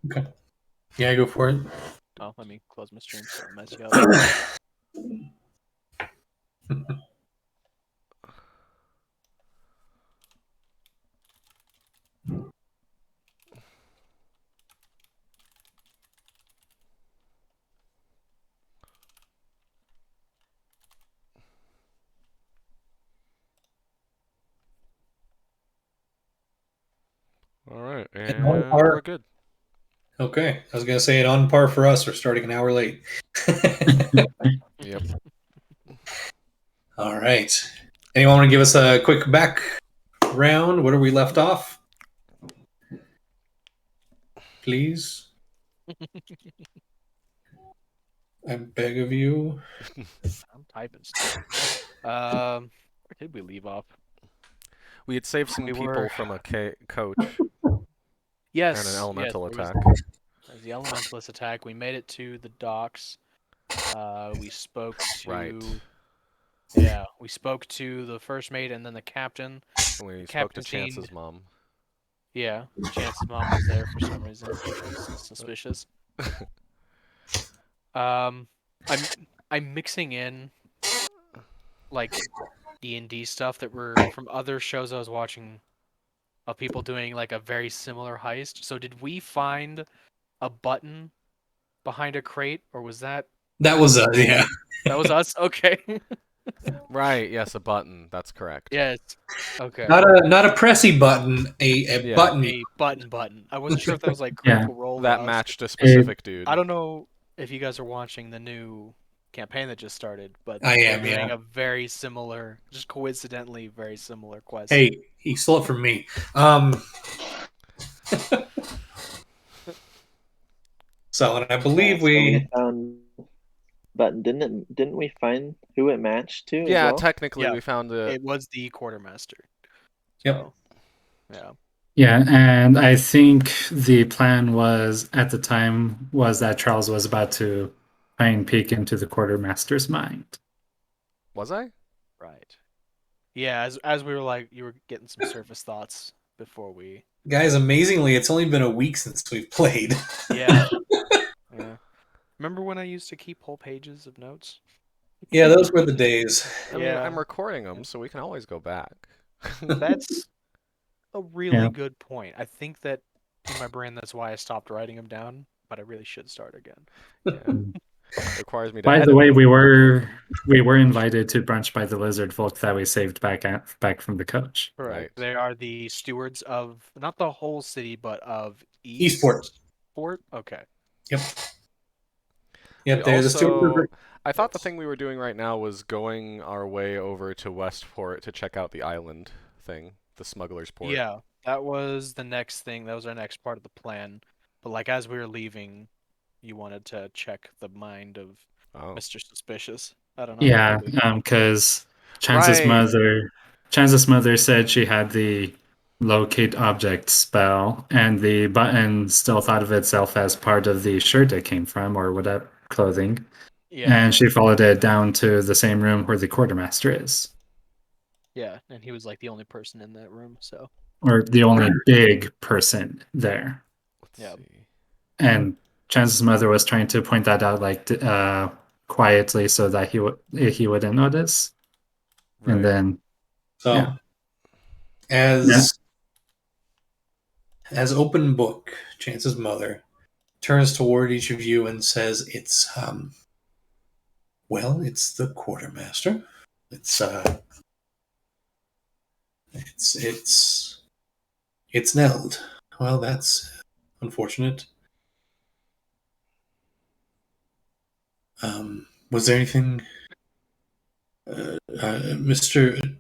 Okay. Yeah, go for it. Oh, let me close my stream so I'll mess you up. All right, And on and par. we're good. Okay, I was gonna say it on par for us. We're starting an hour late. Yep. All right. Anyone want to give us a quick background? Where are we left off? Please. I beg of you. I'm typing still. Where did we leave off? We had saved some We people were from a coach yes, and an yes. elemental There was, attack. there was the elementalist attack. We made it to the docks. We spoke to Right. we spoke to the first mate and then the captain. And we The spoke to captain Chance's mom. Yeah, Chance's mom was there for some reason, which was suspicious. Um, I'm mixing in like D&D stuff that were from other shows I was watching of people doing like a very similar heist. So did we find a button behind a crate, or was that That one of was the yeah. That was us. Okay. Right, yes, a button. That's correct. Yes. Okay. Not a pressy button, a Yeah. button. A button. I wasn't sure if that was like Yeah. Critical Role or That us. matched a specific dude. I don't know if you guys are watching the new campaign that just started, but I they're am, doing yeah. a very similar, just coincidentally very similar quest. Hey, he stole it from me. So, and I believe So we we found, but didn't we find who it matched to? Yeah, as well? technically Yeah, we found the. It was the quartermaster. Yep. So, yeah. Yeah, and I think the plan was at the time was that Charles was about to try and peek into the quartermaster's mind. Was I? Right. Yeah, as we were like, you were getting some surface thoughts before we. guys, amazingly, it's only been a week since we've played. Yeah. Yeah. Remember when I used to keep whole pages of notes? Yeah, those were the days. I mean, Yeah. I'm recording them, so we can always go back. That's a really Yeah. good point. I think that in my brain, that's why I stopped writing them down, but I really should start again. Yeah. It requires me to By edit the way, them. we were invited to brunch by the lizard folk that we saved back from the coach. Correct. Right. They are the stewards of not the whole city, but of Eastport. Eastport? Okay. Yep. We Yep, there's a stupid. also, I thought the thing we were doing right now was going our way over to Westport to check out the island thing, the smuggler's port. Yeah, that was the next thing. That was our next part of the plan. But like as we were leaving, you wanted to check the mind of Oh. Mr. Suspicious. I don't know. Yeah, because Chance's Right. mother said she had the locate object spell, and the button still thought of itself as part of the shirt it came from, or whatever clothing. Yeah, And she followed it down to the same room where the quartermaster is, yeah, and he was like the only person in that room, so or the only big person there. Let's Yeah. see. And Chance's mother was trying to point that out, like quietly, so that he wouldn't notice. Right. And then, So, yeah. as open book, Chance's mother turns toward each of you and says, "It's well, it's the quartermaster. It's it's Neld. Well, that's unfortunate. Was there anything, Mr.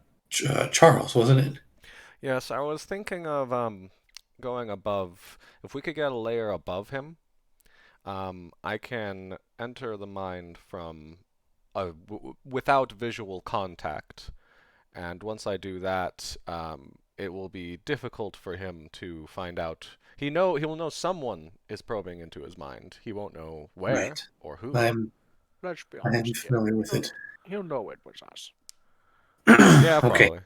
Charles? Wasn't it? Yes, I was thinking of going above. If we could get a layer above him, I can enter the mind from without visual contact. And once I do that, it will be difficult for him to find out. He will know someone is probing into his mind. He won't know where Right. or who. let's be I am honest. familiar with it. He'll know it was us. Yeah, Okay. probably.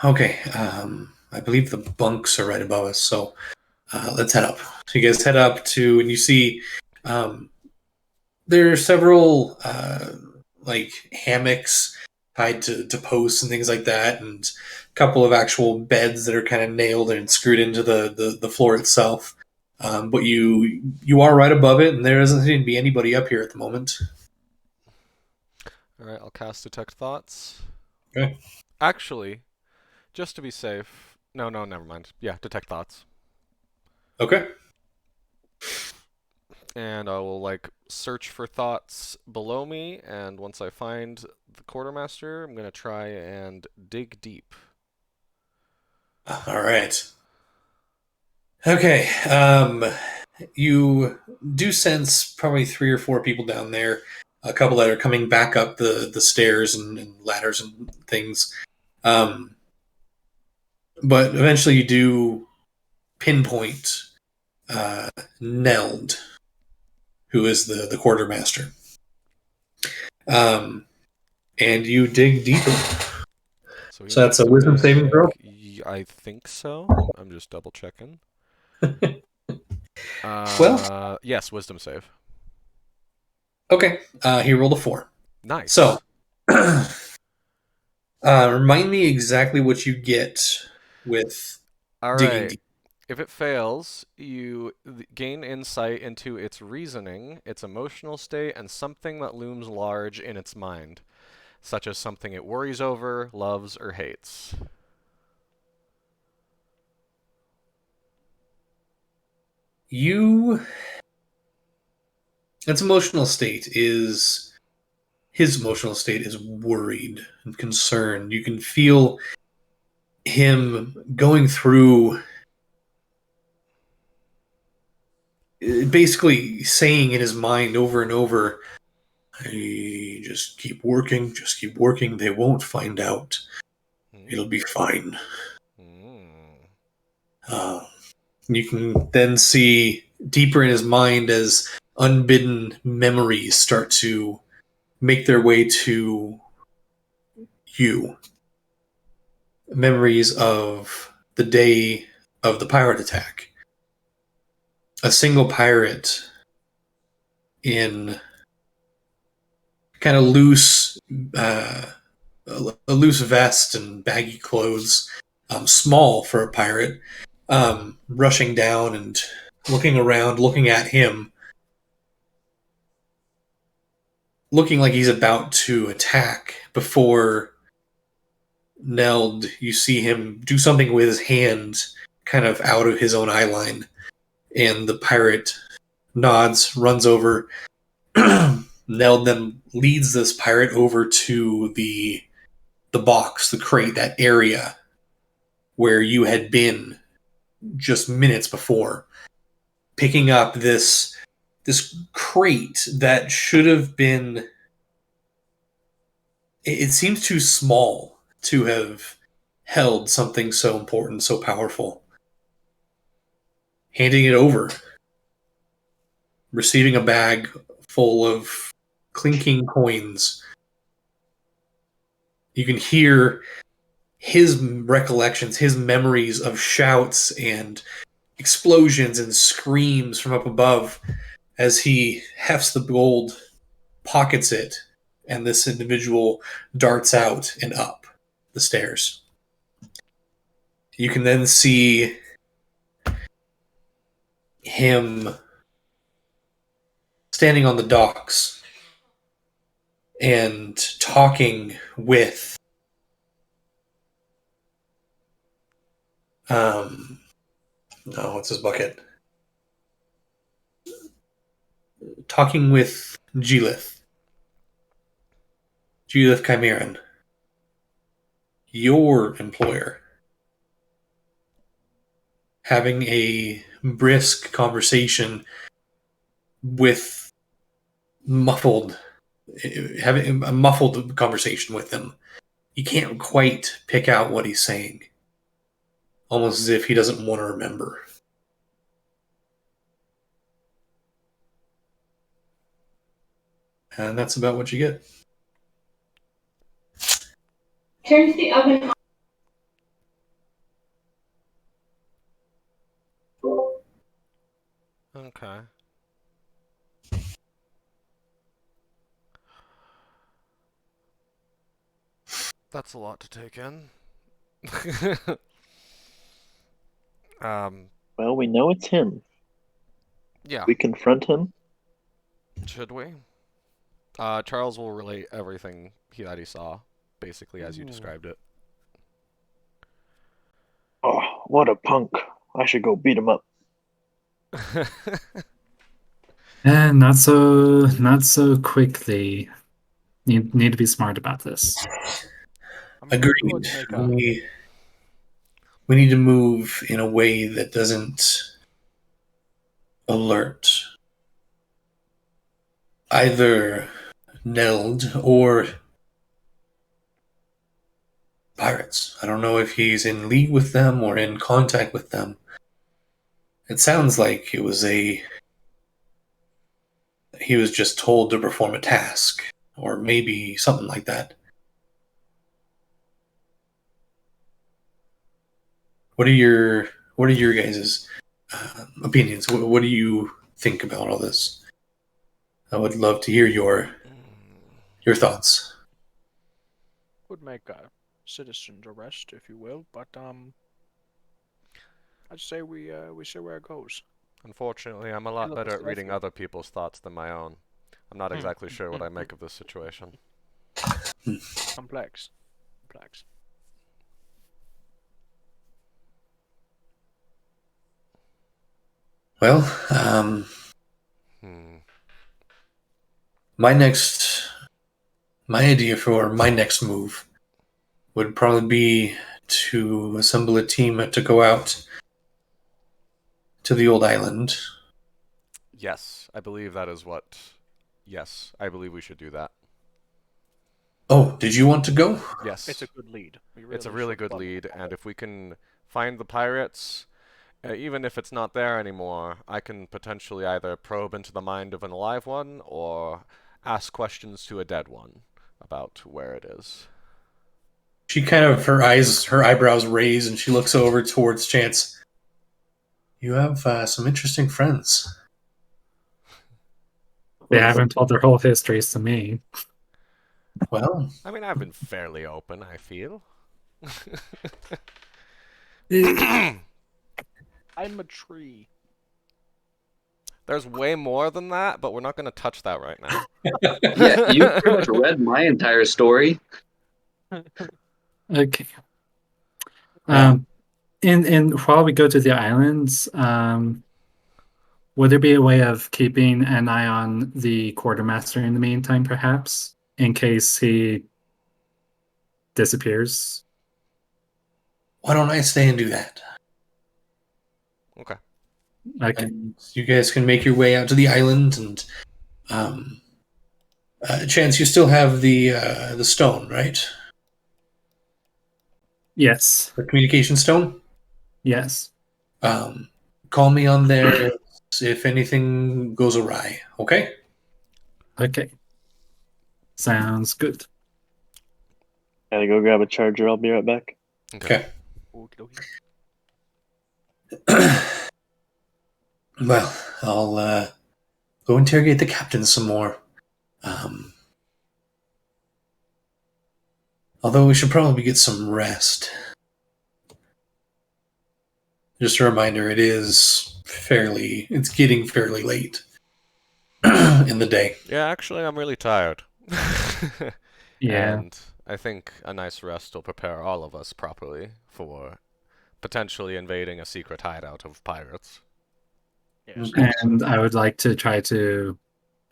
Okay. I believe the bunks are right above us, so let's head up. So you guys head up to, and you see there are several like hammocks tied to posts and things like that, and a couple of actual beds that are kind of nailed and screwed into the floor itself. But you are right above it, and there doesn't seem to be anybody up here at the moment. All right, I'll cast Detect Thoughts. Okay. Actually, just to be safe. No, never mind. Yeah, Detect Thoughts. Okay. And I will like search for thoughts below me, and once I find the quartermaster, I'm gonna try and dig deep. All right. Okay. You do sense probably 3 or 4 people down there. A couple that are coming back up the stairs and ladders and things. But eventually you do pinpoint Neld, who is the quartermaster. And you dig deeper. So, So that's a wisdom saving throw? I think so. I'm just double checking. Well, yes, wisdom save. okay. He rolled a 4. Nice. So, remind me exactly what you get with all digging right. deep. If it fails, you gain insight into its reasoning, its emotional state, and something that looms large in its mind, such as something it worries over, loves, or hates. Its emotional state is, his emotional state is worried and concerned. You can feel him going through, basically saying in his mind over and over, "Hey, just keep working, just keep working. They won't find out. It'll be fine." Mm. Uh, you can then see deeper in his mind as unbidden memories start to make their way to you. Memories of the day of the pirate attack. A single pirate in kind of loose, a loose vest and baggy clothes, small for a pirate, rushing down and looking around, looking at him, looking like he's about to attack. Before Neld, you see him do something with his hand, kind of out of his own eye line, and the pirate nods, runs over. Neld then leads this pirate over to the box, the crate, that area where you had been just minutes before, picking up this crate that should have been. It seems too small to have held something so important, so powerful. Handing it over, receiving a bag full of clinking coins. You can hear his recollections, his memories of shouts and explosions and screams from up above as he hefts the gold, pockets it, and this individual darts out and up the stairs. You can then see him standing on the docks and talking with what's his bucket? Talking with Gilith Chimeran, your employer, having a brisk conversation with muffled, having a muffled conversation with him. You can't quite pick out what he's saying, almost as if he doesn't want to remember. And that's about what you get. Turn the oven on. Okay. That's a lot to take in. Well, we know it's him. Yeah. We confront him. Should we? Charles will relate everything that he saw, basically as you described it. Oh, what a punk! I should go beat him up. And not so quickly. You need to be smart about this. I'm gonna go Agreed. and make a. We need to move in a way that doesn't alert either Neld or pirates. I don't know if he's in league with them or in contact with them. It sounds like he was just told to perform a task, or maybe something like that. What are your guys' opinions? What do you think about all this? I would love to hear your thoughts. Would make a citizen's arrest, if you will, but I'd say we see where it goes. Unfortunately, I'm a lot Look, better at Mr. reading Effie. other people's thoughts than my own. I'm not exactly sure what I make of this situation. Complex. Well, Hmm. my idea for my next move would probably be to assemble a team to go out to the old island. Yes, I believe that is what. Yes, I believe we should do that. Oh, did you want to go? Yes. It's a good lead. It's a really good lead, and if we can find the pirates, even if it's not there anymore, I can potentially either probe into the mind of an alive one or ask questions to a dead one about where it is. She kind of her eyebrows raise, and she looks over towards Chance. You have some interesting friends. They haven't told their whole histories to me. Well, I mean, I've been fairly open, I feel. I'm a tree. There's way more than that, but we're not going to touch that right now. Yeah, you pretty much read my entire story. Okay. Yeah. In while we go to the islands, would there be a way of keeping an eye on the quartermaster in the meantime, perhaps, in case he disappears? why don't I stay and do that? Okay. Okay. And you guys can make your way out to the island, and Chance, you still have the stone, right? Yes. The communication stone. Yes. Call me on there if anything goes awry. Okay. Okay. Sounds good. Gotta go grab a charger. I'll be right back. Okay. Okey-dokey. Well, I'll go interrogate the captain some more. Although we should probably get some rest. Just a reminder, it's getting fairly late in the day. Yeah, actually, I'm really tired. Yeah. And I think a nice rest will prepare all of us properly for potentially invading a secret hideout of pirates. Yes. And I would like to try to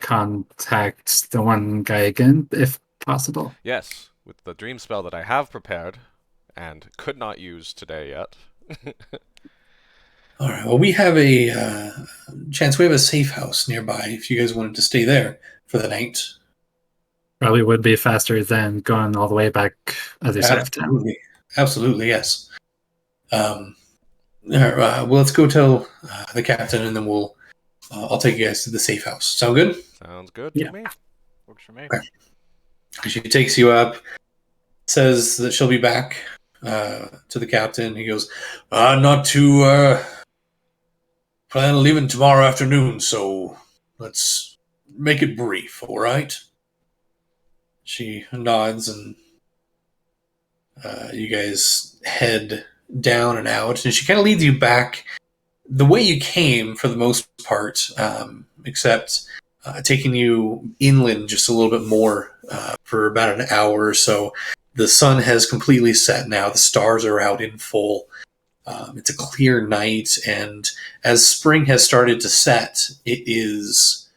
contact the one guy again, if possible. Yes, with the dream spell that I have prepared and could not use today yet. All right. Well, we have a Chance. We have a safe house nearby. If you guys wanted to stay there for the night, Probably would be faster than going all the way back other side of town. Absolutely, yes. All right, well, let's go tell the captain, and then I'll take you guys to the safe house. Sound good? Sounds good Yeah. to me. Works for me. Okay. She takes you up, says that she'll be back to the captain. He goes, not too plan on leaving tomorrow afternoon, so let's make it brief, all right? She nods, and you guys head down and out, and she kind of leads you back the way you came for the most part, except taking you inland just a little bit more for about an hour or so. The sun has completely set now. The stars are out in full. It's a clear night, and as spring has started to set, it is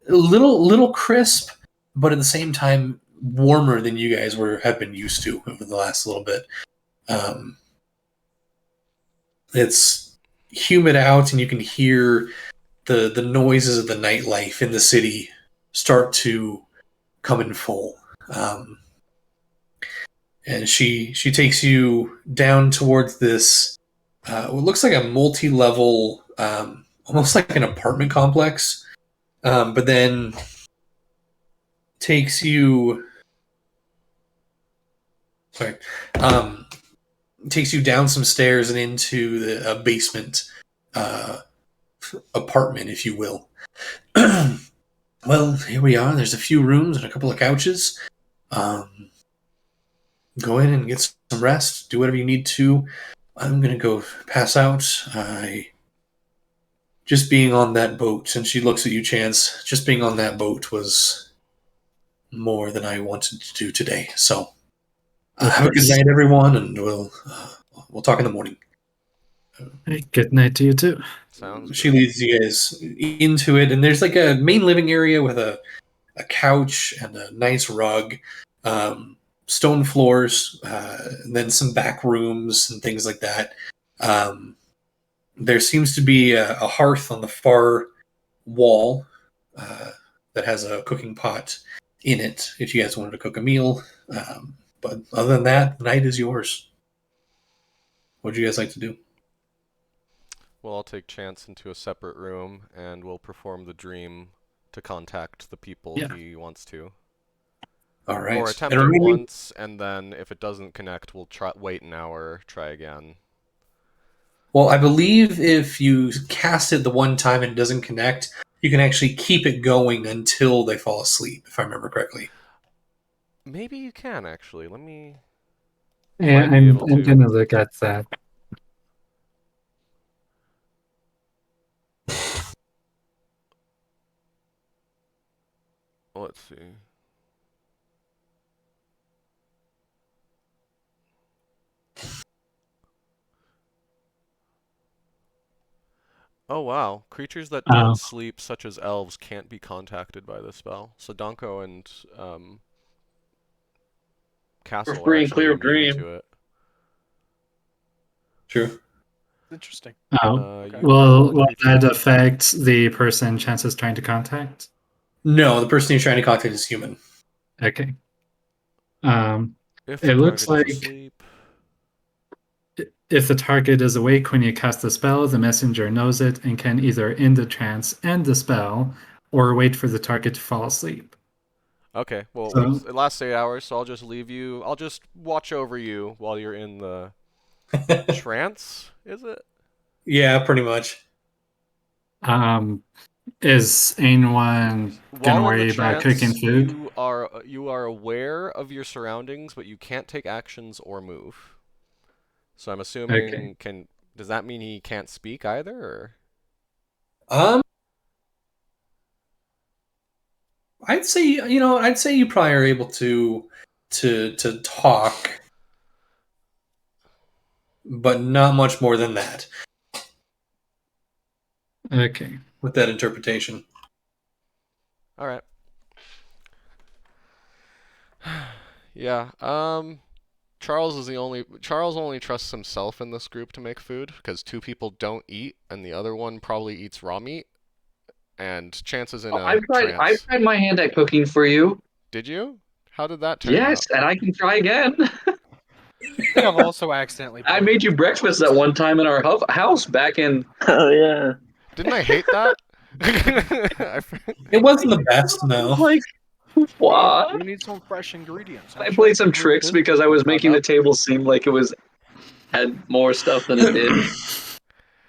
a little crisp, but at the same time warmer than you guys have been used to over the last little bit. It's humid out, and you can hear the noises of the nightlife in the city start to come in full. And she takes you down towards this what looks like a multi-level, almost like an apartment complex, but then takes you takes you down some stairs and into the basement apartment, if you will. Well, here we are. There's a few rooms and a couple of couches. Go in and get some rest. Do whatever you need to. I'm going to go pass out. Just being on that boat, and she looks at you, Chance, just being on that boat was more than I wanted to do today. So have a good night, everyone, and we'll talk in the morning. Hey, good night to you too. Sounds She good. leads you guys into it, and there's like a main living area with a couch and a nice rug, stone floors, and then some back rooms and things like that. There seems to be a hearth on the far wall that has a cooking pot in it if you guys wanted to cook a meal. But other than that, the night is yours. What would you guys like to do? Well, I'll take Chance into a separate room, and we'll perform the dream to contact the people he wants to. All right. Or attempt it once, and then if it doesn't connect, we'll wait an hour, try again. Well, I believe if you cast it the one time and it doesn't connect, you can actually keep it going until they fall asleep, if I remember correctly. Maybe you can, actually. Let me... Yeah, I'm going to look at that. Let's see. Oh wow, creatures that don't sleep, such as elves, can't be contacted by this spell. So Donko and Castle are free and actually clear of immune dream. to it. True. Interesting. Okay. Will that affect the person Chance is trying to contact? No, the person you're trying to contact is human. Okay. If it looks like asleep. If the target is awake when you cast the spell, the messenger knows it and can either end the trance and the spell, or wait for the target to fall asleep. Okay, well, it lasts 8 hours, so I'll just leave you. I'll just watch over you while you're in the trance, is it? Yeah, pretty much. Is anyone gonna worry about cooking food? You are aware of your surroundings, but you can't take actions or move. So I'm assuming does that mean he can't speak either, or? I'd say you probably are able to talk, but not much more than that. Okay. With that interpretation. All right. Yeah. Charles only trusts himself in this group to make food because 2 people don't eat and the other one probably eats raw meat. And chances in I've tried my hand at cooking for you. Did you? How did that turn out? Yes, and I can try again. I think I've also accidentally. I made you breakfast that one time in our house back in. Oh yeah. Didn't I hate that? It wasn't the best, no. Like, what? We need some fresh ingredients. I played some tricks because I was making the table seem like it had more stuff than it did.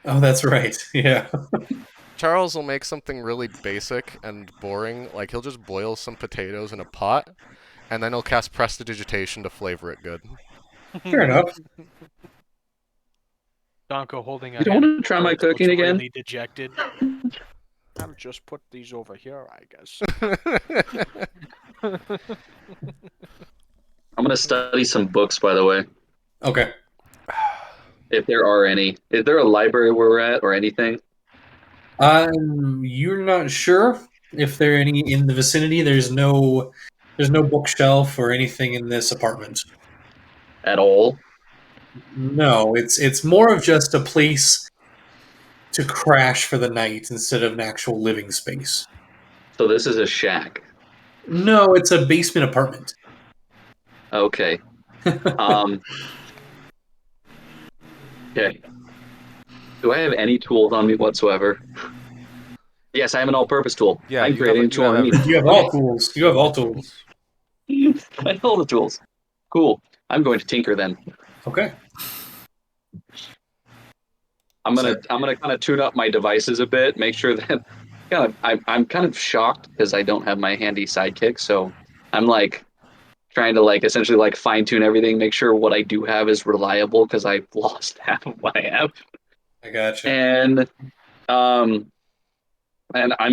Oh, that's right. Yeah. Charles will make something really basic and boring, like he'll just boil some potatoes in a pot, and then he'll cast Prestidigitation to flavor it good. Fair enough. Donko holding a You don't hand want to try my looks cooking again? really dejected. I'll just put these over here, I guess. I'm gonna study some books, by the way, Okay. if there are any. Is there a library where we're at or anything? You're not sure if there are any in the vicinity. There's no bookshelf or anything in this apartment. At all? No, it's more of just a place to crash for the night instead of an actual living space. So this is a shack. No, it's a basement apartment. Okay. Okay. Do I have any tools on me whatsoever? Yes, I have an all-purpose tool. Yeah, I'm you creating have, a tool on me. everything. You have all tools. You have all tools. I have all the tools. Cool. I'm going to tinker then. Okay. I'm gonna kind of tune up my devices a bit, make sure that I'm kind of shocked because I don't have my handy sidekick, so I'm like trying to like essentially like fine tune everything, make sure what I do have is reliable because I've lost half of what I have, I gotcha. and I'm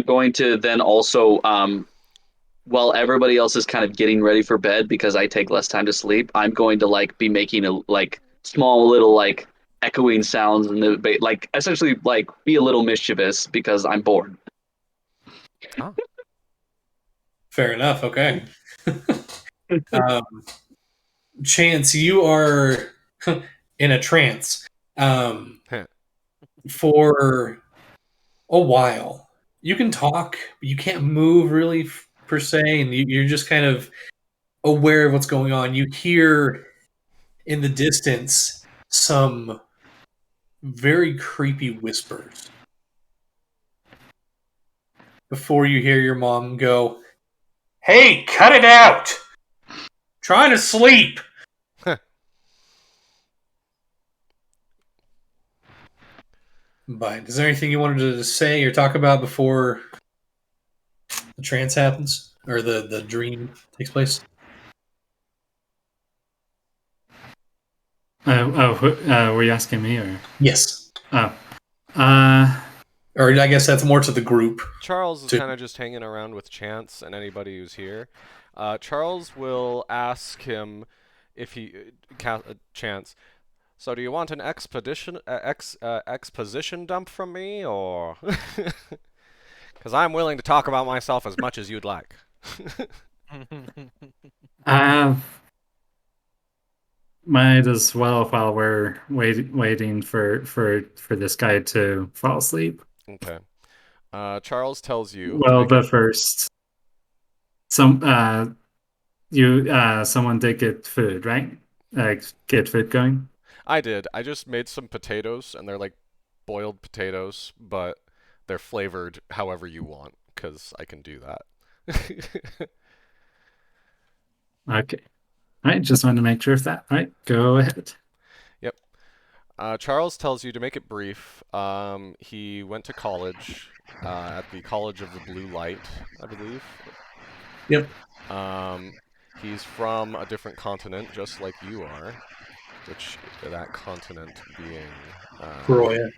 going to then also while everybody else is kind of getting ready for bed because I take less time to sleep, I'm going to like be making a like small little like echoing sounds and like essentially like be a little mischievous because I'm bored. Oh. Fair enough. Okay. Chance, you are in a trance for a while. You can talk, but you can't move really per se, and you're just kind of aware of what's going on. You hear in the distance some very creepy whispers before you hear your mom go, "Hey, cut it out! Trying to sleep." But is there anything you wanted to say or talk about before the trance happens or the dream takes place? Were you asking me or? Yes. Oh. Or I guess that's more to the group. Charles is kind of just hanging around with Chance and anybody who's here. Charles will ask him if he Chance. So do you want an exposition dump from me, or? Because I'm willing to talk about myself as much as you'd like. Might as well while we're waiting for this guy to fall asleep. Okay. Charles tells you. Well, but first, someone did get food, right? Get food going. I did. I just made some potatoes, and they're like boiled potatoes, but they're flavored however you want, because I can do that. Okay. All right, just wanted to make sure of that. All right, go ahead. Yep. Charles tells you to make it brief. He went to college at the College of the Blue Light, I believe. Yep. He's from a different continent, just like you are, which that continent being Paroya.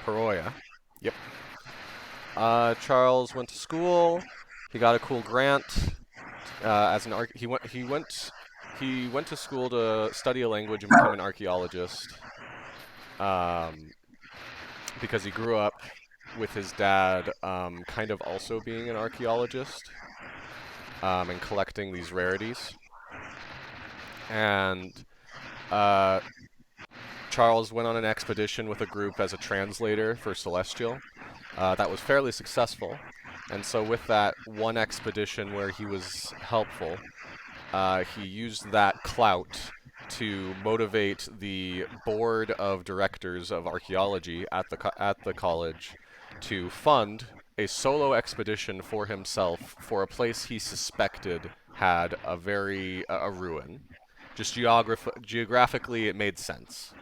Paroya. Yep. Charles went to school. He got a cool grant as an he went to school to study a language and become an archaeologist. Because he grew up with his dad kind of also being an archaeologist and collecting these rarities. And Charles went on an expedition with a group as a translator for Celestial. That was fairly successful. And so with that one expedition where he was helpful, he used that clout to motivate the board of directors of archaeology at the college to fund a solo expedition for himself for a place he suspected had a ruin. Just geographically, it made sense.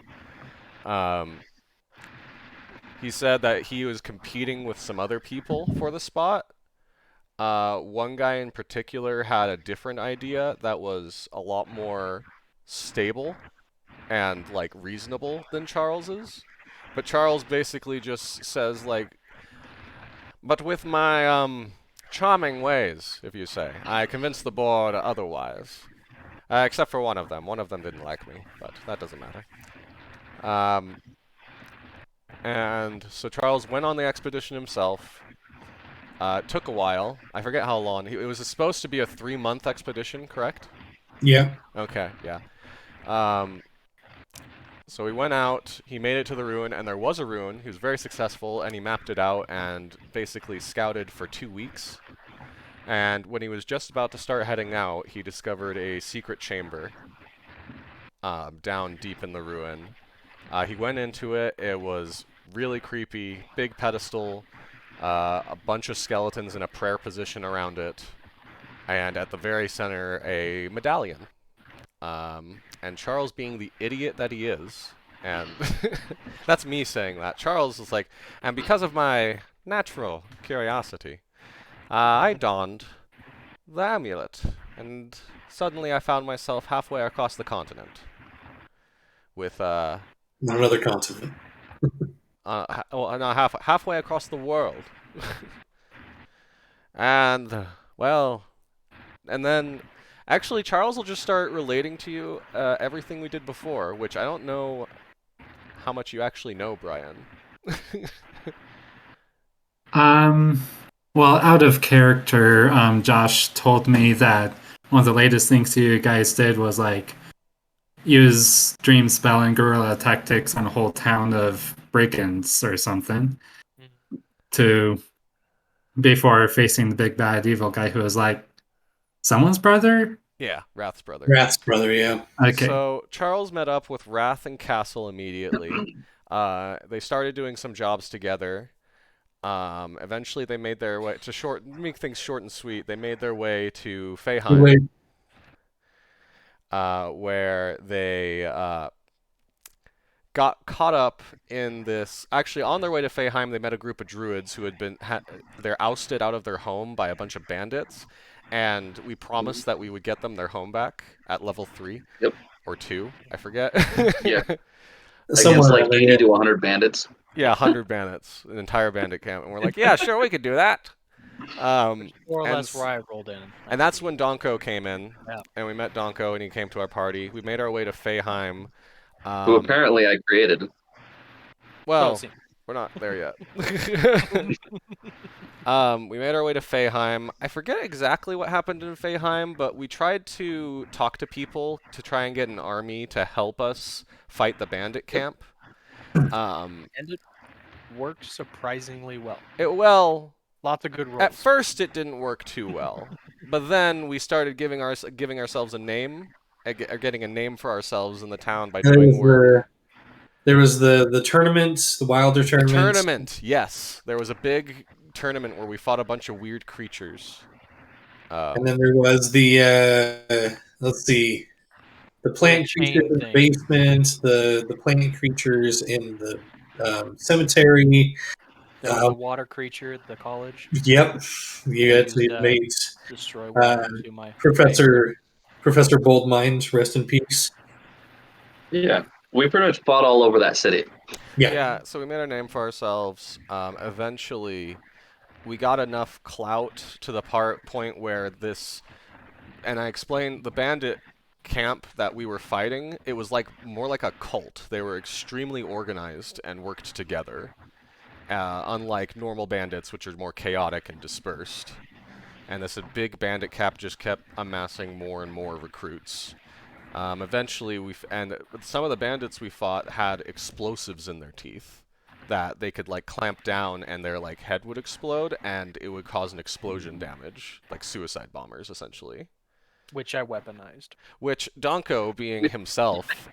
He said that he was competing with some other people for the spot. One guy in particular had a different idea that was a lot more stable and like reasonable than Charles's. But Charles basically just says like, but with my charming ways, if you say, I convinced the board otherwise. Except for one of them. One of them didn't like me, but that doesn't matter. And so Charles went on the expedition himself. It took a while. I forget how long. It was supposed to be a 3-month expedition, correct? Yeah. Okay, yeah. So he went out, he made it to the ruin, and there was a ruin. He was very successful, and he mapped it out and basically scouted for 2 weeks. And when he was just about to start heading out, he discovered a secret chamber down deep in the ruin. He went into it. It was really creepy, big pedestal, a bunch of skeletons in a prayer position around it, and at the very center, a medallion. And Charles, being the idiot that he is, and that's me saying that, Charles is like, and because of my natural curiosity, I donned the amulet, and suddenly I found myself halfway across the continent. With, Not another continent. well, no, halfway across the world. And, well, and then, actually, Charles will just start relating to you everything we did before, which I don't know how much you actually know, Brian. Well, out of character, Josh told me that one of the latest things you guys did was like use dream spell and guerrilla tactics on a whole town of break-ins or something to before facing the big bad evil guy who was like someone's brother. Yeah, Wrath's brother. Wrath's brother, yeah. Okay. So Charles met up with Wrath and Castle immediately. They started doing some jobs together. Eventually, they made their way to make things short and sweet. They made their way to Feyheim, where they got caught up in this. Actually, on their way to Feyheim, they met a group of druids who had been they're ousted out of their home by a bunch of bandits, and we promised that we would get them their home back at level 3. Yep. Or 2, I forget. Yeah. Somewhere Against like around 80 there. to 100 bandits. Yeah, 100 bandits, an entire bandit camp, and we're like, yeah, sure, we could do that. More or and less where I rolled in. And that's when Donko came in, Yeah. and we met Donko, and he came to our party. We made our way to Feyheim. Who apparently I created. Well, we're not there yet. We made our way to Feyheim. I forget exactly what happened in Feyheim, but we tried to talk to people to try and get an army to help us fight the bandit camp. And it worked surprisingly well. Lots of good rolls. At first, it didn't work too well, but then we started giving ourselves a name, getting a name for ourselves in the town by doing work. There was the tournament, the Wilder tournament. The tournament, yes. There was a big tournament where we fought a bunch of weird creatures. And then there was the let's see, the plant creatures in the basement, the plant creatures in the cemetery. There was a water creature at the college. Yep, you actually made destroy water to my Professor Boldmind, rest in peace. Yeah, we pretty much fought all over that city. Yeah, so we made our name for ourselves. Eventually, we got enough clout to the point where this, and I explained the bandit camp that we were fighting, it was like more like a cult. They were extremely organized and worked together. Unlike normal bandits, which are more chaotic and dispersed. And this big bandit camp just kept amassing more and more recruits. Eventually, and some of the bandits we fought had explosives in their teeth that they could like clamp down, and their like head would explode, and it would cause an explosion damage, like suicide bombers, essentially. Which I weaponized. Which Donko, being himself,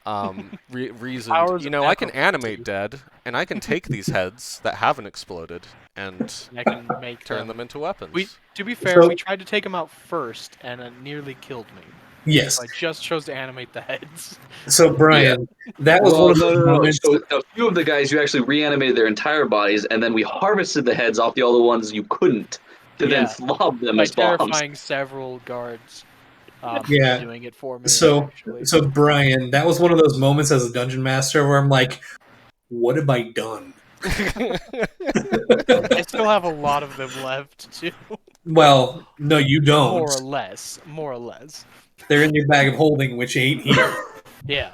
reasoned, you know, I can animate dead, and I can take these heads that haven't exploded, and I can make turn them into weapons. To be fair, we tried to take them out first, and it nearly killed me. Yes. So I just chose to animate the heads. So Brian, that was one of those moments. So a few of the guys, you actually reanimated their entire bodies, and then we harvested the heads off the other ones you couldn't, to then lob them By as bombs. terrifying several guards. Yeah. Doing it for me. So actually. so Brian, that was one of those moments as a dungeon master where I'm like, what have I done? I still have a lot of them left too. Well, no, you don't. More or less. They're in your bag of holding, which ain't here. Yeah,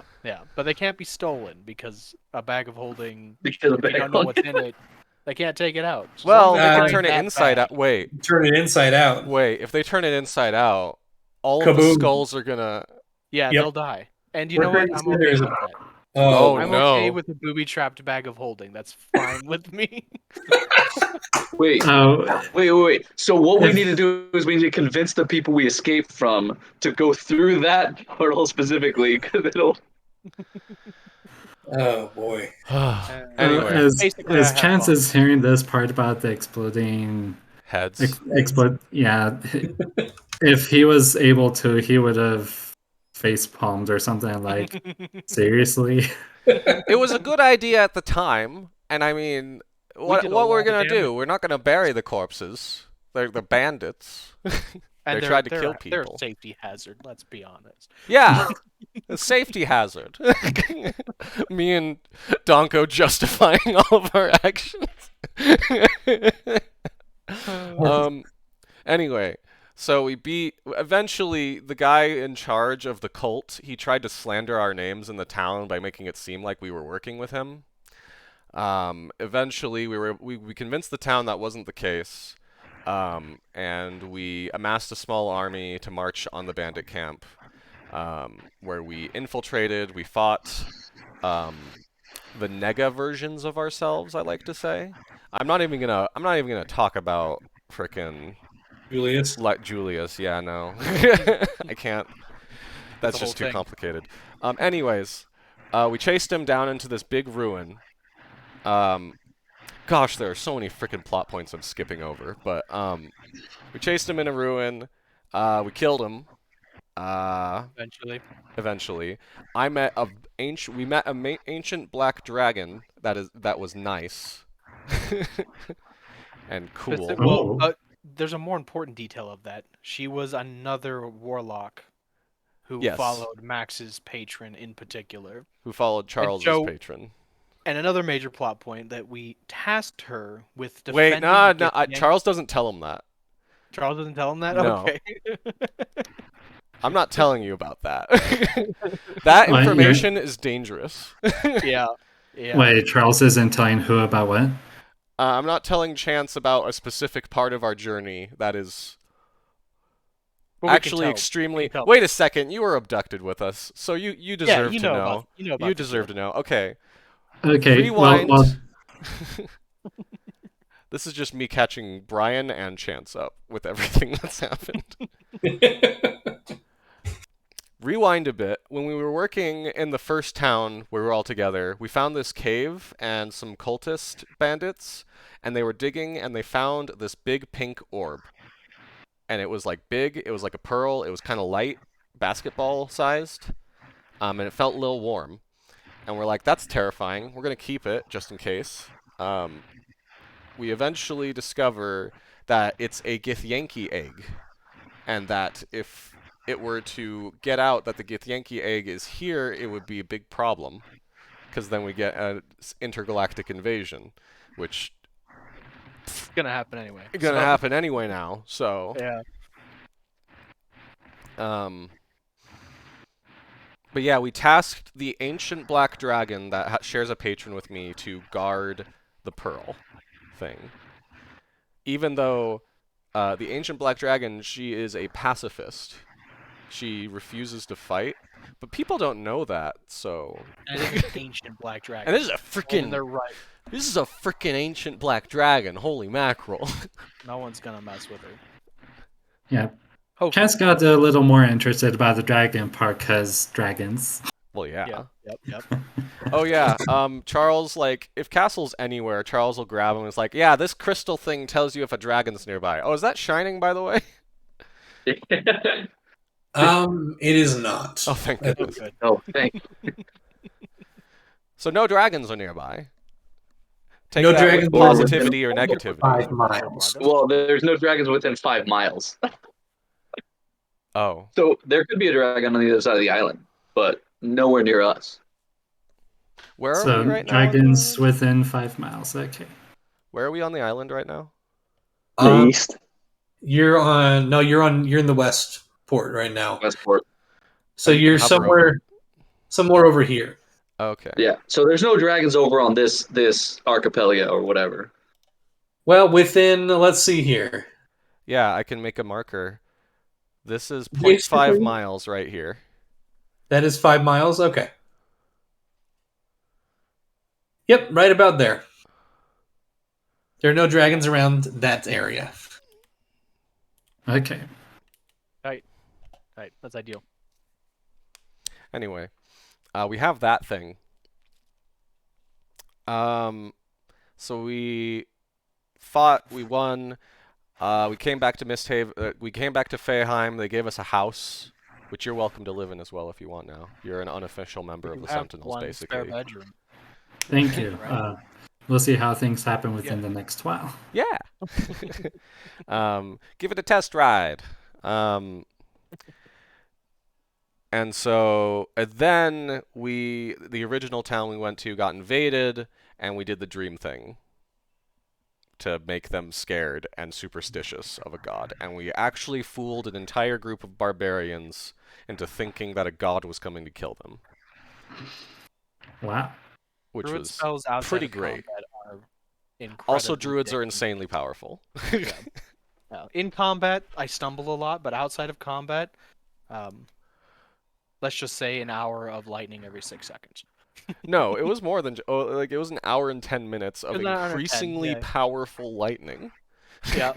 but they can't be stolen because a bag of holding. Because If you don't know what's in it, they can't take it out. So Well, as long they as can it's turn it that inside bag- out. Wait, Turn it inside out. wait. If they turn it inside out, all of the Kaboom. skulls are gonna. Yeah, Yep. they'll die. And you We're know what? pretty I'm sure okay there's with a- that. Oh, I'm no. okay with a booby-trapped bag of holding. That's fine with me. Wait. Oh, Wait. So what we If- need to do is we need to convince the people we escaped from to go through that portal specifically, because it'll. Oh boy. Anyway, as basically, I as have Chance fun. is hearing this part about the exploding, heads. yeah, if he was able to, he would have face palmed or something. Like, seriously? It was a good idea at the time, and I mean, what did a we're lot of gonna damage. do? We're not gonna bury the corpses. They're the bandits. And They tried to they're- kill They're people. a safety hazard. Let's be honest. Yeah, a safety hazard. Me and Donko justifying all of our actions. Anyway, so we beat. Eventually, the guy in charge of the cult, he tried to slander our names in the town by making it seem like we were working with him. Eventually, we convinced the town that wasn't the case, and we amassed a small army to march on the bandit camp, where we infiltrated. We fought the nega versions of ourselves, I like to say. I'm not even gonna talk about frickin' Julius. Julius. Yeah, no, I can't. That's the just whole too thing. complicated. Anyways, we chased him down into this big ruin. Gosh, there are so many frickin' plot points I'm skipping over, but we chased him in a ruin. We killed him. Eventually. We met a ancient black dragon that was nice and cool. Oh. Well, there's a more important detail of that. She was another warlock who Yes. followed Max's patron in particular. Who followed Charles's Joe- patron? And another major plot point that we tasked her with Wait, defending. no, the Githyanki- Charles doesn't tell him that. Charles doesn't tell him that. No. Okay. I'm not telling you about that. That What, information is dangerous. yeah. Wait, Charles isn't telling who about what? I'm not telling Chance about a specific part of our journey that is But we can actually tell. extremely. We can tell. Wait a second, you were abducted with us, so you deserve you to know know. about- you know about You this deserve to know. Okay. Okay, Rewind. well, This is just me catching Brian and Chance up with everything that's happened. Rewind a bit. When we were working in the first town where we were all together, we found this cave and some cultist bandits, and they were digging and they found this big pink orb. And it was like big, it was like a pearl, it was kind of light, basketball sized, and it felt a little warm. And we're like, that's terrifying, we're going to keep it just in case. We eventually discover that it's a Githyanki egg, and that if it were to get out that the Githyanki egg is here, it would be a big problem, because then we get an intergalactic invasion, which It's gonna happen anyway. is gonna happen anyway now. So Yeah. but yeah, we tasked the ancient black dragon that shares a patron with me to guard the pearl thing. Even though the ancient black dragon, she is a pacifist. She refuses to fight, but people don't know that, so. And it is an ancient black dragon. And this is a And freaking. they're right. This is a freaking ancient black dragon. Holy mackerel! No one's gonna mess with her. yeah. Hopefully. Chance got a little more interested about the dragon part because dragons. Well, yeah. Yep. Oh yeah. Charles, like, if Castle's anywhere, Charles will grab him and is like, "Yeah, this crystal thing tells you if a dragon's nearby." Oh, is that shining, by the way? It is not. Oh, thank Oh, goodness. good. Oh, thank. So no dragons are nearby. Take No that dragons with are positivity or within negativity. 5 miles. Well, there's no dragons within 5 miles, Oh. so there could be a dragon on the other side of the island, but nowhere near us. Where are we So right now on the dragons island? within 5 miles. Okay. Where are we on the island right now? The east. You're in the west port right now. Westport. So You can you're hover over. somewhere over here. Okay. Yeah. So there's no dragons over on this archipelago or whatever. Well, within, let's see here. Yeah, I can make a marker. This is 0.5 Basically- miles right here. That is 5 miles? Okay. Yep, right about there. There are no dragons around that area. Okay. Right, that's ideal. Anyway, we have that thing. So we fought, we won. We came back to Misthaven. We came back to Feyheim. They gave us a house, which you're welcome to live in as well if you want now. You're an unofficial member of You the have Sentinels, one spare basically. bedroom. Thank you. Right. We'll see how things happen within Yeah. the next while. Yeah. Give it a test ride. And so then the original town we went to got invaded, and we did the dream thing to make them scared and superstitious of a god. And we actually fooled an entire group of barbarians into thinking that a god was coming to kill them, Wow. which Druid was spells outside pretty of great. combat are incredibly Also, druids are addictive. insanely powerful. Yeah. In combat, I stumble a lot, but outside of combat, let's just say an hour of lightning every 6 seconds. No, it was more than it was an hour and 10 minutes of It was an hour and 10, increasingly yeah. powerful lightning. Yeah,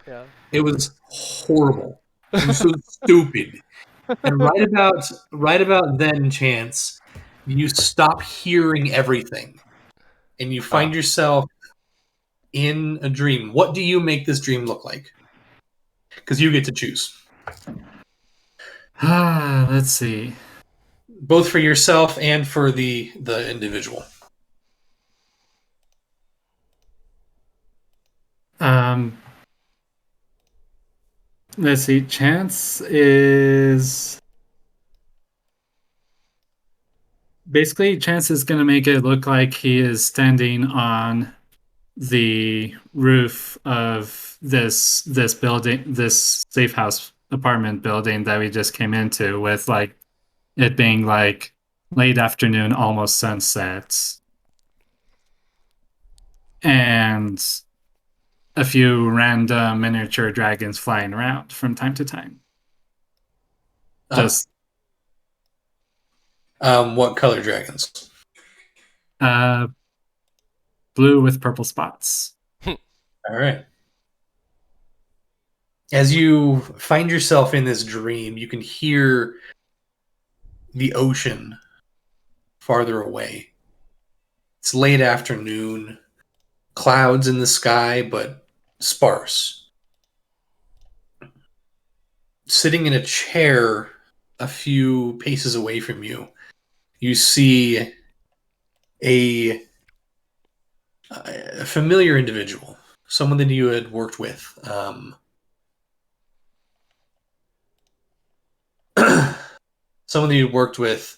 yeah. It was horrible. It was so stupid. And right about then, Chance, you stop hearing everything. And you find yourself in a dream. What do you make this dream look like? Because you get to choose. Let's see. Both for yourself and for the individual. Let's see. Chance is basically Chance is gonna make it look like he is standing on the roof of this building, this safe house apartment building that we just came into, with like it being like late afternoon, almost sunset, and a few random miniature dragons flying around from time to time. Just what color dragons? blue with purple spots. All right. As you find yourself in this dream, you can hear the ocean farther away. It's late afternoon, clouds in the sky, but sparse. Sitting in a chair a few paces away from you, you see a familiar individual, someone that you had worked with. Someone that you worked with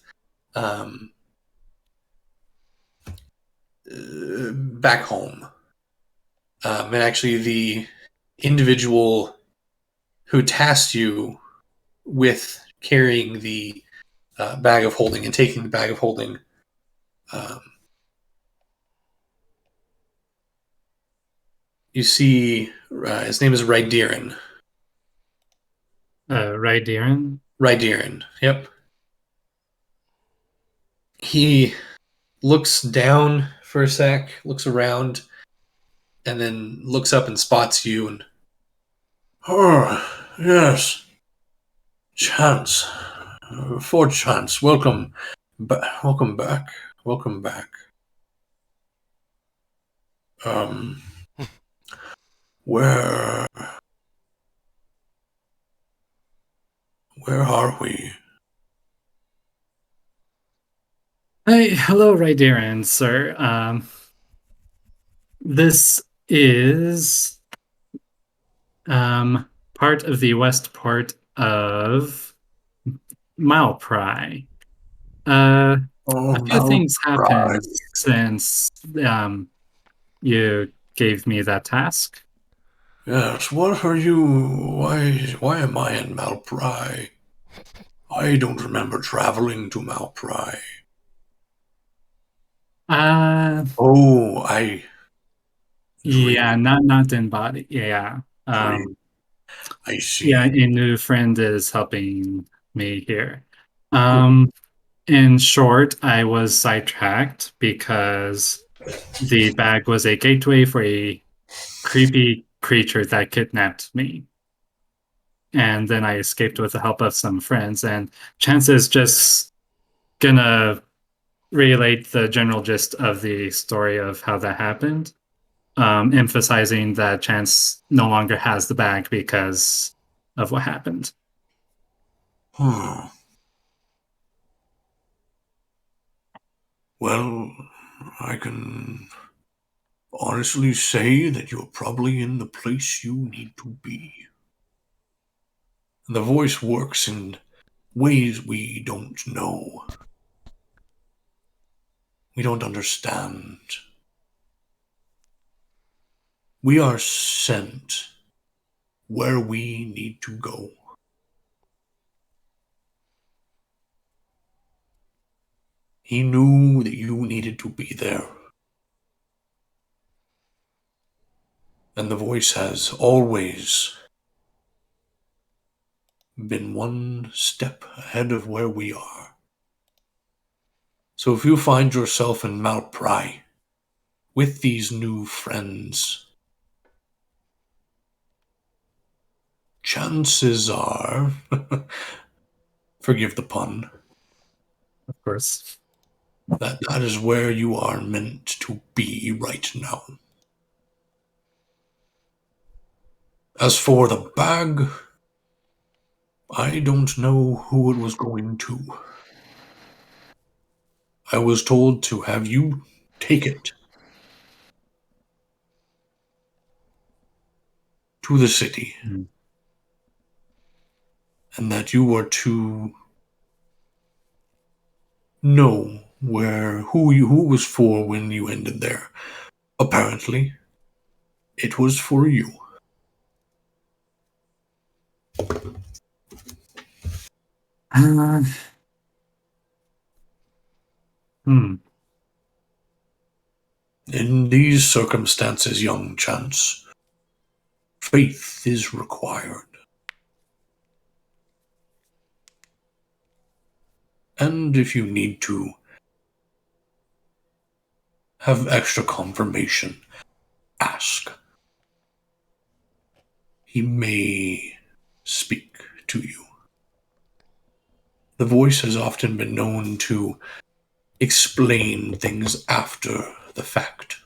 back home. And actually, the individual who tasked you with carrying the bag of holding and taking the bag of holding you see his name is Rydiran. Rydiran? Rydiran, yep. He looks down for a sec, looks around, and then looks up and spots you and oh, yes. Chance. For Chance. Welcome. Welcome back. Welcome back. Where Where are we? Hey, hello, Rydarian, sir. This is part of the west port of Malpry. Oh, A few things Malpry. happened since you gave me that task. Yes, what are you... Why am I in Malpry? I don't remember traveling to Malpry. Uh, Oh, I yeah, dream. not in body. Yeah. Dream. I Yeah, see. a new friend is helping me here. Um, in short, I was sidetracked because the bag was a gateway for a creepy creature that kidnapped me. And then I escaped with the help of some friends. And Chance is just gonna relate the general gist of the story of how that happened, emphasizing that Chance no longer has the bag because of what happened. Hmm. Well, I can honestly say that you're probably in the place you need to be. The voice works in ways we don't know. We don't understand. We are sent where we need to go. He knew that you needed to be there. And the voice has always been one step ahead of where we are. So if you find yourself in Malpry with these new friends, chances are, forgive the pun, Of course. that is where you are meant to be right now. As for the bag, I don't know who it was going to. I was told to have you take it to the city, Mm. and that you were to know who it was for when you ended there. Apparently, it was for you. Uh, hmm. In these circumstances, young Chance, faith is required. And if you need to have extra confirmation, ask. He may speak to you. The voice has often been known to explain things after the fact.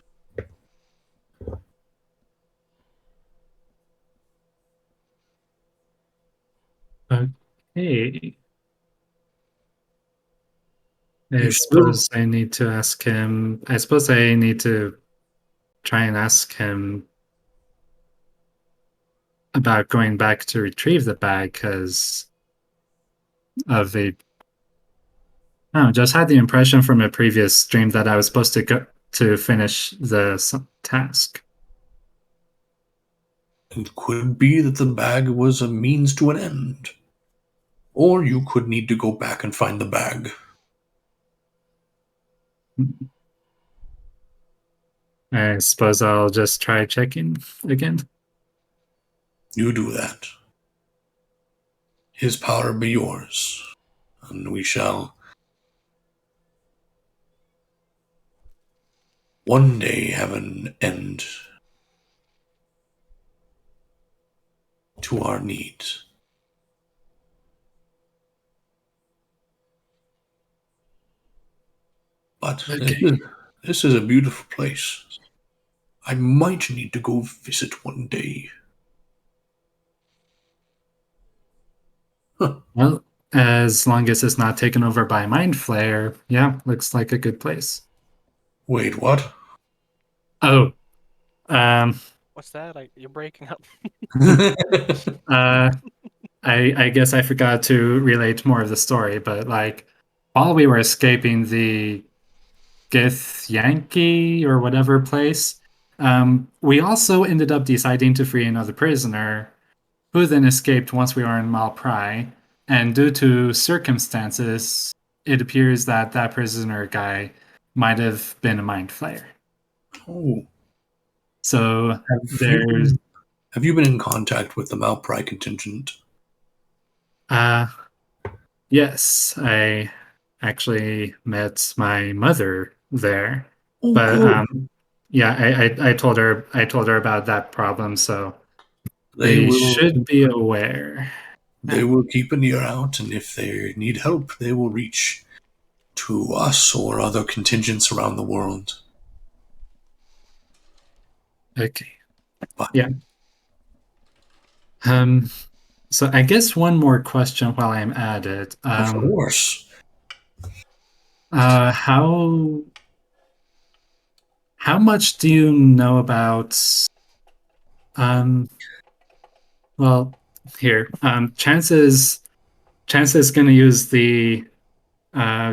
Okay. I You still suppose I need to ask him. I suppose I need to try and ask him about going back to retrieve the bag because of the. I don't know, just had the impression from a previous stream that I was supposed to go to finish the task. it could be that the bag was a means to an end. Or you could need to go back and find the bag. I suppose I'll just try checking again. You do that. His power be yours, and we shall one day have an end to our needs. But Okay. this is a beautiful place. I might need to go visit one day. Huh. Well, as long as it's not taken over by Mindflayer, yeah, looks like a good place. Wait, what? Oh, um, What's that? You're breaking up. uh, I guess I forgot to relate more of the story, but like while we were escaping the Githyanki or whatever place, we also ended up deciding to free another prisoner who then escaped once we were in Malprai. And due to circumstances, it appears that that prisoner guy might have been a mind flayer. Oh, So have you been in contact with the Malprai contingent? Yes, I actually met my mother there. Oh, But good. yeah, I told her about that problem, so They they will. should be aware. They will keep an ear out, and if they need help, they will reach to us or other contingents around the world. Okay. But Yeah. So I guess one more question while I'm at it. of course, How much do you know about well, here. Chance is gonna use the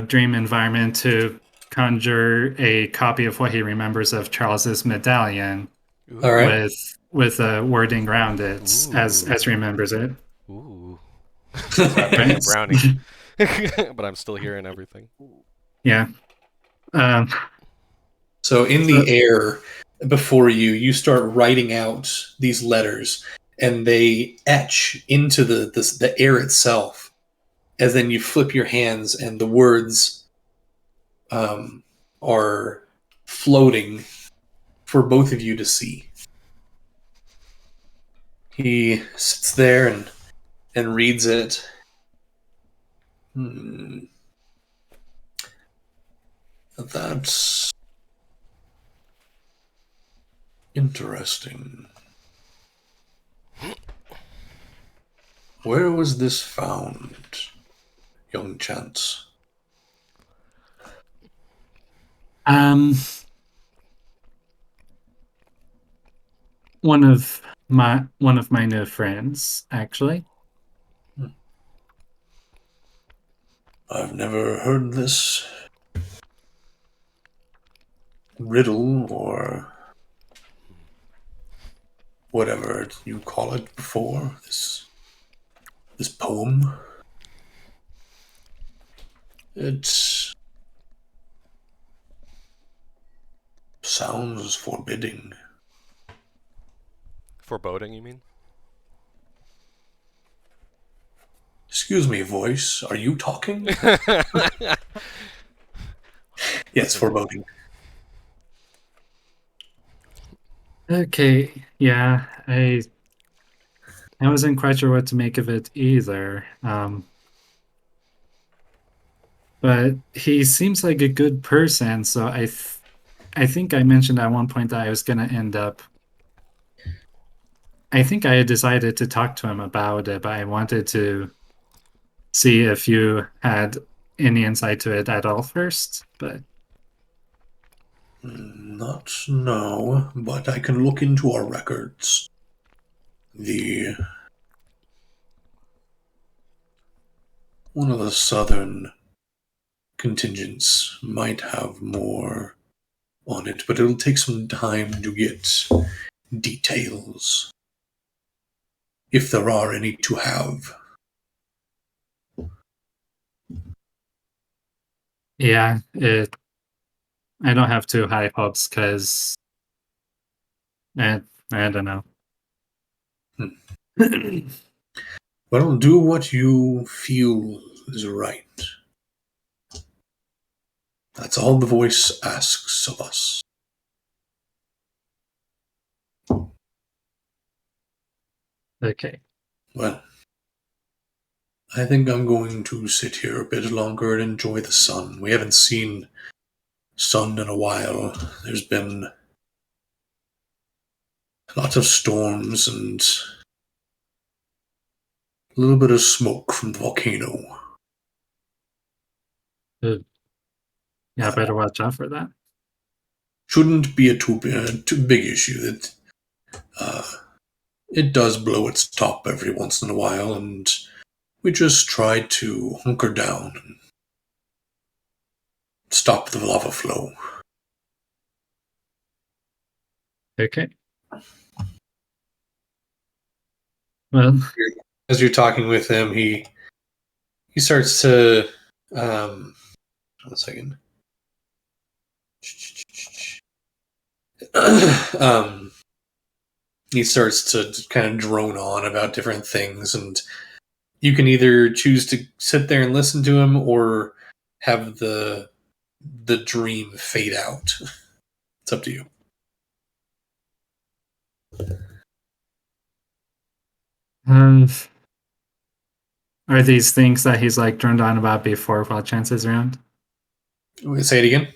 dream environment to conjure a copy of what he remembers of Charles's medallion all right. with a wording around it as remembers it. Ooh. That makes Right? a brownie. But I'm still hearing everything. Yeah. So in So- the air before you, you start writing out these letters, and they etch into the air itself. As then you flip your hands, and the words are floating for both of you to see. He sits there and reads it. That's interesting. Where was this found, young Chance? um, one of my new friends, actually. I've never heard this riddle or whatever you call it before. This poem. It sounds forbidding. Foreboding, you mean? Excuse me, voice. Are you talking? Yes, foreboding. Okay, yeah, I wasn't quite sure what to make of it either. But he seems like a good person, so I think I mentioned at one point that I was gonna end up. I think I had decided to talk to him about it, but I wanted to see if you had any insight to it at all first. But Not no, but I can look into our records. One of the southern contingents might have more on it, but it'll take some time to get details, if there are any to have. yeah, I don't have too high hopes because I don't know. Well, do what you feel is right. That's all the voice asks of us. Okay. Well, I think I'm going to sit here a bit longer and enjoy the sun. We haven't seen sun in a while. There's been lots of storms and A little bit of smoke from the volcano. Ugh. Yeah, better watch out for that. Shouldn't be a too big issue. It does blow its top every once in a while, and we just try to hunker down and stop the lava flow. Okay. Well, As you're talking with him, he starts to 1 second. He starts to kind of drone on about different things, and you can either choose to sit there and listen to him or have the dream fade out. It's up to you. are these things that he's like droned on about before while Chance is around? Say it again.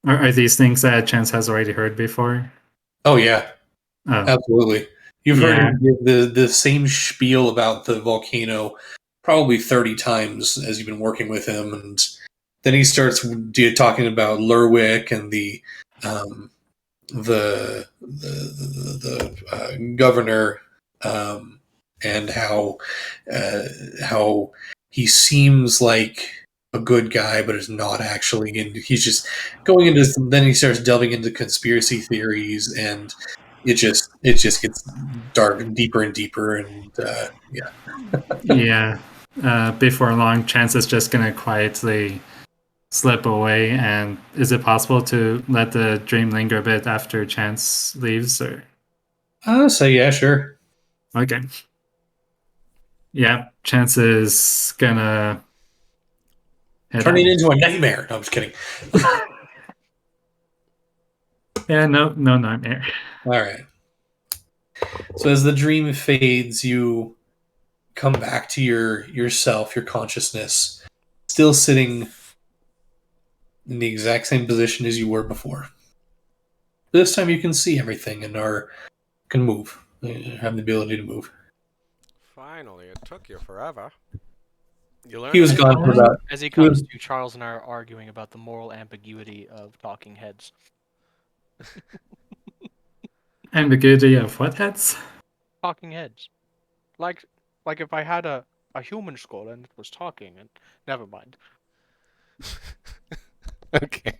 Are these things that Chance has already heard before? Oh yeah, Oh, absolutely. You've heard Yeah. him give the same spiel about the volcano probably 30 times as you've been working with him, and then he starts talking about Lerwick and the governor, and how he seems like a good guy, but is not actually. And he's just going into. Then he starts delving into conspiracy theories, and it just gets dark, deeper and deeper, and yeah. yeah. Before long, Chance is just gonna quietly slip away. And is it possible to let the dream linger a bit after Chance leaves? Or So yeah, sure. okay, yeah, Chance is gonna head Turn out. it into a nightmare. No, I'm just kidding. Yeah, no nightmare. All right. So as the dream fades, you come back to yourself, your consciousness, still sitting in the exact same position as you were before. This time you can see everything and can move. Have the ability to move. Finally, it took you forever. You learned He was it? gone for about. As he comes to, Charles and I are arguing about the moral ambiguity of talking heads. Ambiguity of what heads? Talking heads. Like if I had a human skull and it was talking, and never mind. Okay.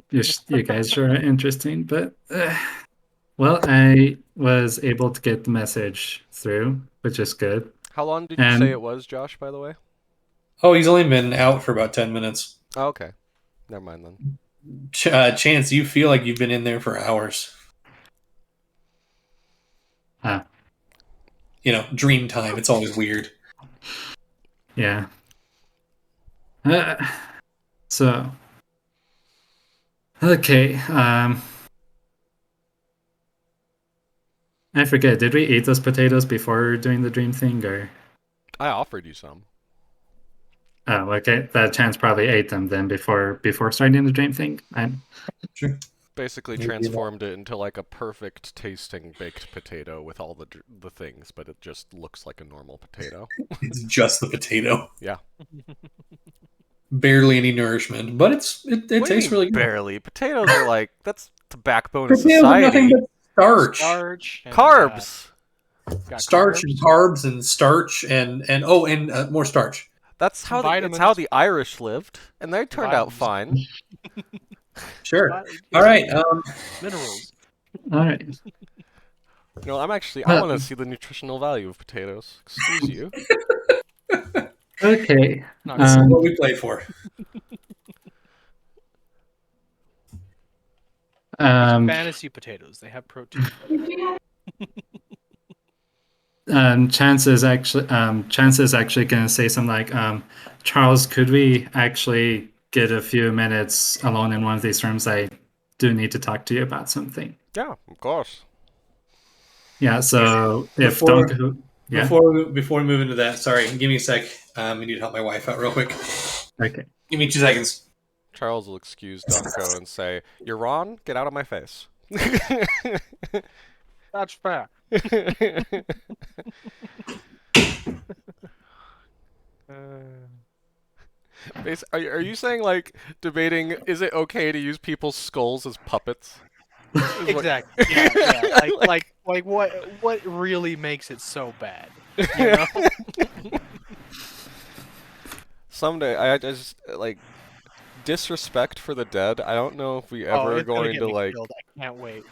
You guys are interesting, but well, I was able to get the message through, which is good. How long did you And say it was, Josh, by the way? Oh, he's only been out for about 10 minutes. Oh, okay. Never mind then. Chance, you feel like you've been in there for hours. Dream time. It's always weird. yeah. So okay. I forget. Did we eat those potatoes before doing the dream thing, or? I offered you some. Oh, okay. That Chance probably ate them then before starting the dream thing. Sure. Basically Maybe transformed it into like a perfect tasting baked potato with all the things, but it just looks like a normal potato. It's just the potato. Yeah. Barely any nourishment, but it What do you tastes mean really good. barely. Potatoes are like that's the backbone of Potatoes are nothing society. but starch. Starch. And, Carbs. got Starch carbs. and carbs and starch and more starch. That's how it's Vitamins. how the Irish lived, and they turned out Vitamins. fine. Sure. All right. Minerals. All right. You know, I want to see the nutritional value of potatoes. Excuse you. Okay. Not This is what we play for. fantasy potatoes. They have protein. Chance is actually going to say something like, Charles, could we actually get a few minutes alone in one of these rooms? I do need to talk to you about something. Yeah, of course. Yeah. So if Before- Donko, yeah. Before we move into that, sorry, give me a sec. I need to help my wife out real quick. Okay. Give me 2 seconds. Charles will excuse Donko and say, "You're Ron, get out of my face." That's fair. Are you saying like debating? Is it okay to use people's skulls as puppets? Exactly. Yeah. Like what really makes it so bad? You know? Someday, I just like disrespect for the dead. I don't know if we Oh, ever are it's gonna going get to me like. killed. I can't wait.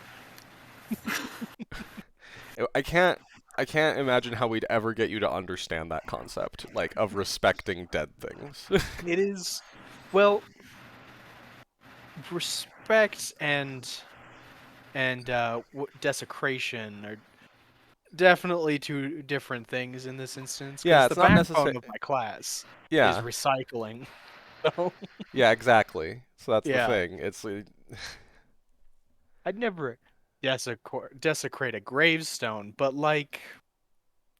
I can't. I can't imagine how we'd ever get you to understand that concept, like of respecting dead things. It is, well, respect and desecration are definitely two different things in this instance. Yeah, Because the it's not backbone necessary. of my class is Yeah, recycling. So yeah, exactly. So that's the yeah, thing. It's I'd never desecrate a gravestone, but like,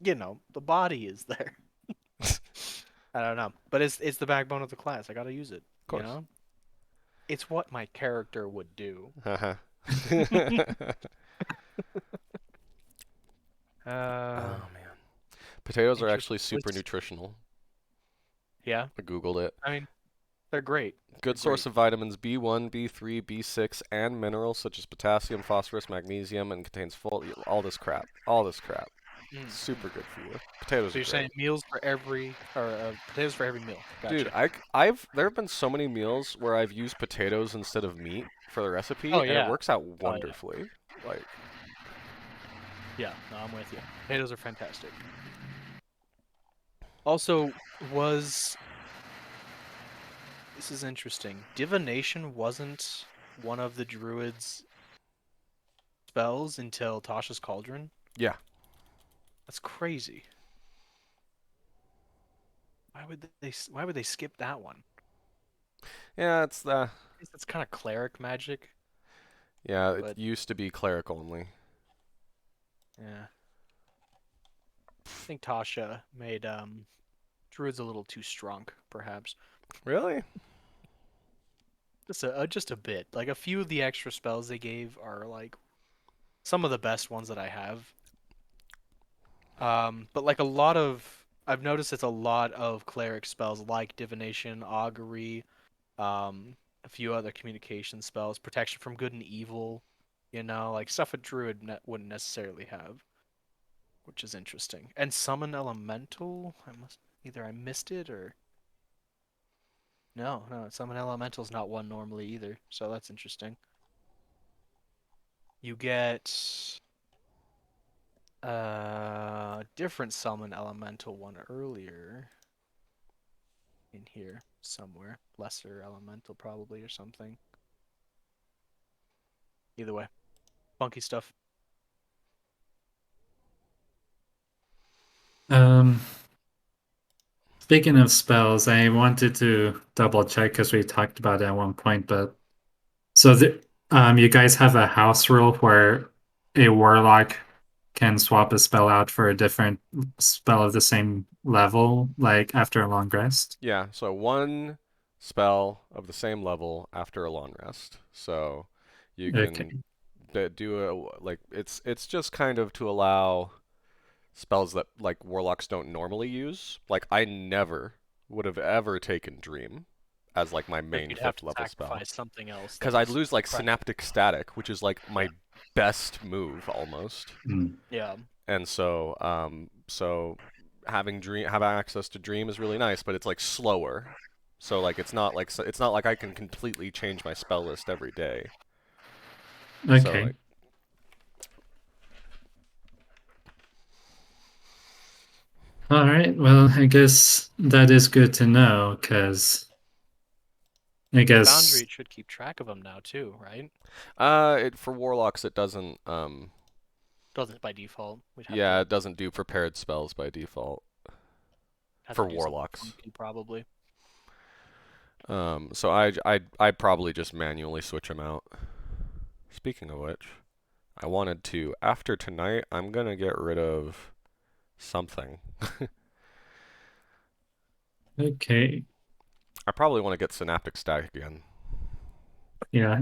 the body is there. I don't know, but it's the backbone of the class. I gotta use it. of course. It's what my character would do. Uh-huh. Uh, Oh man, potatoes are actually interesting. super nutritional. Yeah, I googled it. I mean, they're great. Good source of vitamins B1, B3, B6, and minerals such as potassium, phosphorus, magnesium, and contains all this crap. All this crap. Super good for you. Potatoes So are you're saying great. meals for every, or potatoes for every meal. Gotcha. Dude, there have been so many meals where I've used potatoes instead of meat for the recipe, Oh and it yeah. works out Oh, yeah. wonderfully. Like, Yeah, no, I'm with you. Potatoes are fantastic. Also, this is interesting. Divination wasn't one of the druid's spells until Tasha's Cauldron. yeah. That's crazy. Why would they skip that one? Yeah, it's I guess that's kind of cleric magic. yeah, it But used to be cleric only. yeah. I think Tasha made druids a little too strong, perhaps. Really? Just a bit. Like a few of the extra spells they gave are like some of the best ones that I have. But like I've noticed it's a lot of cleric spells like divination, augury, a few other communication spells, protection from good and evil, like stuff a druid wouldn't necessarily have, which is interesting. And summon elemental, I missed it or no, summon elemental is not one normally either, so that's interesting. You get different summon elemental one earlier in here somewhere. Lesser elemental probably or something. Either way. Funky stuff. Speaking of spells, I wanted to double check because we talked about it at one point, but so you guys have a house rule where a warlock can swap a spell out for a different spell of the same level, like after a long rest. Yeah, so one spell of the same level after a long rest. So you Okay. can it's just kind of to allow spells that like warlocks don't normally use. Like I never would have ever taken Dream as like my Like main you'd have 5th to level spell. sacrifice something else. Because I'd lose like Synaptic Static, which is like my best move almost. Yeah. And so having access to Dream is really nice, but it's like slower. So like it's not like I can completely change my spell list every day. Okay. So, like, all right. Well, I guess that is good to know because I guess Foundry should keep track of them now too, right? for warlocks it doesn't Doesn't by default. it doesn't do prepared spells by default for warlocks. Probably. So I'd probably just manually switch them out. Speaking of which, I wanted to after tonight I'm gonna get rid of something. Okay. I probably want to get Synaptic Static again. Yeah,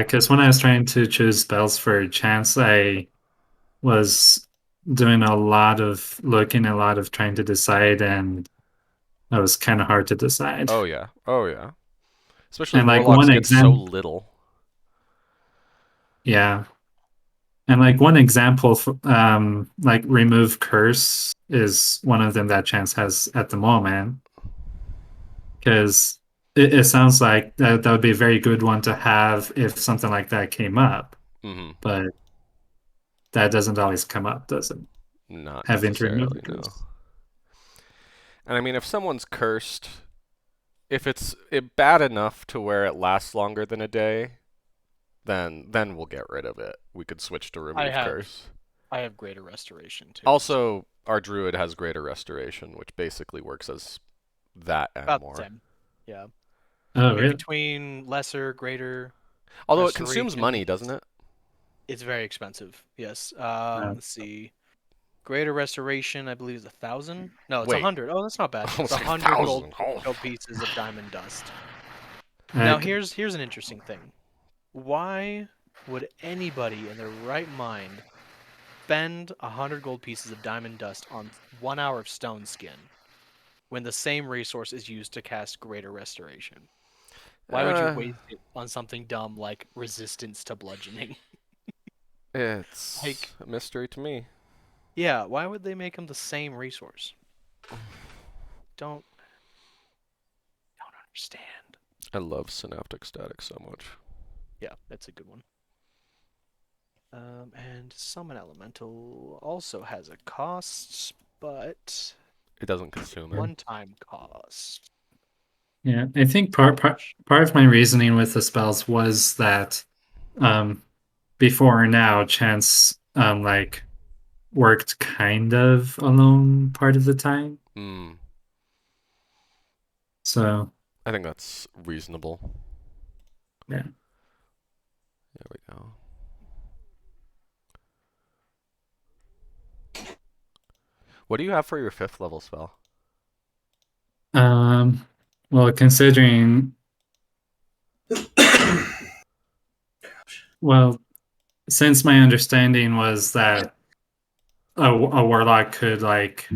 because when I was trying to choose spells for chance, I was doing a lot of looking, a lot of trying to decide, and that was kind of hard to decide. Oh yeah. Oh yeah. Especially And like warlocks one get so example, little. yeah. And like one example, like remove curse is one of them that Chance has at the moment, because it sounds like that would be a very good one to have if something like that came up, Mm-hmm. but that doesn't always come up, does it? Not Having to remove necessarily, the no. curse. And I mean, if someone's cursed, if it's bad enough to where it lasts longer than a day, then we'll get rid of it. We could switch to remove curse. I have greater restoration too. Also, our druid has greater restoration, which basically works as that and about more. the same. Yeah. Oh, I mean, really? between lesser, greater. Although it consumes money, doesn't it? It's very expensive. Yes. Let's see. Greater restoration, I believe, is 1,000. No, it's Wait. 100. Oh, that's not bad. I It's was like, 100 gold 1,000. pieces of diamond dust. Now here's an interesting thing. Why would anybody in their right mind spend 100 gold pieces of diamond dust on 1 hour of stone skin when the same resource is used to cast greater restoration? Why would you waste it on something dumb like resistance to bludgeoning? It's Like, a mystery to me. yeah, why would they make them the same resource? Don't understand. I love synaptic static so much. Yeah, that's a good one. And Summon Elemental also has a cost, but It doesn't consume it. one-time cost. Yeah, I think part of my reasoning with the spells was that before now, Chance like worked kind of alone part of the time. So I think that's reasonable. yeah. There we go. What do you have for your 5th level spell? Well, considering well, since my understanding was that a warlock could like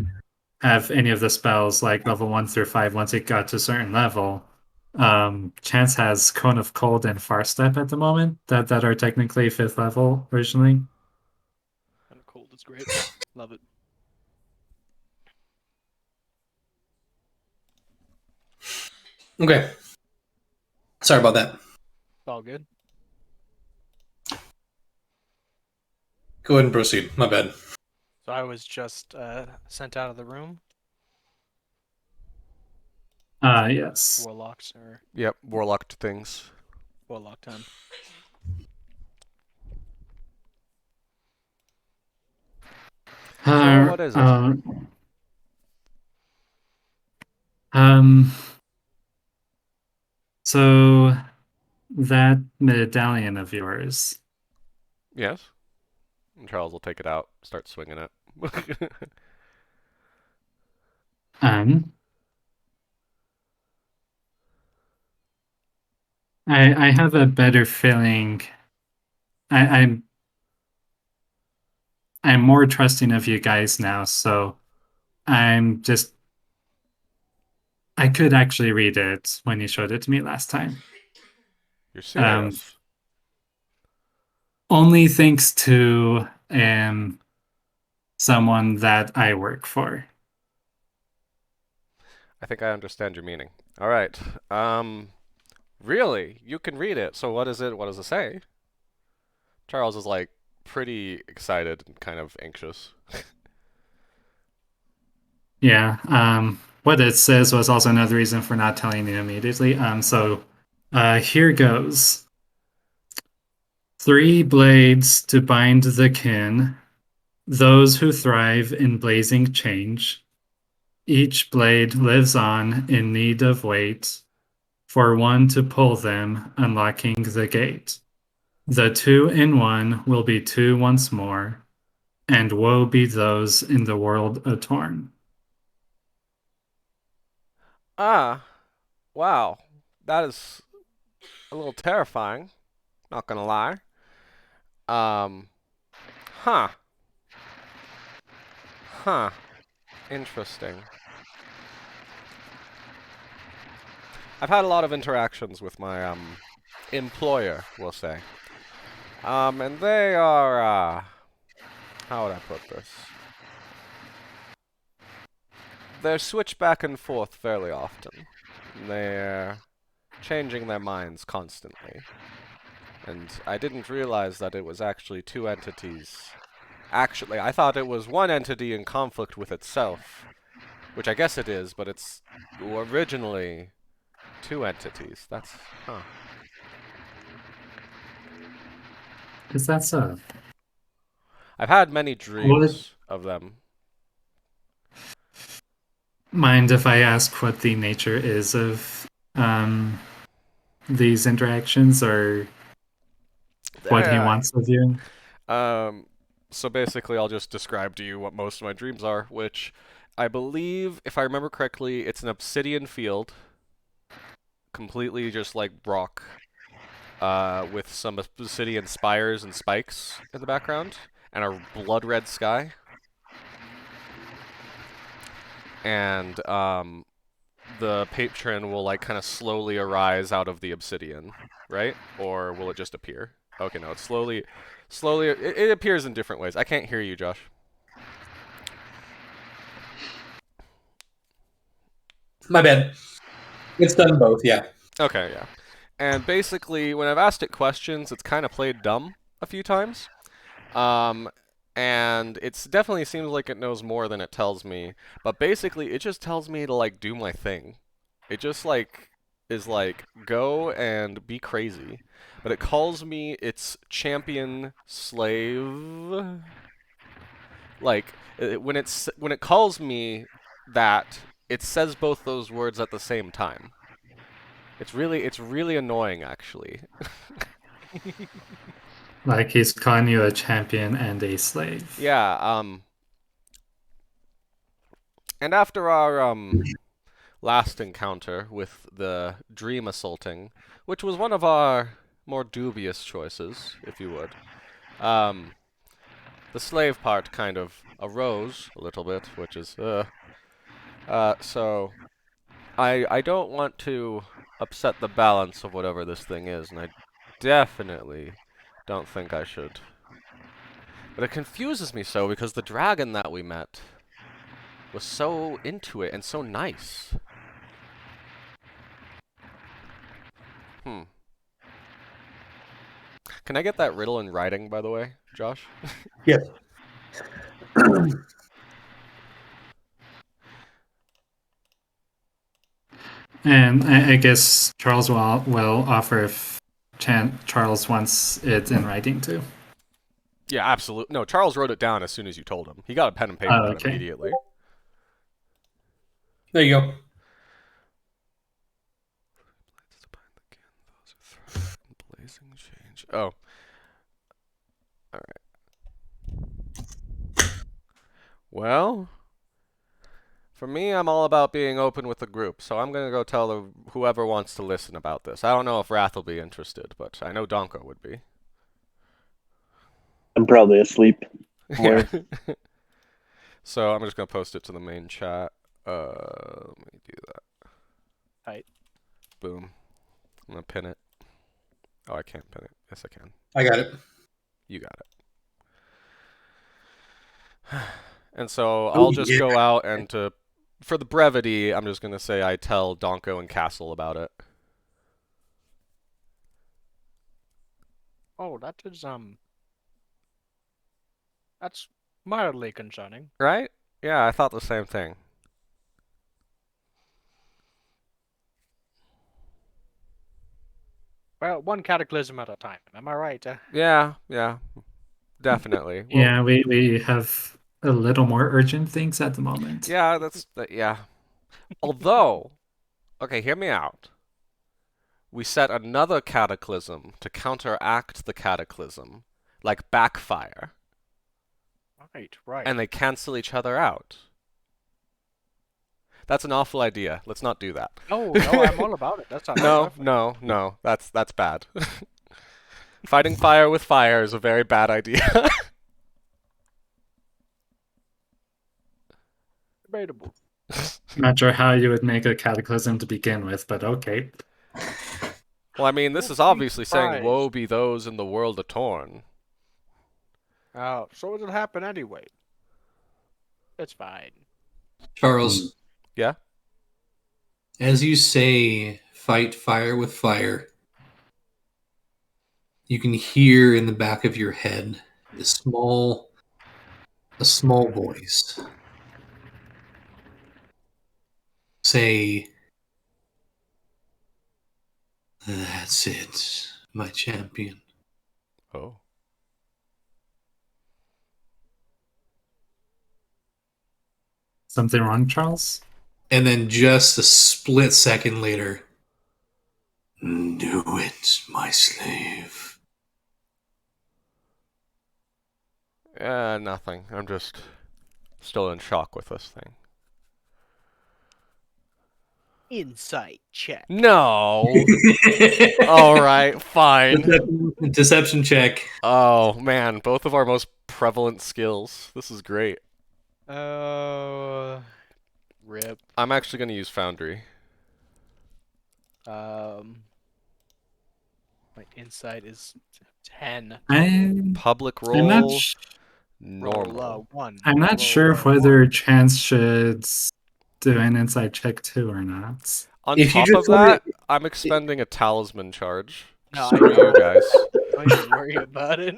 have any of the spells like level 1 through 5 once it got to a certain level. Chance has Cone of Cold and Far Step at the moment that are technically 5th level originally. Kind of cold. It's great. Love it. Okay. Sorry about that. All good. Go ahead and proceed. My bad. So I was just sent out of the room. Yes. Warlocks or Yep, warlocked things. warlock time. So what is it? So that medallion of yours. Yes. And Charles will take it out, start swinging it. I have a better feeling. I'm more trusting of you guys now, so I'm just. I could actually read it when you showed it to me last time. You're serious? Only thanks to someone that I work for. I think I understand your meaning. All right. Really? You can read it. So what is it? What does it say? Charles is like pretty excited and kind of anxious. Yeah. What it says was also another reason for not telling you immediately. So here goes. 3 blades to bind the kin, those who thrive in blazing change. Each blade lives on in need of weight, for one to pull them, unlocking the gate. The 2 in 1 will be 2 once more, and woe be those in the world atorn. Ah, wow. That is a little terrifying. Not gonna lie. Huh. Huh. Interesting. I've had a lot of interactions with my, employer, we'll say. And they are, how would I put this? They switch back and forth fairly often. They're changing their minds constantly. And I didn't realize that it was actually two entities. Actually, I thought it was one entity in conflict with itself. Which I guess it is, but it's originally two entities. That's, huh. Is that so? I've had many dreams of them. Mind if I ask what the nature is of these interactions, or what he wants of you? So basically I'll just describe to you what most of my dreams are, which I believe, if I remember correctly, it's an obsidian field, completely just like rock, with some obsidian spires and spikes in the background, and a blood red sky. And, the patron will, like, kind of slowly arise out of the obsidian, right? Or will it just appear? Okay, no, it's slowly, it appears in different ways. I can't hear you, Josh. My bad. It's done both, yeah. Okay, yeah. And basically, when I've asked it questions, it's kind of played dumb a few times. And it definitely seems like it knows more than it tells me. But basically, it just tells me to, like, do my thing. It just, like, is like, go and be crazy. But it calls me its champion slave. Like, when it calls me that, it says both those words at the same time. It's really annoying, actually. Like he's calling you a champion and a slave. Yeah, and after our, last encounter with the dream assaulting, which was one of our more dubious choices, if you would, the slave part kind of arose a little bit, which is, so I don't want to upset the balance of whatever this thing is, and I definitely don't think I should. But it confuses me so, because the dragon that we met was so into it and so nice. Can I get that riddle in writing, by the way, Josh? Yes. And I guess Charles will offer if Charles wants it in writing too. Yeah, absolutely. No, Charles wrote it down as soon as you told him. He got a pen and paper out okay. immediately. There you go. Blazing change. Oh. Alright. Well, for me, I'm all about being open with the group, so I'm gonna go tell whoever wants to listen about this. I don't know if Wrath will be interested, but I know Donko would be. I'm probably asleep. Yeah. So I'm just gonna post it to the main chat. Let me do that. Right. Boom. I'm gonna pin it. Oh, I can't pin it. Yes, I can. I got it. You got it. And so I'll just go out and for the brevity, I'm just gonna say I tell Donko and Castle about it. Oh, that's mildly concerning. Right? Yeah, I thought the same thing. Well, one cataclysm at a time. Am I right? Yeah, definitely. Well, Yeah, we have a little more urgent things at the moment. Yeah, yeah. Although, okay, hear me out. We set another cataclysm to counteract the cataclysm, like backfire. Right. And they cancel each other out. That's an awful idea. Let's not do that. No, I'm all about it. That's not No. That's bad. Fighting fire with fire is a very bad idea. Debatable. Not sure how you would make a cataclysm to begin with, but okay. Well, I mean, this Don't is be obviously saying, surprised. woe be those in the world of Torn. So it'll happen anyway. It's fine. Charles, Yeah? as you say, fight fire with fire, you can hear in the back of your head a small voice say, "That's it, my champion." Oh. Something wrong, Charles? And then just a split second later, "Do it, my slave." Nothing. I'm just still in shock with this thing. Insight check. No! Alright, fine. Deception check. Oh, man. Both of our most prevalent skills. This is great. Rip. I'm actually going to use Foundry. My insight is 10. Public I'm not, roll, normal. Roll, 1. I'm not Roll, sure whether Chance should do an inside check too or not. On If you top just of that, wanted- I'm expending a talisman charge. No, Screw you guys. Don't even worry about it.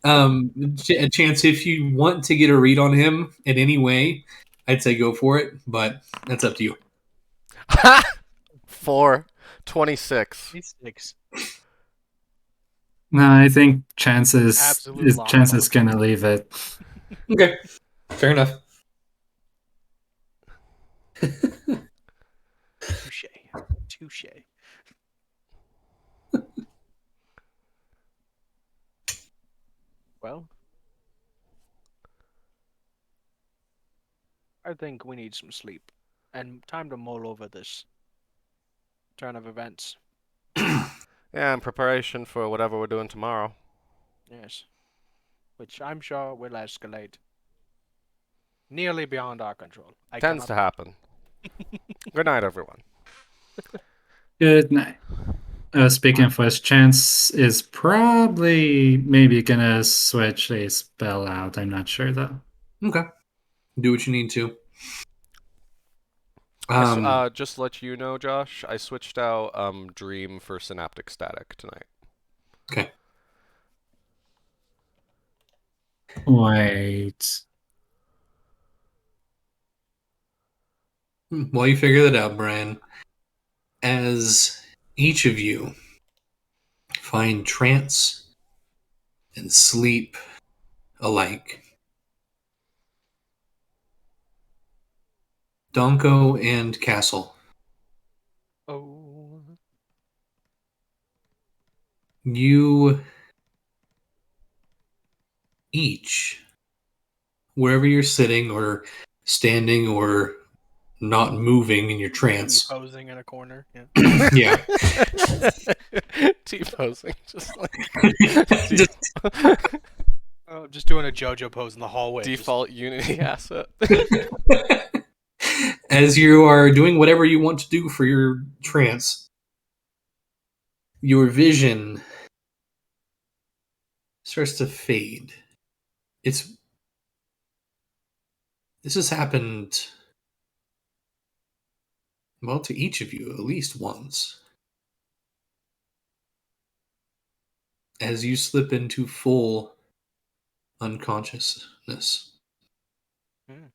A chance if you want to get a read on him in any way, I'd say go for it, but that's up to you. 4, 26. 26. No, I think Chance is Absolute Chance lockbox. is gonna leave it. Okay, fair enough. Touche. Touche. Well, I think we need some sleep. And time to mull over this turn of events. Yeah, in preparation for whatever we're doing tomorrow. Yes. Which I'm sure will escalate nearly beyond our control. Tends to happen. Good night, everyone. Good night. Speaking of which, Chance is probably maybe gonna switch a spell out. I'm not sure though. Okay, do what you need to. Just to let you know, Josh, I switched out Dream for Synaptic Static tonight. Okay. Wait. While you figure that out, Brian, as each of you find trance and sleep alike, Donko and Castle, oh, you each, wherever you're sitting or standing or not moving in your trance, posing in a corner. Yeah. yeah, T-posing, just like Just- Oh, just doing a JoJo pose in the hallway. default Unity asset. as you are doing whatever you want to do for your trance, your vision starts to fade. This has happened, well, to each of you at least once. As you slip into full unconsciousness. Hmm.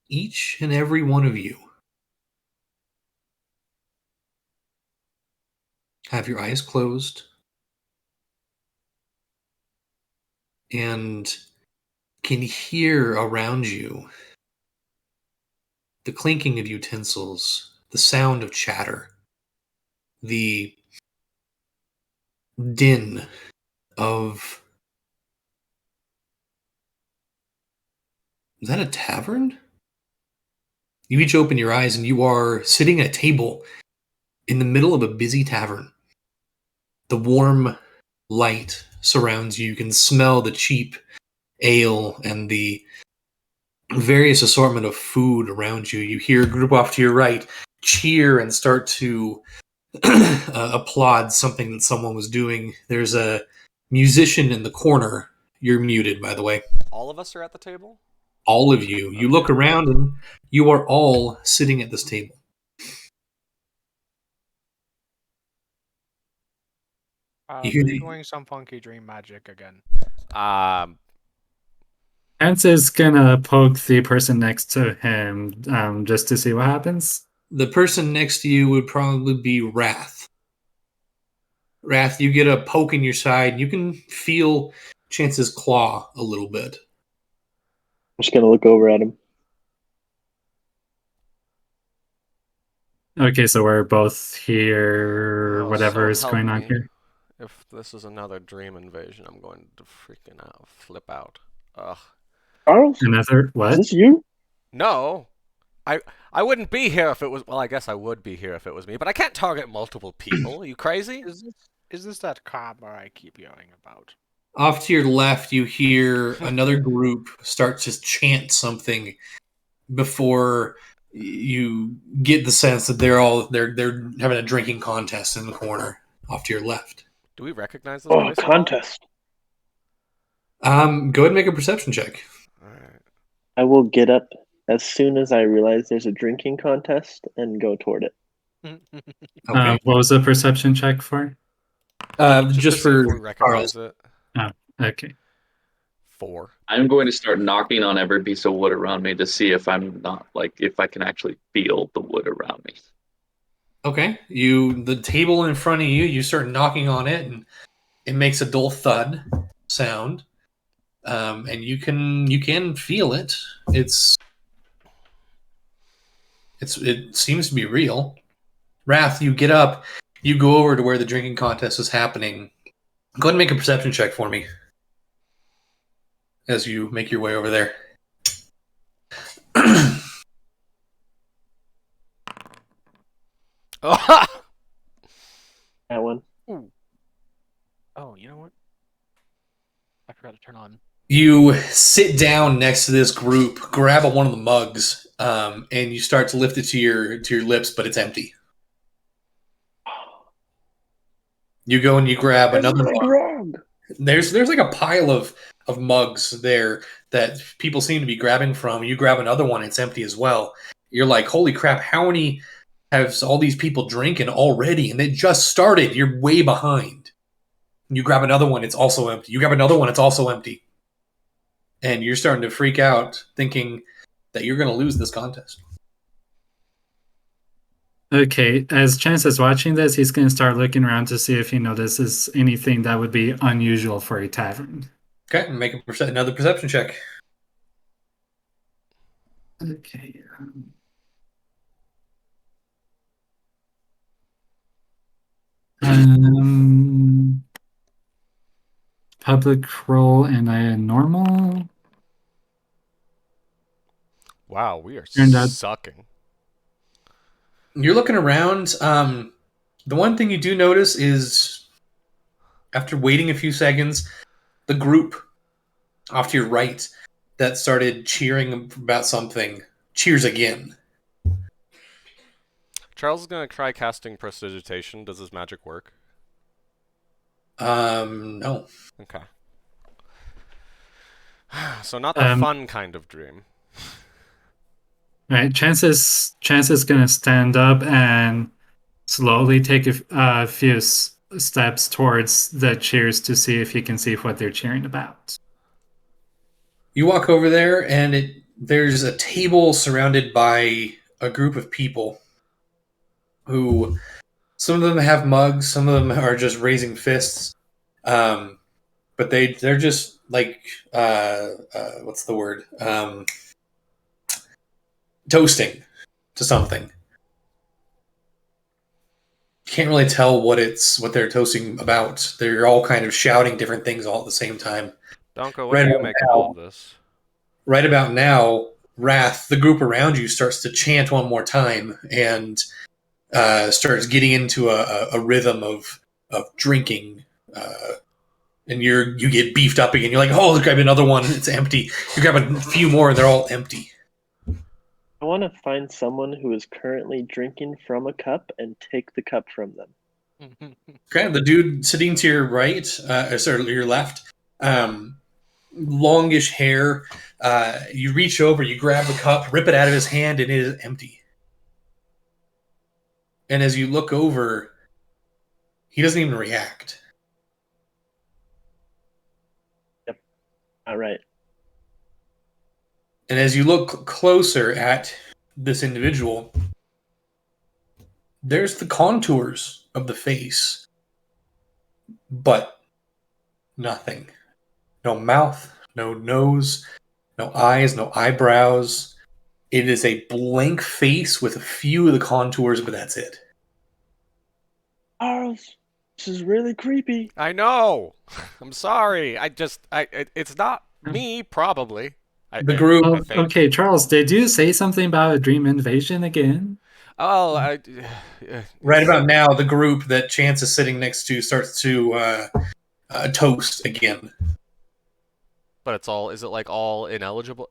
Each and every one of you have your eyes closed and can hear around you the clinking of utensils, the sound of chatter, the din of... Is that a tavern? You each open your eyes and you are sitting at a table in the middle of a busy tavern. The warm light surrounds you. You can smell the cheap ale and the various assortment of food around you. You hear a group off to your right cheer and start to applaud something that someone was doing. There's a musician in the corner. You're muted, by the way. All of us are at the table? All of you. You Okay. look around and you are all sitting at this table. You hear They're the- doing some funky dream magic again. Chance is gonna poke the person next to him just to see what happens. The person next to you would probably be Wrath. Wrath, you get a poke in your side. You can feel Chance's claw a little bit. I'm just gonna look over at him. Okay, so we're both here. Oh, Whatever so is help going on me. here. If this is another dream invasion, I'm going to freaking out, flip out. Ugh. Charles, Another is what? this you? No. I wouldn't be here if it was. Well, I guess I would be here if it was me, but I can't target multiple people. Are you crazy? Is this that karma I keep hearing about? Off to your left, you hear another group start to chant something before you get the sense that they're having a drinking contest in the corner off to your left. Do we recognize this Oh, place at all? contest. Go ahead and make a perception check. All right. I will get up as soon as I realize there's a drinking contest and go toward it. Okay. What was the perception check for? Just to see for if we recognize Carl's. it. Oh, okay. 4. I'm going to start knocking on every piece of wood around me to see if I'm not if I can actually feel the wood around me. Okay. The table in front of you, you start knocking on it, and it makes a dull thud sound. And you can feel it. It seems to be real. Wrath, you get up, you go over to where the drinking contest is happening. Go ahead and make a perception check for me as you make your way over there. Oh, That one. Oh, you know what? I forgot to turn on. You sit down next to this group, grab one of the mugs, and you start to lift it to your lips, but it's empty. You go and you grab another mug. grog. There's like a pile of mugs there that people seem to be grabbing from. You grab another one, it's empty as well. You're like, holy crap, how many have all these people drinking already? And it just started. You're way behind. You grab another one, it's also empty. You grab another one, it's also empty. And you're starting to freak out, thinking that you're going to lose this contest. Okay, as Chance is watching this, he's going to start looking around to see if he notices anything that would be unusual for a tavern. Okay, make another perception check. Okay. Public roll and a normal. wow, we are Turned out- sucking. You're looking around. The one thing you do notice is, after waiting a few seconds, the group off to your right that started cheering about something cheers again. Charles is going to try casting Prestidigitation. Does his magic work? No. Okay. So not the fun kind of dream. Right, Chance is going to stand up and slowly take a few steps towards the cheers to see if he can see what they're cheering about. You walk over there, and there's a table surrounded by a group of people who, some of them have mugs, some of them are just raising fists, but they're just like what's the word? Toasting to something. Can't really tell what they're toasting about. They're all kind of shouting different things all at the same time. Donko, what do you make of all of this? Right about now, Wrath, the group around you, starts to chant one more time and starts getting into a rhythm of drinking And you get beefed up again. You're like, oh, let's grab another one. It's empty. You grab a few more, and they're all empty. I want to find someone who is currently drinking from a cup and take the cup from them. Okay, the dude sitting to your right, sorry, your left, longish hair. You reach over, you grab the cup, rip it out of his hand, and it is empty. And as you look over, he doesn't even react. All right. And as you look closer at this individual, there's the contours of the face, but nothing. No mouth, no nose, no eyes, no eyebrows. It is a blank face with a few of the contours, but that's it. Charles, this is really creepy. I know. I'm sorry. It's not me, probably. The group. Oh, okay, Charles, did you say something about a dream invasion again? Oh, Right about now, the group that Chance is sitting next to starts to toast again. But it's all. Is it like all ineligible?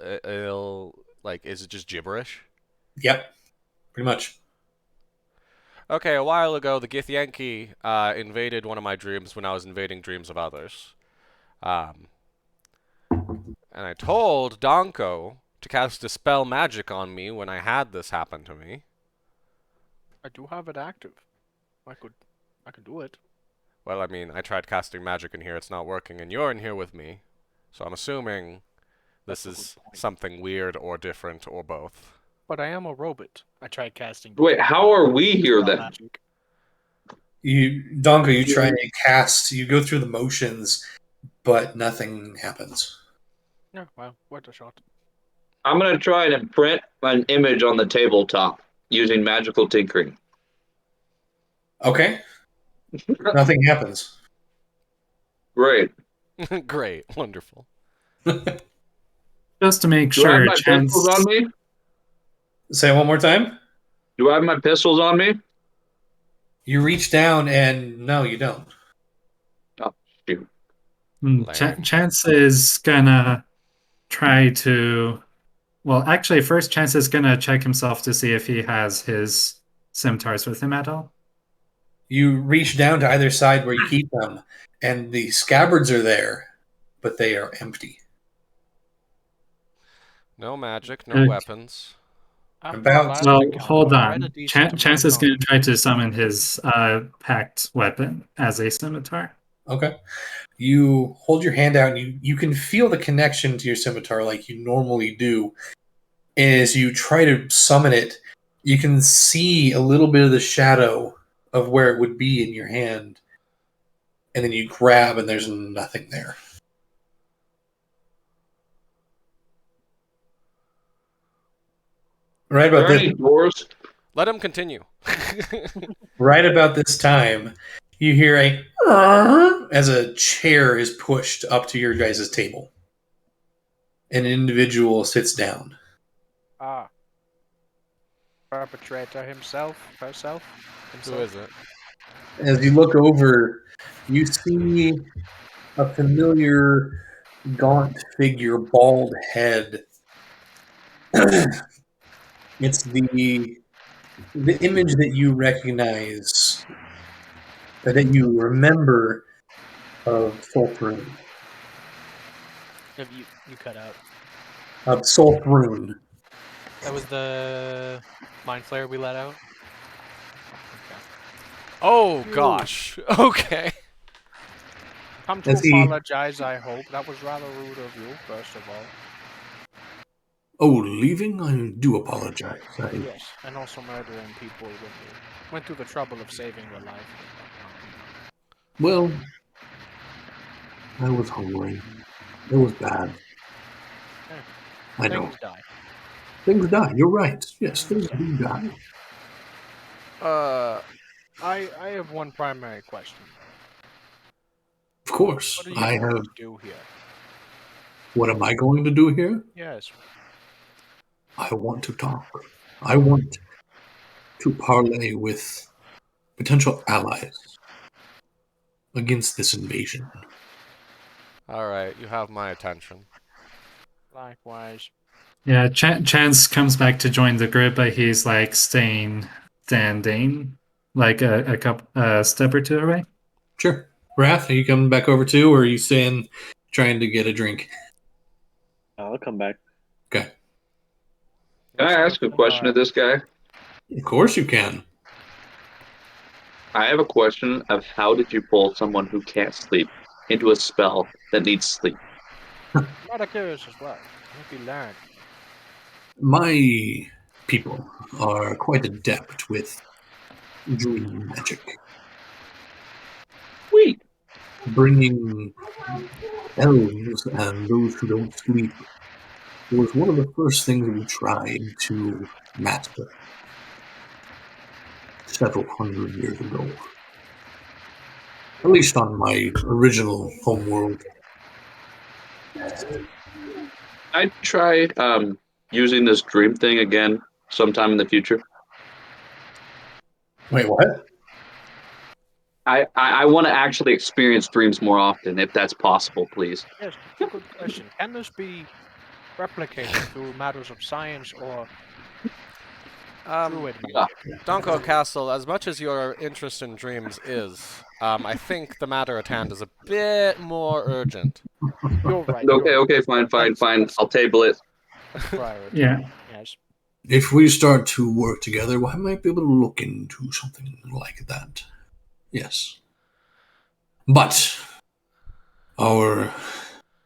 Like, is it just gibberish? Yep, pretty much. Okay, a while ago, the Githyanki invaded one of my dreams when I was invading dreams of others. And I told Donko to cast Dispel Magic on me when I had this happen to me. I do have it active. I could do it. Well, I mean, I tried casting magic in here, it's not working, and you're in here with me. So I'm assuming this is something weird or different or both. But I am a robot. I tried casting. Wait, how are we here then? Magic. Donko, you try and cast, you go through the motions, but nothing happens. Yeah, well, worth a shot. I'm gonna try and imprint an image on the tabletop using magical tinkering. Okay. Nothing happens. Great. Great, wonderful. Just to make Do I have sure, my Chance. pistols on me? Say it one more time. Do I have my pistols on me? You reach down, and no, you don't. Oh, shoot. Chance is gonna try to. Well, actually, first Chance is gonna check himself to see if he has his scimitars with him at all. You reach down to either side where you keep them, and the scabbards are there, but they are empty. No magic, no weapons. Well, hold on. Chance is going to try to summon his packed weapon as a scimitar. Okay. You hold your hand out, and you can feel the connection to your scimitar like you normally do. And as you try to summon it, you can see a little bit of the shadow of where it would be in your hand. And then you grab, and there's nothing there. Right about this. Doors? Let him continue. Right about this time, you hear a as a chair is pushed up to your guys' table. An individual sits down. Ah. Perpetrator himself, herself. Who is it? As you look over, you see a familiar gaunt figure, bald head. It's the image that you recognize, that you remember of Sulfrun. You cut out. Of Sulfrun. That was the Mindflayer we let out? Oh, gosh. Okay. Come to apologize, I hope. That was rather rude of you, first of all. Oh, leaving? I do apologize. Yes, and also murdering people when you went through the trouble of saving your life. Well, I was hungry. It was bad. I know. Things die. Things die. You're right. Yes, things do die. I have one primary question. Of course. What are you going to do here? What am I going to do here? Yes. I want to talk. I want to parley with potential allies against this invasion. All right, you have my attention. Likewise. Yeah, Chance comes back to join the group, but he's like staying standing, like a step or two away. Sure. Wrath, are you coming back over too, or are you staying trying to get a drink? I'll come back. Okay. Can I ask a question of this guy? Of course you can. I have a question of how did you pull someone who can't sleep into a spell that needs sleep? Rather curious as well. Maybe learn. My people are quite adept with dream magic. Sweet. Bringing elves and those who don't sleep was one of the first things we tried to master several hundred years ago. At least on my original homeworld. I'd try using this dream thing again sometime in the future. Wait, what? I want to actually experience dreams more often, if that's possible, please. Yes, that's a good question. Can this be replicated through matters of science or druid Yeah. magic? Donko Castle, as much as your interest in dreams is, I think the matter at hand is a bit more urgent. You're right. Okay, fine. I'll table it. That's priority. Yeah. Yes. If we start to work together, well, I might be able to look into something like that. Yes. But our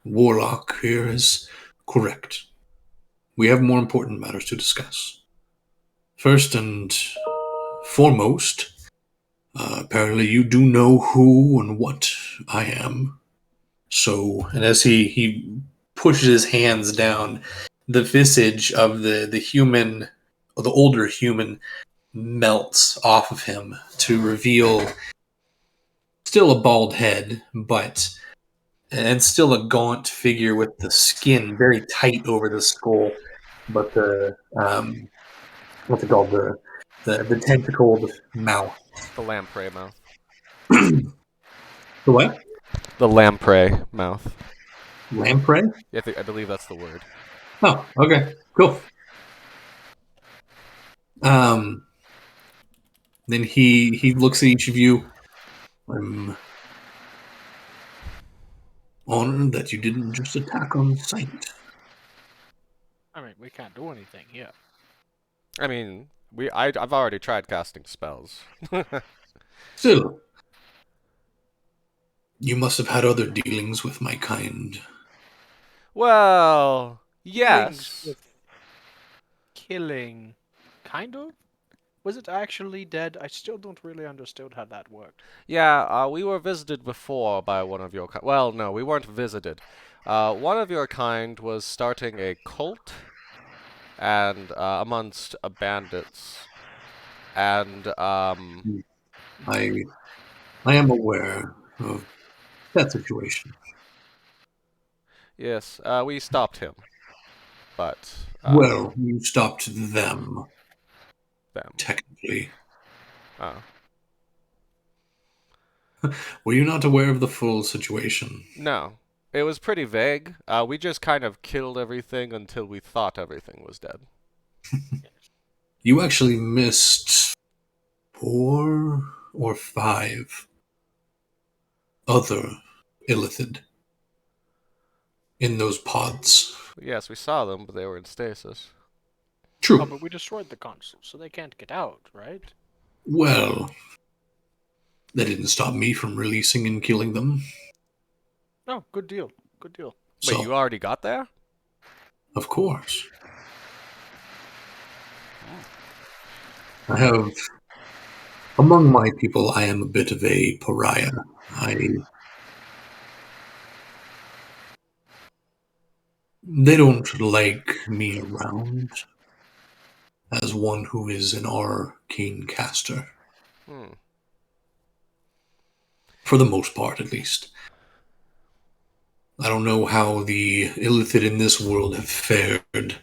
warlock here is correct. We have more important matters to discuss. First and foremost, apparently you do know who and what I am. So, and as he pushes his hands down, the visage of the human, or the older human, melts off of him to reveal still a bald head, and still a gaunt figure with the skin very tight over the skull, but the what's it called, the tentacled mouth. The lamprey mouth. The what? The lamprey mouth. Lamprey? Yeah, I believe that's the word. Oh, okay, cool. Then he looks at each of you. I'm honored that you didn't just attack on sight. I mean, we can't do anything here. I mean, I've already tried casting spells. Still, you must have had other dealings with my kind. Well, Dealings yes. with killing, kind of. Was it actually dead? I still don't really understand how that worked. Yeah, we were visited before by one of your kind. Well, no, we weren't visited. One of your kind was starting a cult, and amongst bandits, and I am aware of that situation. yes, we stopped him, but Well, you stopped them, them. technically. Oh. Were you not aware of the full situation? No, it was pretty vague. We just kind of killed everything until we thought everything was dead. You actually missed 4 or 5 other illithid in those pods. Yes, we saw them, but they were in stasis. True. Oh, but we destroyed the console, so they can't get out, right? Well, that didn't stop me from releasing and killing them. Oh, good deal. Good deal. So, Wait, you already got there? of course. I have... Among my people, I am a bit of a pariah. They don't like me around as one who is an arcane caster. Hmm. For the most part, at least. I don't know how the illithid in this world have fared.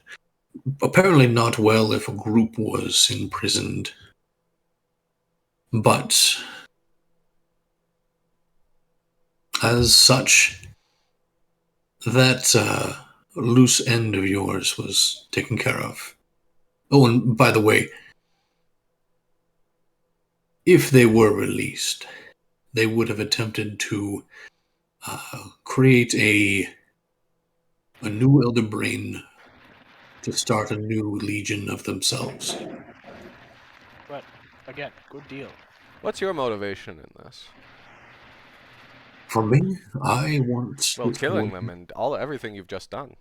Apparently not well if a group was imprisoned. But as such, that loose end of yours was taken care of. Oh, and by the way, if they were released, they would have attempted to create a new elder brain to start a new legion of themselves. But again, good deal. What's your motivation in this? For me, I want Well, this killing world. them and everything you've just done.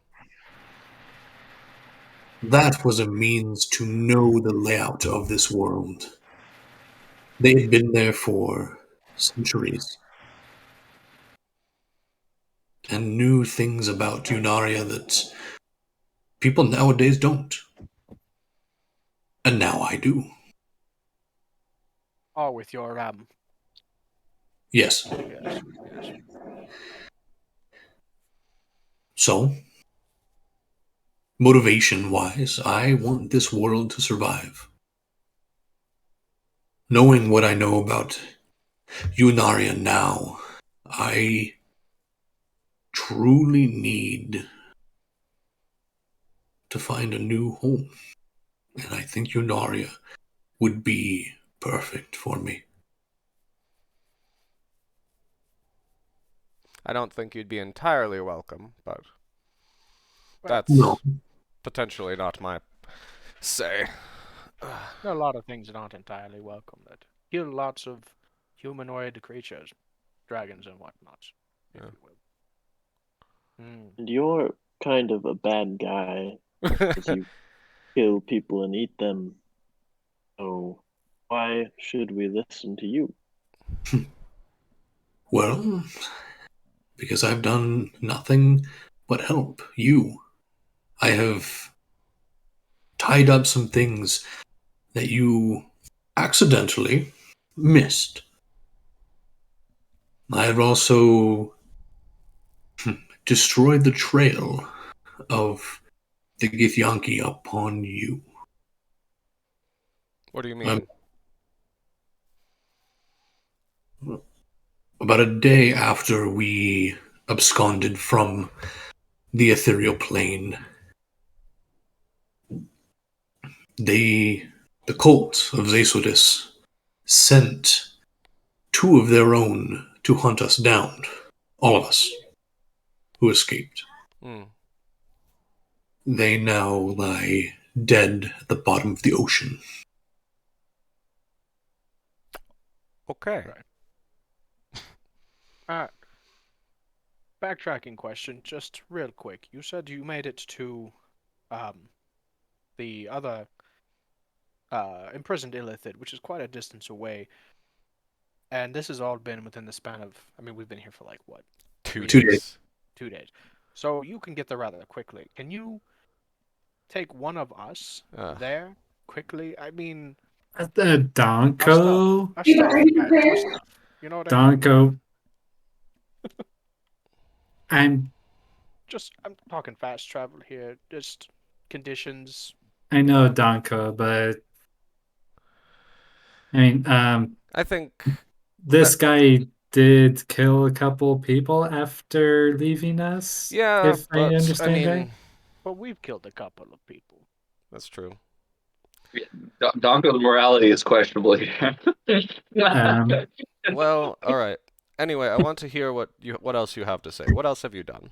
That was a means to know the layout of this world. They had been there for centuries and knew things about Unaria that people nowadays don't. And now I do. Oh, with your Yes. yes, yes. So, motivation-wise, I want this world to survive. Knowing what I know about Unaria now, I truly need to find a new home. And I think Unaria would be perfect for me. I don't think you'd be entirely welcome, but Well, that's No. potentially not my say. there are a lot of things that aren't entirely welcome. That kill lots of humanoid creatures, dragons and whatnot, if Yeah. you will. Mm. And you're kind of a bad guy because you kill people and eat them. So why should we listen to you? Well, because I've done nothing but help you. I have tied up some things that you accidentally missed. I have also destroyed the trail of the Githyanki upon you. What do you mean? About a day after we absconded from the ethereal plane, the cult of Zasodis sent two of their own to hunt us down. All of us who escaped. Hmm. They now lie dead at the bottom of the ocean. Okay. Right. Backtracking question, just real quick. You said you made it to the other imprisoned Illithid, which is quite a distance away. And this has all been within the span of, I mean, we've been here for like what? 2 2 days. days. 2 days. So you can get there rather quickly. Can you take one of us there quickly? I mean, Donko. our stuff, our stuff. You know what I mean? Donko. I'm talking fast travel here. Just conditions. I know Donko, but I mean, I think this guy did kill a couple people after leaving us. yeah, if I but understand right. But we've killed a couple of people. That's true. Donko's morality is questionable here. Well, all right. Anyway, I want to hear what else you have to say. What else have you done?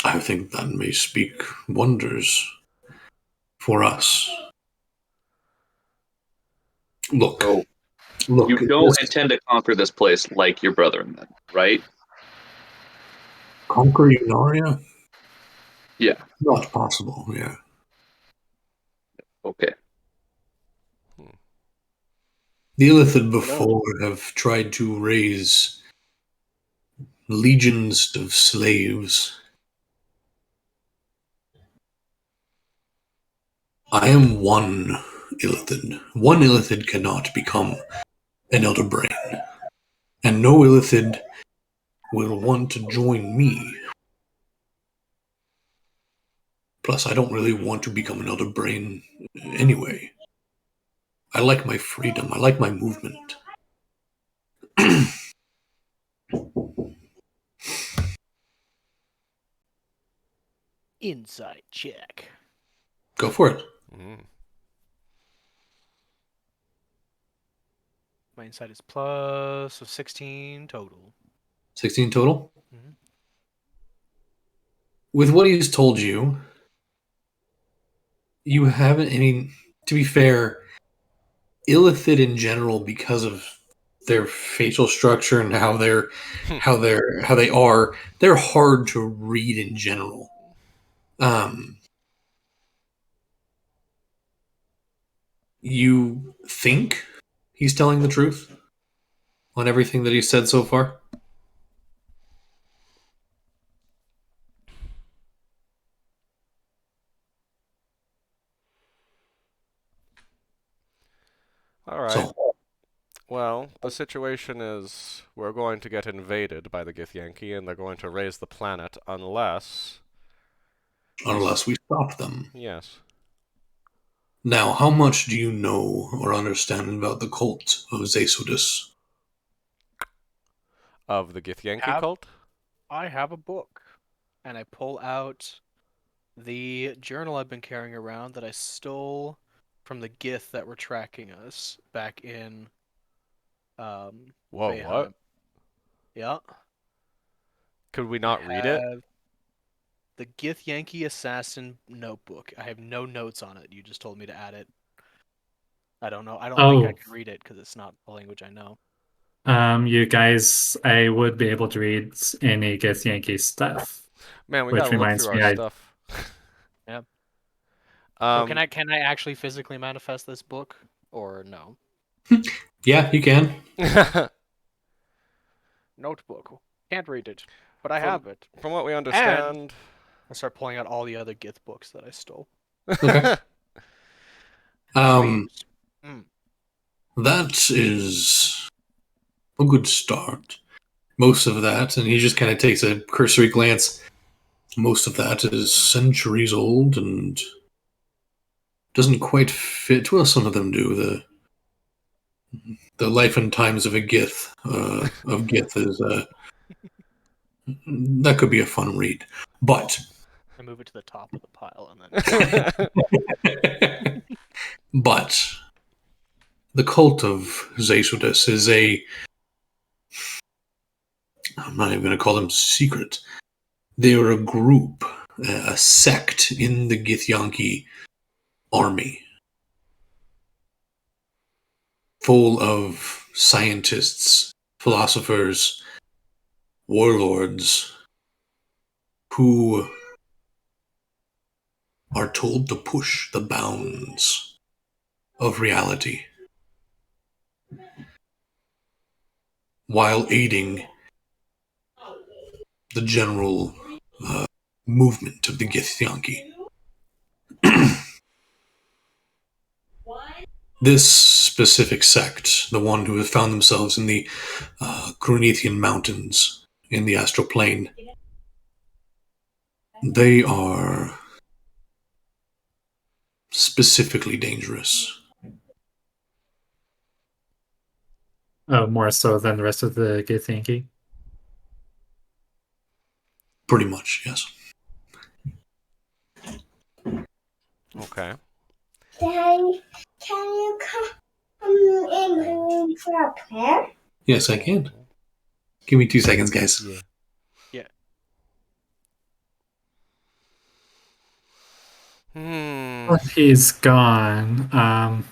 I think that may speak wonders for us. Look, So, look. you don't intend to conquer this place like your brethren, then, right? Conquer Unaria? Yeah. Not possible, yeah. Okay. The Illithid before have tried to raise legions of slaves. I am one Illithid. One Illithid cannot become an Elder Brain. And no Illithid will want to join me. Plus, I don't really want to become an Elder Brain anyway. I like my freedom. I like my movement. Insight check. Go for it. Mm. My insight is plus, so 16 total. 16 total. Mhm. With what he's told you, you haven't. I mean, to be fair, Illithid in general, because of their facial structure and how they are, they're hard to read in general. You think he's telling the truth on everything that he's said so far? All right. So, Well, the situation is we're going to get invaded by the Githyanki, and they're going to raise the planet unless... unless we stop them. Yes. Now, how much do you know or understand about the cult of Zesudus? Of the Githyanki cult? I have a book, and I pull out the journal I've been carrying around that I stole from the Gith that were tracking us back in Whoa, Bayheim. what? Yeah. Could we not read it? have the Githyanki Assassin notebook. I have no notes on it. You just told me to add it. I don't know. I don't think I can read it because it's not a language I know. You guys, I would be able to read any Githyanki stuff. Man, we Which gotta look reminds through me, our I- stuff. Yeah. So Um, can I actually physically manifest this book or no? Yeah, you can. Notebook. Can't read it, but I From- have it. From what we understand... I start pulling out all the other Gith books that I stole. Okay. Reads. That is a good start. Most of that, and he just kind of takes a cursory glance. Most of that is centuries old and doesn't quite fit. Well, some of them do. The life and times of a Gith is that could be a fun read, but I move it to the top of the pile and then. but the cult of Zesudus is I'm not even going to call them secret. They are a group, a sect in the Githyanki army, full of scientists, philosophers, warlords who are told to push the bounds of reality while aiding the general movement of the Githyanki. This specific sect, the one who have found themselves in the Grunithian mountains in the astral plane, they are specifically dangerous. Oh, more so than the rest of the Githyanki? Pretty much, yes. Okay. Can you come in my room for a prayer? Yes, I can. Give me 2 seconds, guys. Yeah. But he's gone.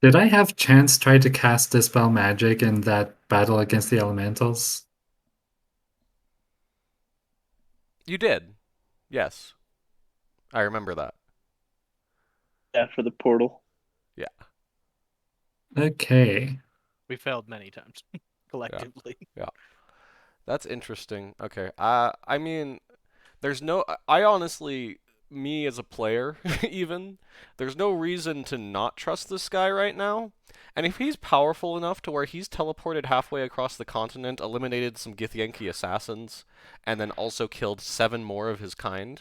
Did I have chance try to cast Dispel Magic in that battle against the elementals? You did. Yes. I remember that. Yeah, for the portal. Yeah. Okay. We failed many times collectively. Yeah. That's interesting. Okay. I mean, there's no... I honestly, me as a player, even, there's no reason to not trust this guy right now. And if he's powerful enough to where he's teleported halfway across the continent, eliminated some Githyanki assassins, and then also killed 7 more of his kind,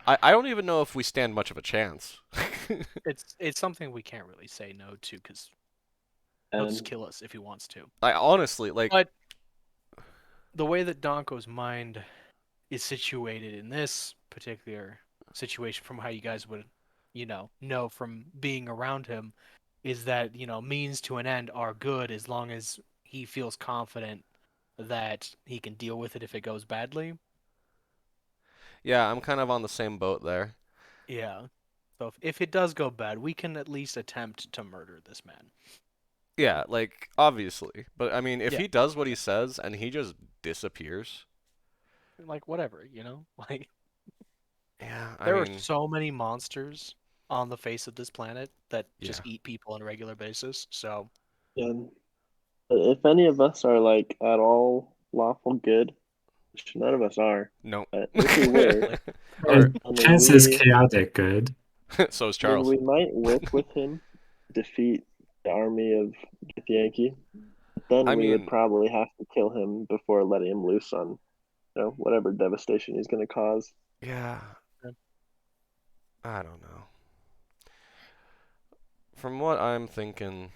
I don't even know if we stand much of a chance. It's something we can't really say no to because he'll just And kill us if he wants to. I honestly, like... But the way that Donko's mind is situated in this particular situation from how you guys would, know from being around him, is that, means to an end are good as long as he feels confident that he can deal with it if it goes badly. Yeah, I'm kind of on the same boat there. Yeah. So if it does go bad, we can at least attempt to murder this man. Yeah, like, obviously. But, I mean, if Yeah. he does what he says and he just disappears... Like, whatever, Like, Yeah, I there are mean... so many monsters on the face of this planet that just Yeah. eat people on a regular basis, so... And if any of us are like at all lawful good, which none of us are, No. but if we were, Or, Chance is chaotic good. so is I mean, Charles. we might work with him, defeat the army of Githyanki. Then I we would mean, probably have to kill him before letting him loose on, whatever devastation he's going to cause. yeah, I don't know. From what I'm thinking,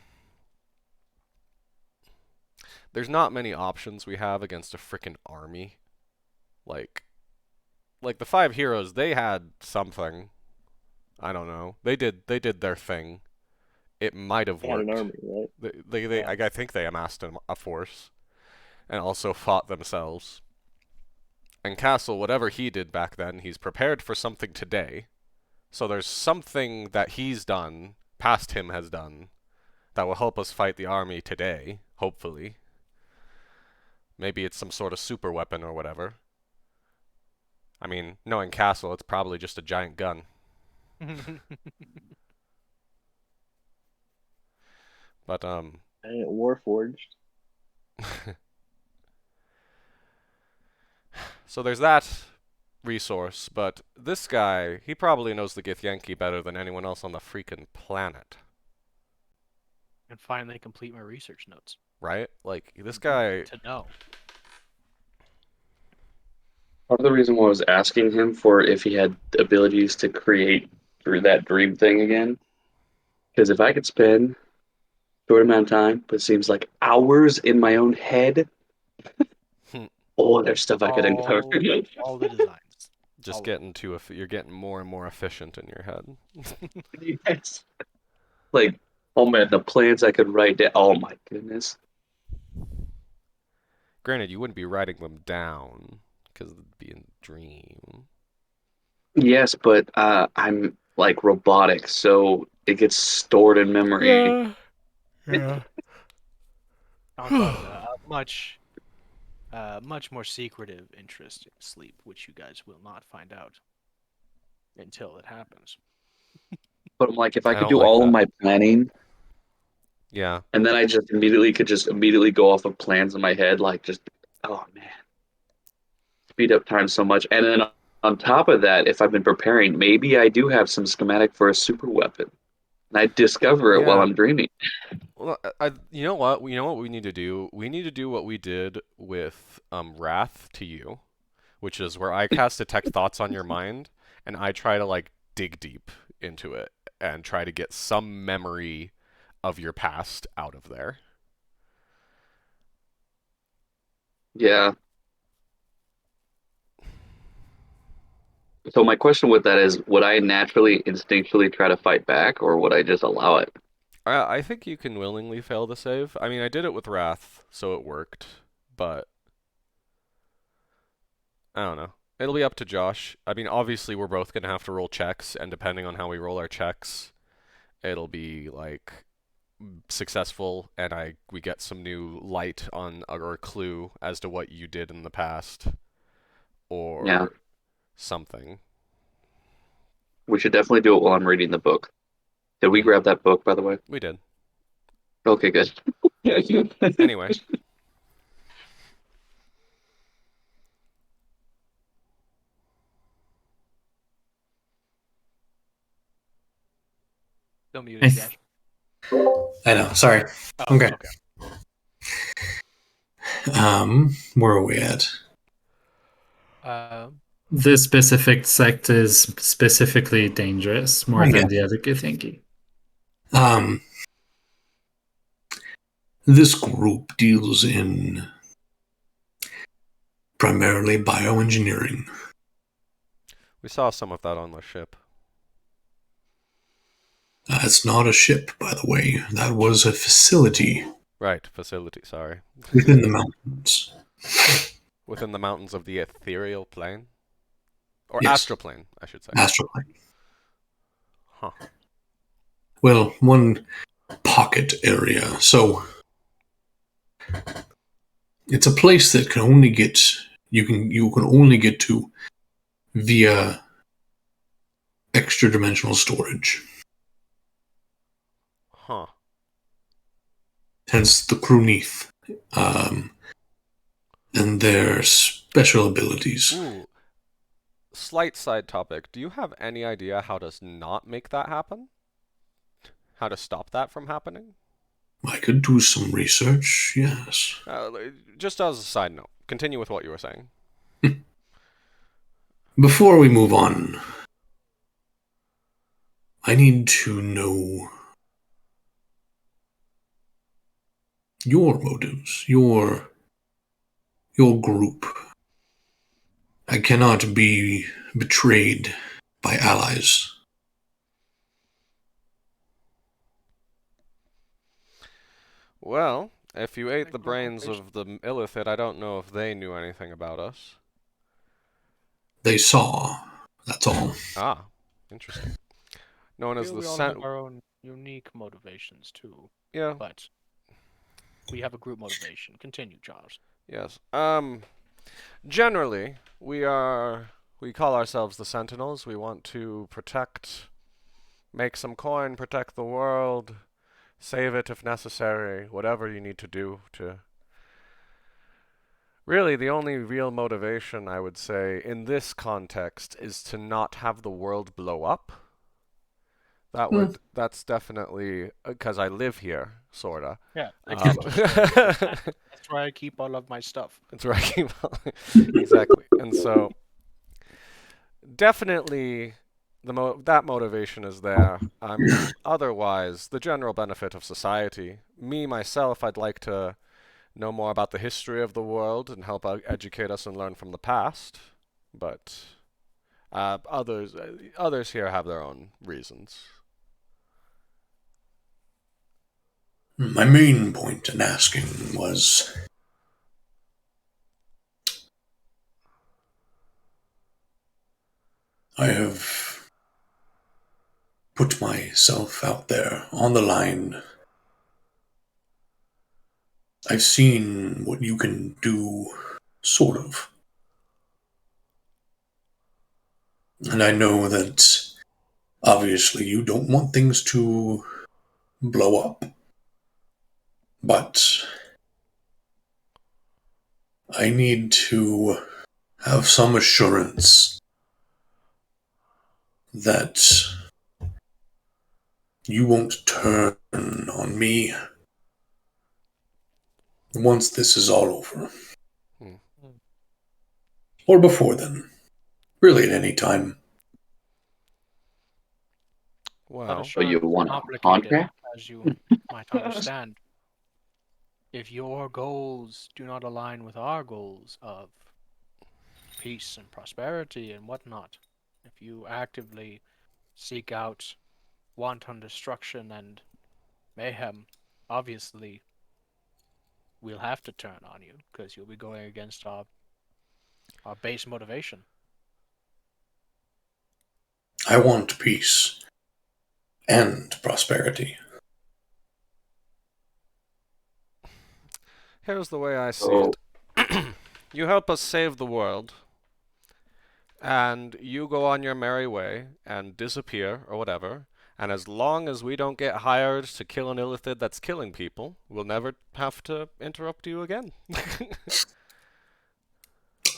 there's not many options we have against a frickin' army. Like the 5 heroes, they had something. I don't know. They did their thing. It might have They had an worked. army, right? They I think they amassed a force and also fought themselves. And Castle, whatever he did back then, he's prepared for something today. So there's something that he's done, past him has done, that will help us fight the army today, hopefully. Maybe it's some sort of super weapon or whatever. I mean, knowing Castle, it's probably just a giant gun. But, Giant Warforged. So there's that resource, but this guy, he probably knows the Githyanki better than anyone else on the freaking planet. And finally complete my research notes. Right? Like, this guy... To know. Part of the reason why I was asking him for if he had abilities to create through that dream thing again, because if I could spend short amount of time, but it seems like hours in my own head. Oh, there's stuff I could uncover. All the designs. Just All getting to... You're getting more and more efficient in your head. Yes. Like, oh man, the plans I could write down. Oh my goodness. Granted, you wouldn't be writing them down, because it'd be a dream. Yes, but I'm like robotic, so it gets stored in memory. Yeah. On top of that, much more secretive interest in sleep, which you guys will not find out until it happens. But I'm like, if I I could don't do like all of that. my planning, Yeah. and then I just immediately go off of plans in my head, like just, oh man, speed up time so much. And then on top of that, if I've been preparing, maybe I do have some schematic for a super weapon, and I discover it while Yeah. I'm dreaming. Well, you know what? You know what we need to do? We need to do what we did with Wrath to you, which is where I cast Detect Thoughts on your mind, and I try to, like, dig deep into it and try to get some memory of your past out of there. Yeah. So my question with that is, would I naturally, instinctually try to fight back, or would I just allow it? I think you can willingly fail the save. I mean, I did it with Wrath, so it worked, but I don't know. It'll be up to Josh. I mean, obviously, we're both gonna have to roll checks, and depending on how we roll our checks, it'll be like successful, and we get some new light on or clue as to what you did in the past, or Yeah. something. We should definitely do it while I'm reading the book. Did we grab that book, by the way? We did. Okay, good. Anyway. Don't mute it, Josh. I know. Sorry. Oh, Okay. Where are we at? This specific sect is specifically dangerous more than the other Githyanki. This group deals in primarily bioengineering. We saw some of that on the ship. It's not a ship, by the way. That was a facility. Right, facility, sorry. Within the mountains. Within the mountains of the ethereal plane? Or Yes. astral plane, I should say. Astral plane. Huh. Well, one pocket area. So it's a place that can only get you can only get to via extra dimensional storage. Huh. Hence the Krunith, and their special abilities. Ooh. Slight side topic. Do you have any idea how to not make that happen? How to stop that from happening? I could do some research, yes. Just as a side note, continue with what you were saying. Before we move on, I need to know your motives, your group. I cannot be betrayed by allies. Well, if you ate Like the group brains motivation. of the Illithid, I don't know if they knew anything about us. They saw, that's all. Ah, interesting. Known I as feel the we all Sen- have our own unique motivations too, Yeah, but we have a group motivation. Continue, Josh. yes. Generally, we call ourselves the Sentinels. We want to protect, make some coin, protect the world, save it if necessary, whatever you need to do to... Really, the only real motivation, I would say, in this context is to not have the world blow up. That's definitely, because I live here, sorta. Yeah, that's why I keep all of my stuff. That's right. Exactly. And so, definitely, that motivation is there. I mean, otherwise, the general benefit of society. Me, myself, I'd like to know more about the history of the world and help educate us and learn from the past. But others here have their own reasons. My main point in asking was I have put myself out there on the line. I've seen what you can do, sort of. And I know that obviously you don't want things to blow up. But I need to have some assurance that you won't turn on me once this is all over. Hmm. Or before then. Really at any time. Well, So you want a complicated, contract? as you might understand. If your goals do not align with our goals of peace and prosperity and whatnot, if you actively seek out wanton destruction and mayhem, obviously we'll have to turn on you because you'll be going against our base motivation. I want peace and prosperity. here's the way I see it. You help us save the world, and you go on your merry way and disappear or whatever. And as long as we don't get hired to kill an illithid that's killing people, we'll never have to interrupt you again.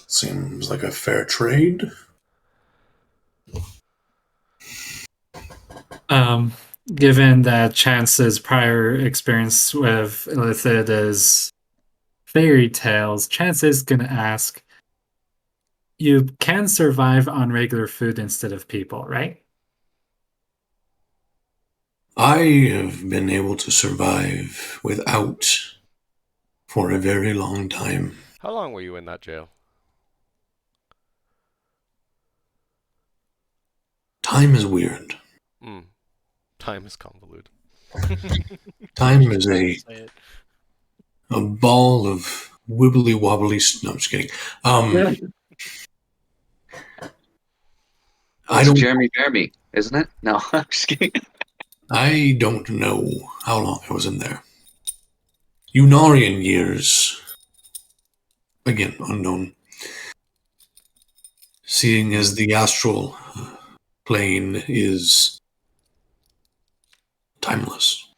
Seems like a fair trade. Given that Chance's prior experience with Illithid is fairy tales, Chance is going to ask, you can survive on regular food instead of people, right? I have been able to survive without for a very long time. How long were you in that jail? Time is weird. Time is convoluted. Time is Say a it. ball of wibbly wobbly. No, I'm just kidding. I It's don't. Jeremy, isn't it? No, I'm just kidding. I don't know how long I was in there. Unarian years. Again, unknown. Seeing as the astral plane is timeless.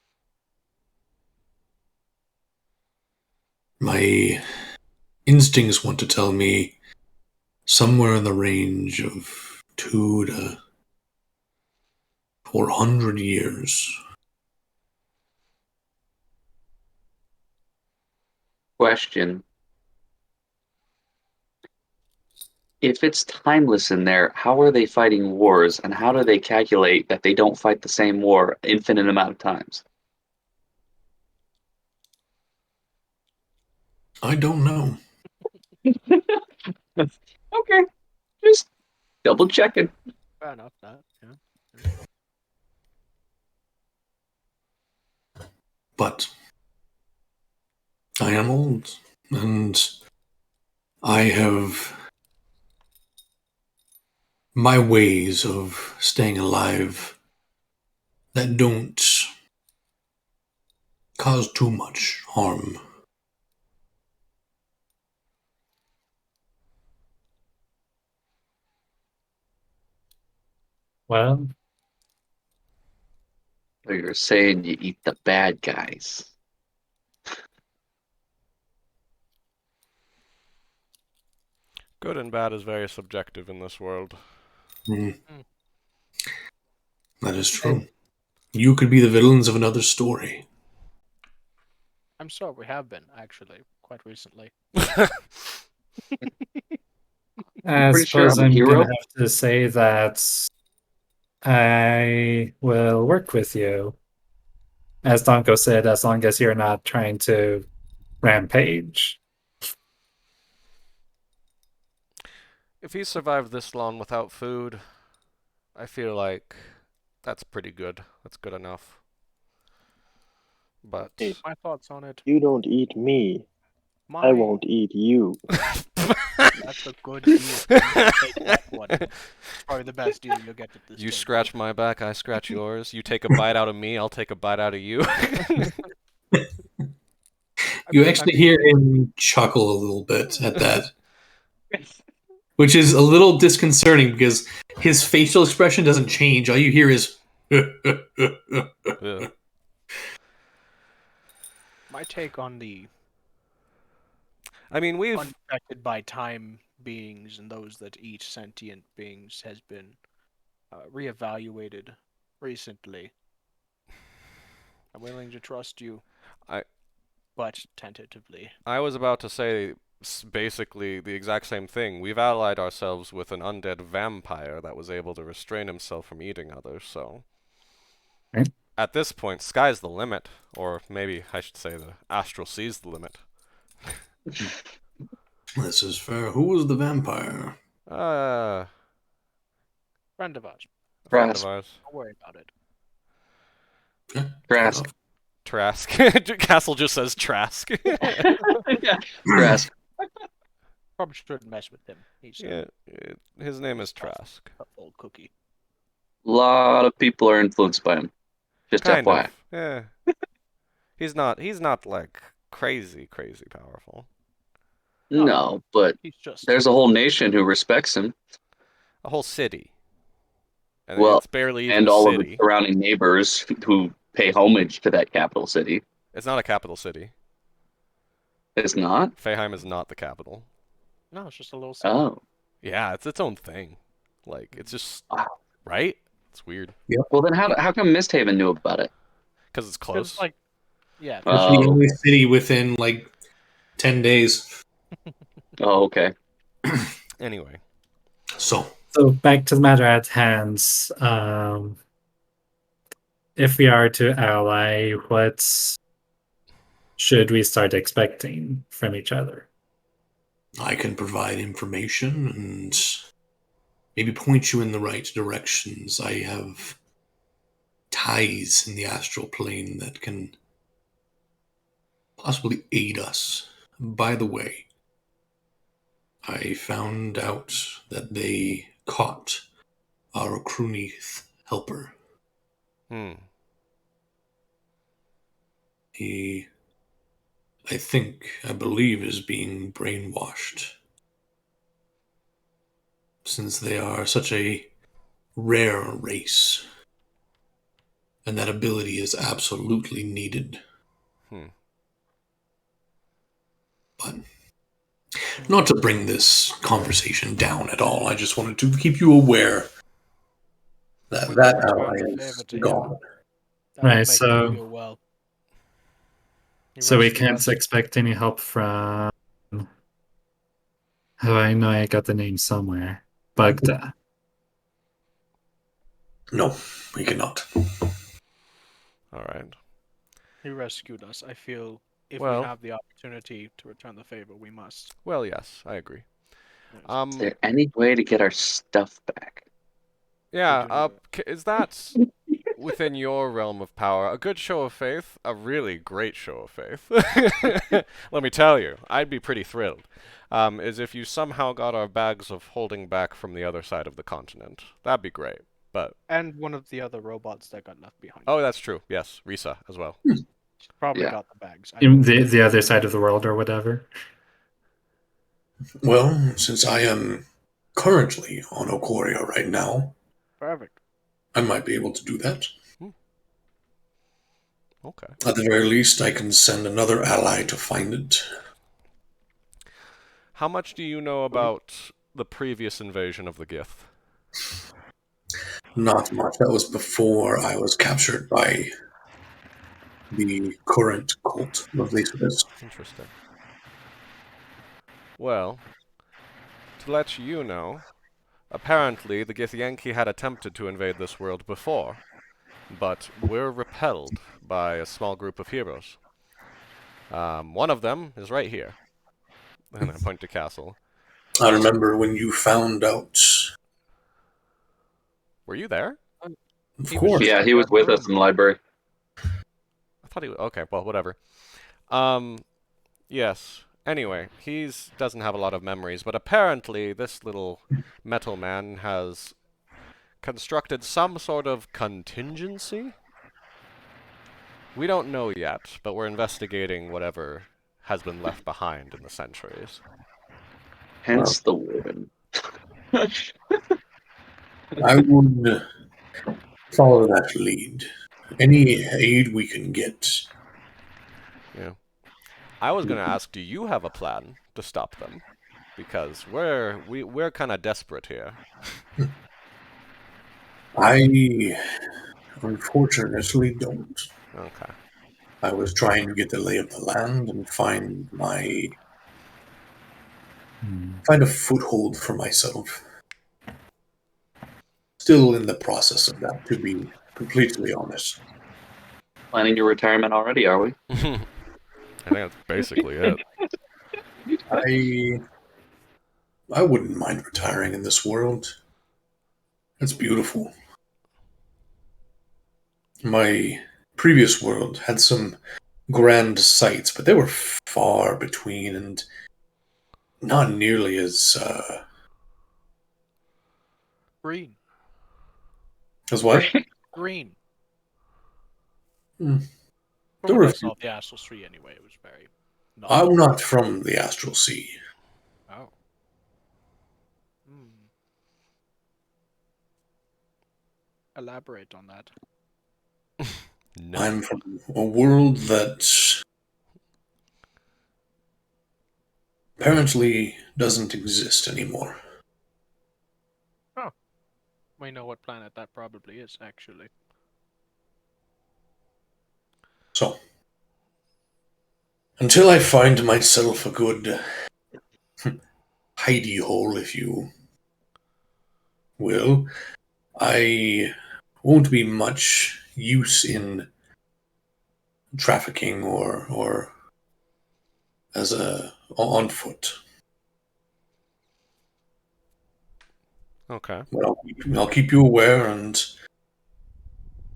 My instincts want to tell me somewhere in the range of 2 to 400 years. Question. If it's timeless in there, how are they fighting wars, and how do they calculate that they don't fight the same war infinite amount of times? I don't know. Okay, just double checking. Fair enough. That. Yeah. But I am old, and I have my ways of staying alive that don't cause too much harm. Well, So you're saying you eat the bad guys. Good and bad is very subjective in this world. That is true. You could be the villains of another story. I'm sure we have been actually quite recently. I Pretty sure suppose I'm a I'm hero. gonna have to say that I will work with you. As Donko said, as long as you're not trying to rampage. If he survived this long without food, I feel like that's pretty good. That's good enough. But Hey, My thoughts on it. you don't eat me, My I won't eat you. That's a good deal. Take that one. Probably the best deal you'll get at this you table. scratch my back, I scratch yours. You take a bite out of me, I'll take a bite out of you. You actually hear him chuckle a little bit at that, which is a little disconcerting because his facial expression doesn't change. All you hear is. Yeah. My take on the I mean, we've unaffected by time beings and those that eat sentient beings has been reevaluated recently. I'm willing to trust you, but tentatively. I was about to say basically the exact same thing. We've allied ourselves with an undead vampire that was able to restrain himself from eating others, so Right. at this point, sky's the limit. Or maybe I should say the astral sea's the limit. This is fair. Who was the vampire? Friend of ours. A friend of Trask. ours. Don't worry about it. Okay, Trask. fair Trask. Castle just says Trask. Trask. Probably shouldn't mess with him. He's Yeah, his name is Trask. a old cookie. A lot of people are influenced by him. Just Kind FYI. of. Yeah. He's not like crazy powerful. No, but He's just there's a whole nation who respects him. A whole city. And Well, it's barely even and a all of the city. surrounding neighbors who pay homage to that capital city. It's not a capital city. It's not? Feyheim is not the capital. no, it's just a little city. Oh. Yeah, it's its own thing. Like, it's just... Wow. Right? It's weird. Well, then how come Misthaven knew about it? Because it's 'Cause, close. like, yeah. It's the Oh, only okay. city within like 10 days. Oh, okay. Anyway. So, Back to the matter at hand. If we are to ally, what should we start expecting from each other? I can provide information, and maybe point you in the right directions. I have ties in the astral plane that can possibly aid us. By the way, I found out that they caught our Krunith helper. Hmm. He, I believe, is being brainwashed. Since they are such a rare race, and that ability is absolutely needed. Hmm. But not to bring this conversation down at all, I just wanted to keep you aware that We that can return ally the is favor to him. gone. That would Right, make so- him feel well. He So we rescued can't us. expect any help from. Oh, I know I got the name somewhere. Bugda. No, we cannot. All right. He rescued us. I feel if we Well- have the opportunity to return the favor, we must. Well, yes, I agree. Yes. Is there any way to get our stuff back? Yeah, We do need is that within your realm of power? A good show of faith, a really great show of faith. Let me tell you, I'd be pretty thrilled. Is if you somehow got our bags of holding back from the other side of the continent. That'd be great. But And one of the other robots that got left behind. oh, that's true. Yes, Risa as well. She probably Yeah. got the bags. I In don't know. the other side of the world or whatever. Well, since I am currently on Okoria right now, Perfect. I might be able to do that. Okay. At the very least, I can send another ally to find it. How much do you know about the previous invasion of the Gith? Not much. That was before I was captured by the current cult of Lacerus. Interesting. Well, to let you know, apparently the Githyanki had attempted to invade this world before, but were repelled by a small group of heroes. One of them is right here. And I point to Castle. I remember when you found out. Were you there? Of He was course. just- Yeah, he was with us in the library. I thought he was. Okay, well, whatever. Yes. Anyway, he's doesn't have a lot of memories, but apparently this little metal man has constructed some sort of contingency. We don't know yet, but we're investigating whatever has been left behind in the centuries. Hence the warden. I would follow that lead. Any aid we can get. Yeah. I was gonna ask, do you have a plan to stop them? Because we're kind of desperate here. I unfortunately don't. Okay. I was trying to get the lay of the land and find a foothold for myself. Still in the process of that, to be completely honest. Planning your retirement already, are we? I think that's basically it. I wouldn't mind retiring in this world. It's beautiful. My previous world had some grand sights, but they were far between and not nearly Green. as what? Green. Hmm. From There what were I a saw few. of the Astral 3 anyway, it was very... I'm not from the Astral Sea. Oh. Hmm. Elaborate on that. No. I'm from a world that apparently doesn't exist anymore. We know what planet that probably is, actually. So, until I find myself a good hidey hole, if you will, I won't be much use in trafficking or as on foot. Okay. But I'll keep you aware, and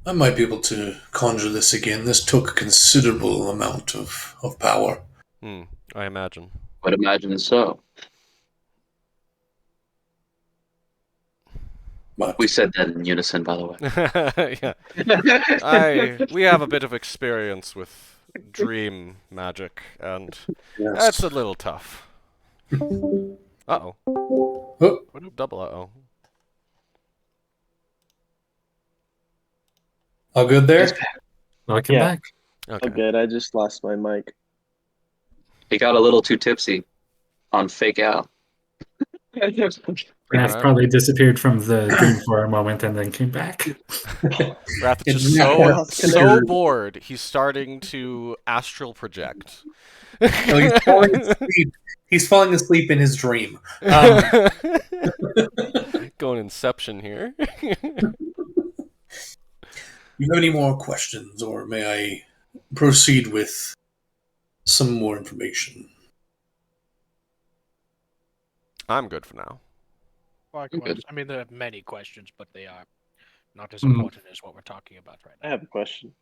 I might be able to conjure this again. This took a considerable amount of power. I imagine. Would imagine so. But We said that in unison, by the way. Yeah. We have a bit of experience with dream magic, and yes. that's a little tough. Uh-oh. Oh, Double uh-oh. all good there? Welcome Yeah. back. Okay. Oh, good. I just lost my mic. He got a little too tipsy on fake out. Wrath Alright. probably disappeared from the dream for a moment and then came back. Wrath is It's just not so considered- bored, he's starting to astral project. No, he's falling asleep. He's falling asleep in his dream. Going Inception here. You have any more questions, or may I proceed with some more information? I'm good for now. Likewise. I mean, there are many questions, but they are not as Hmm. important as what we're talking about right I now. have a question.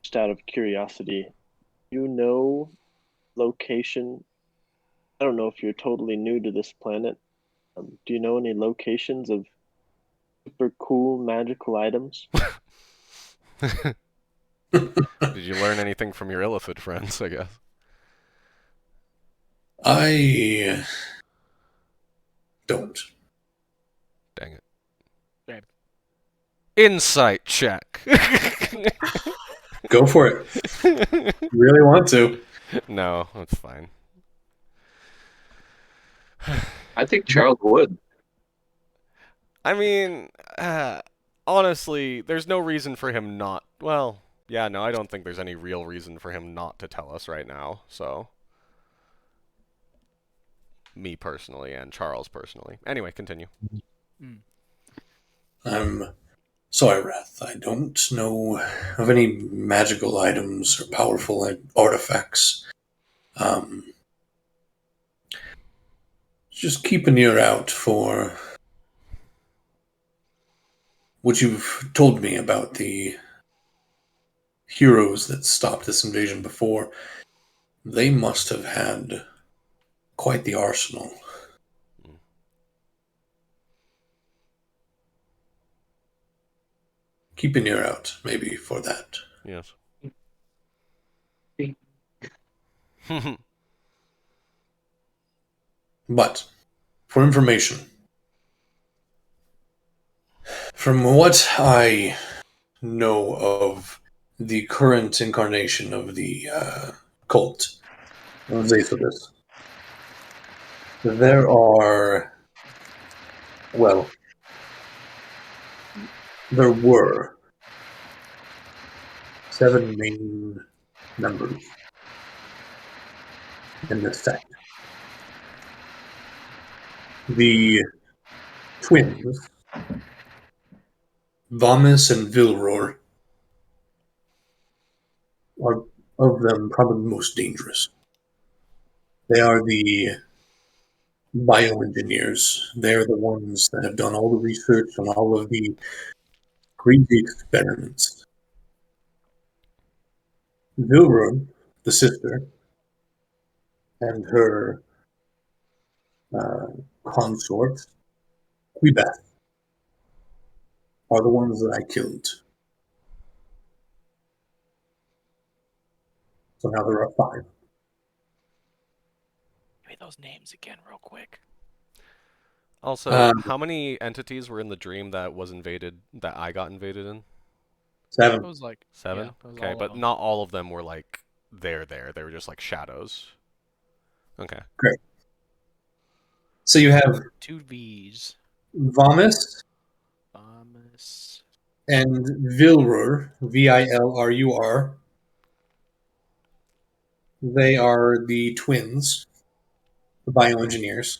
Just out of curiosity, you know location? I don't know if you're totally new to this planet. Do you know any locations of super cool magical items? Did you learn anything from your illithid friends, I guess? I don't. Dang it. Same. Insight check. Go for it. You really want to? No, that's fine. I think Charles would. I mean, honestly, there's no reason for him not. Well, yeah, no, I don't think there's any real reason for him not to tell us right now, so. Me personally, and Charles personally. Anyway, continue. I'm sorry, Wrath. I don't know of any magical items or powerful artifacts. Just keep an ear out for what you've told me about the heroes that stopped this invasion before. They must have had quite the arsenal. Keep an ear out, maybe, for that. Yes. But, for information, from what I know of the current incarnation of the cult, Zathobus, there are, well, there were 7 main members in this sect. The twins, Vomus and Vilror, are of them probably the most dangerous. They are the bioengineers. They're the ones that have done all the research on all of the crazy experiments. Vilror, the sister, and her consort, Quebeth, are the ones that I killed. So now there are 5. Give me those names again, real quick. Also, how many entities were in the dream that was invaded, that I got invaded in? 7. It was like 7? Yeah, it was Okay, all of but them. not all of them were like there. They were just like shadows. Okay. Great. So you have 2 V's. Vomus Thomas. and Vilrur, Vilrur. They are the twins, the bioengineers.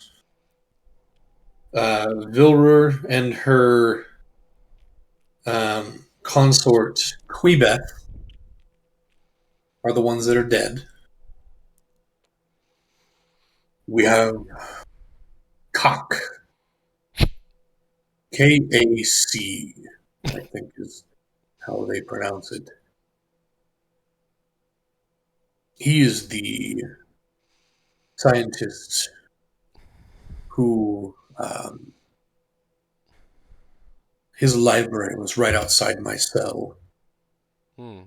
Vilrur and her consort, Quebeth, are the ones that are dead. We have Cock. K-A-C, I think is how they pronounce it. He is the scientist who his library was right outside my cell. Hmm.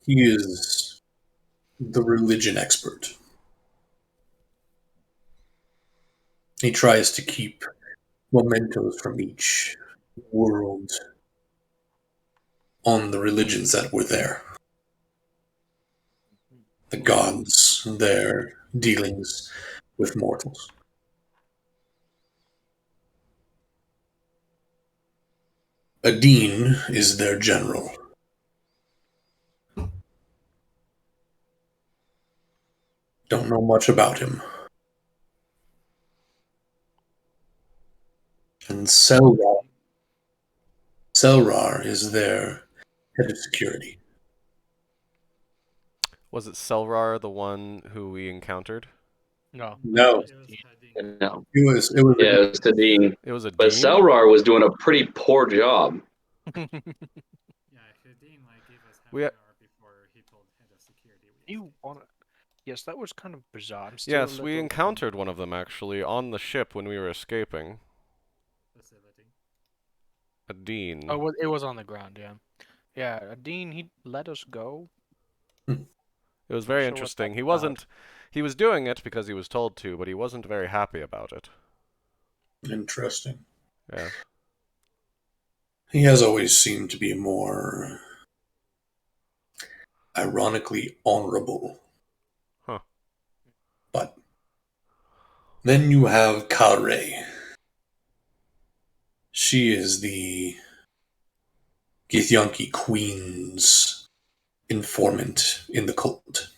He is the religion expert. He tries to keep mementos from each world on the religions that were there. The gods, their dealings with mortals. A dean is their general. Don't know much about him. And Selrar is their head of security. Was it Selrar the one who we encountered? No. No, It was Dean. No. it was Yeah, it was the dean. It was a But dean? Selrar was doing a pretty poor job. Yeah, Houdin gave us We- before he told head of security. You wanna? Yes, that was kind of bizarre. I'm still a Yes, we little- encountered one of them actually on the ship when we were escaping. facility. A dean. Oh, it was on the ground. Yeah, yeah. Dean, he let us go. It was Not very sure what interesting. that's He about. wasn't. He was doing it because he was told to, but he wasn't very happy about it. interesting. Yeah. He has always seemed to be more ironically honorable. Huh. But then you have Kare. She is the Githyanki Queen's informant in the cult.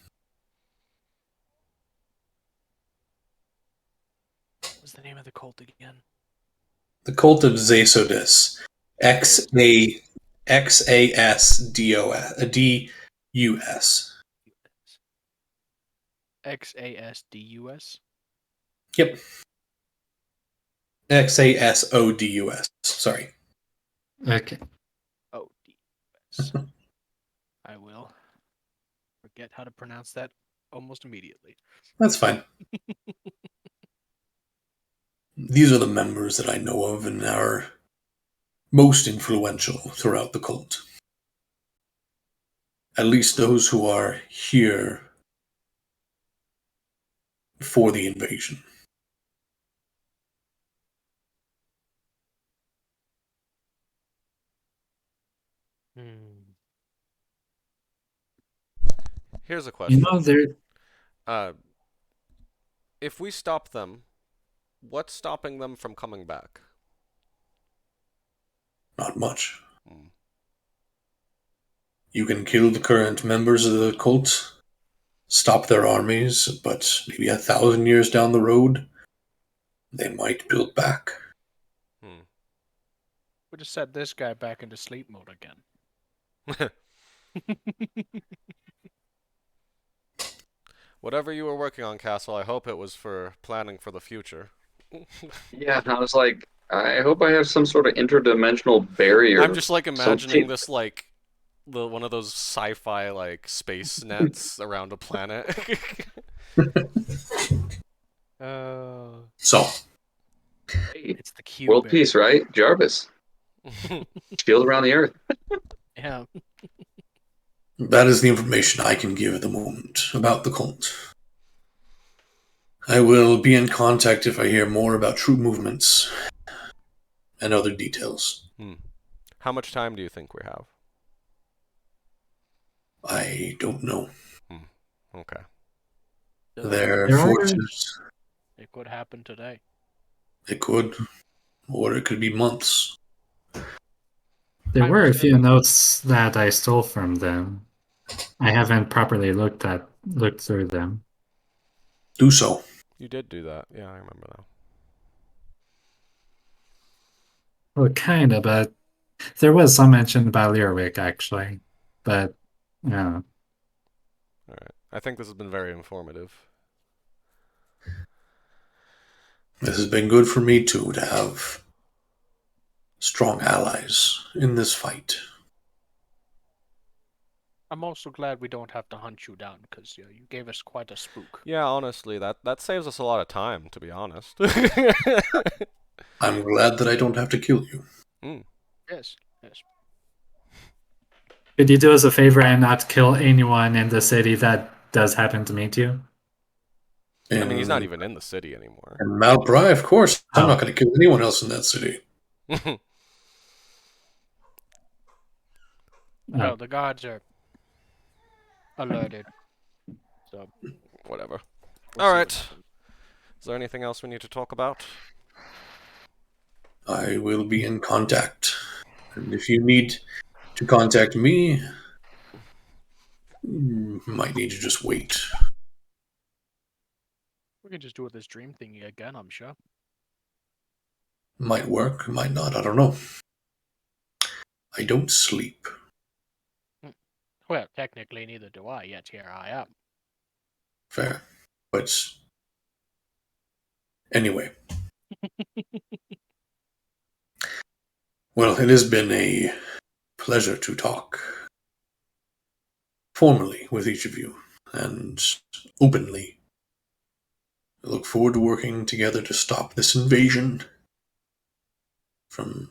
What was the name of the cult again? The cult of Zasodis. Xasdus. XASDUS. Yep. Xasodus. Sorry. Okay. Oh, DUS. I will forget how to pronounce that almost immediately. That's fine. These are the members that I know of and are most influential throughout the cult. At least those who are here for the invasion. Hmm. Here's a question. You know, there. Uh, if we stop them, what's stopping them from coming back? Not much. Hmm. You can kill the current members of the cult, stop their armies, but maybe 1,000 years down the road, they might build back. Hmm. We just set this guy back into sleep mode again. Whatever you were working on, Castle, I hope it was for planning for the future. Yeah, I was like, I hope I have some sort of interdimensional barrier. I'm just like imagining something. this like one of those sci-fi like space nets around a planet. So, Hey, It's the cube. world peace, right? Jarvis. Shield around the earth. Yeah. that is the information I can give at the moment about the cult. I will be in contact if I hear more about troop movements and other details. How much time do you think we have? I don't know. Okay. They're There are- fortunate. It could happen today. It could, or it could be months. There I were a would few say- notes that I stole from them. I haven't properly looked through them. Do so. You did do that. Yeah, I remember now. Well, kind of, but there was some mention about Learwick, actually. But, yeah. All right. I think this has been very informative. This has been good for me too, to have strong allies in this fight. I'm also glad we don't have to hunt you down, because you gave us quite a spook. Yeah, honestly, that saves us a lot of time, to be honest. I'm glad that I don't have to kill you. Yes, yes. Could you do us a favor and not kill anyone in the city that does happen to meet you? I mean, he's not even in the city anymore. And Mount Bry, of course. I'm Oh. not going to kill anyone else in that city. No, the guards are alerted. So, Whatever. we'll All see what right. happens. Is there anything else we need to talk about? I will be in contact. And if you need to contact me, you might need to just wait. We can just do this dream thingy again, I'm sure. Might work, might not, I don't know. I don't sleep. Well, technically, neither do I, yet here I am. Fair. But anyway. Well, it has been a pleasure to talk formally with each of you and openly. I look forward to working together to stop this invasion from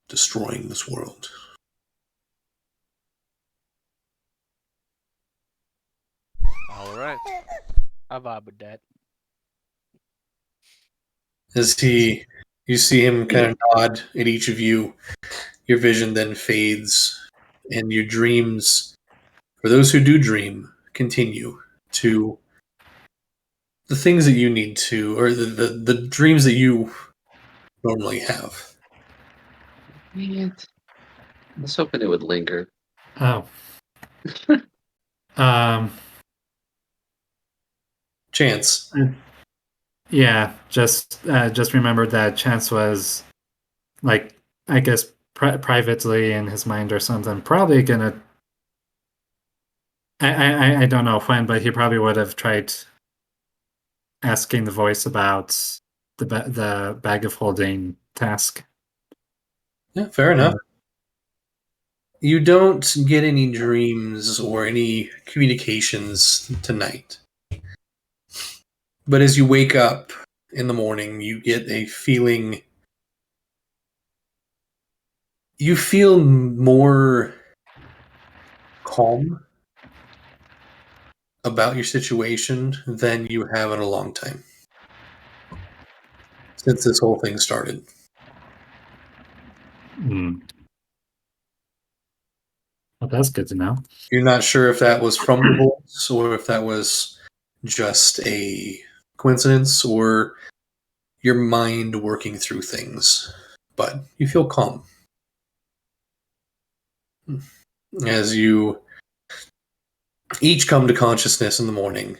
destroying this world. All right. I vibe with that. As you see him kind of nod at each of you, your vision then fades, and your dreams, for those who do dream, continue to the things that you need to, or the dreams that you normally have. Man, I was hoping it would linger. Oh. um. Chance. Yeah, just remembered that Chance was, like, I guess privately in his mind or something, probably gonna. I don't know when, but he probably would have tried asking the voice about the bag of holding task. Yeah, fair enough. You don't get any dreams or any communications tonight. But as you wake up in the morning, you get a feeling. You feel more calm about your situation than you have in a long time since this whole thing started. Well, that's good to know. You're not sure if that was from the voice or if that was just a coincidence or your mind working through things, but you feel calm. As you each come to consciousness in the morning,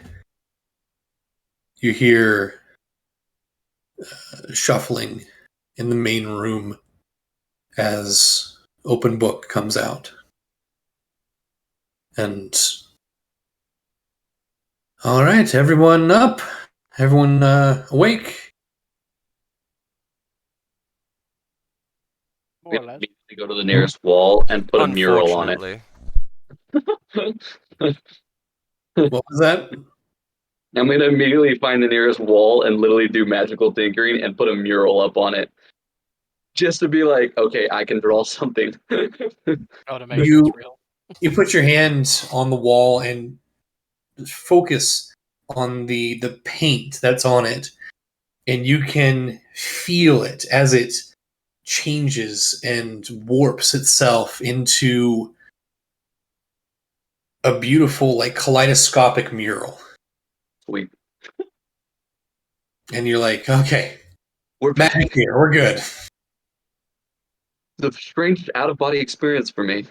you hear shuffling in the main room as Open Book comes out. And all right, everyone up? Everyone awake? We More or less. immediately go to the nearest wall and put a mural on it. Unfortunately. What was that? I'm going to immediately find the nearest wall and literally do magical tinkering and put a mural up on it. Just to be like, okay, I can draw something. Oh, to make sure it's real. You put your hand on the wall and focus on the paint that's on it, and you can feel it as it changes and warps itself into a beautiful, like, kaleidoscopic mural. Sweet. And you're like, okay, We're back. magic here, we're good. It's a strange out-of-body experience for me.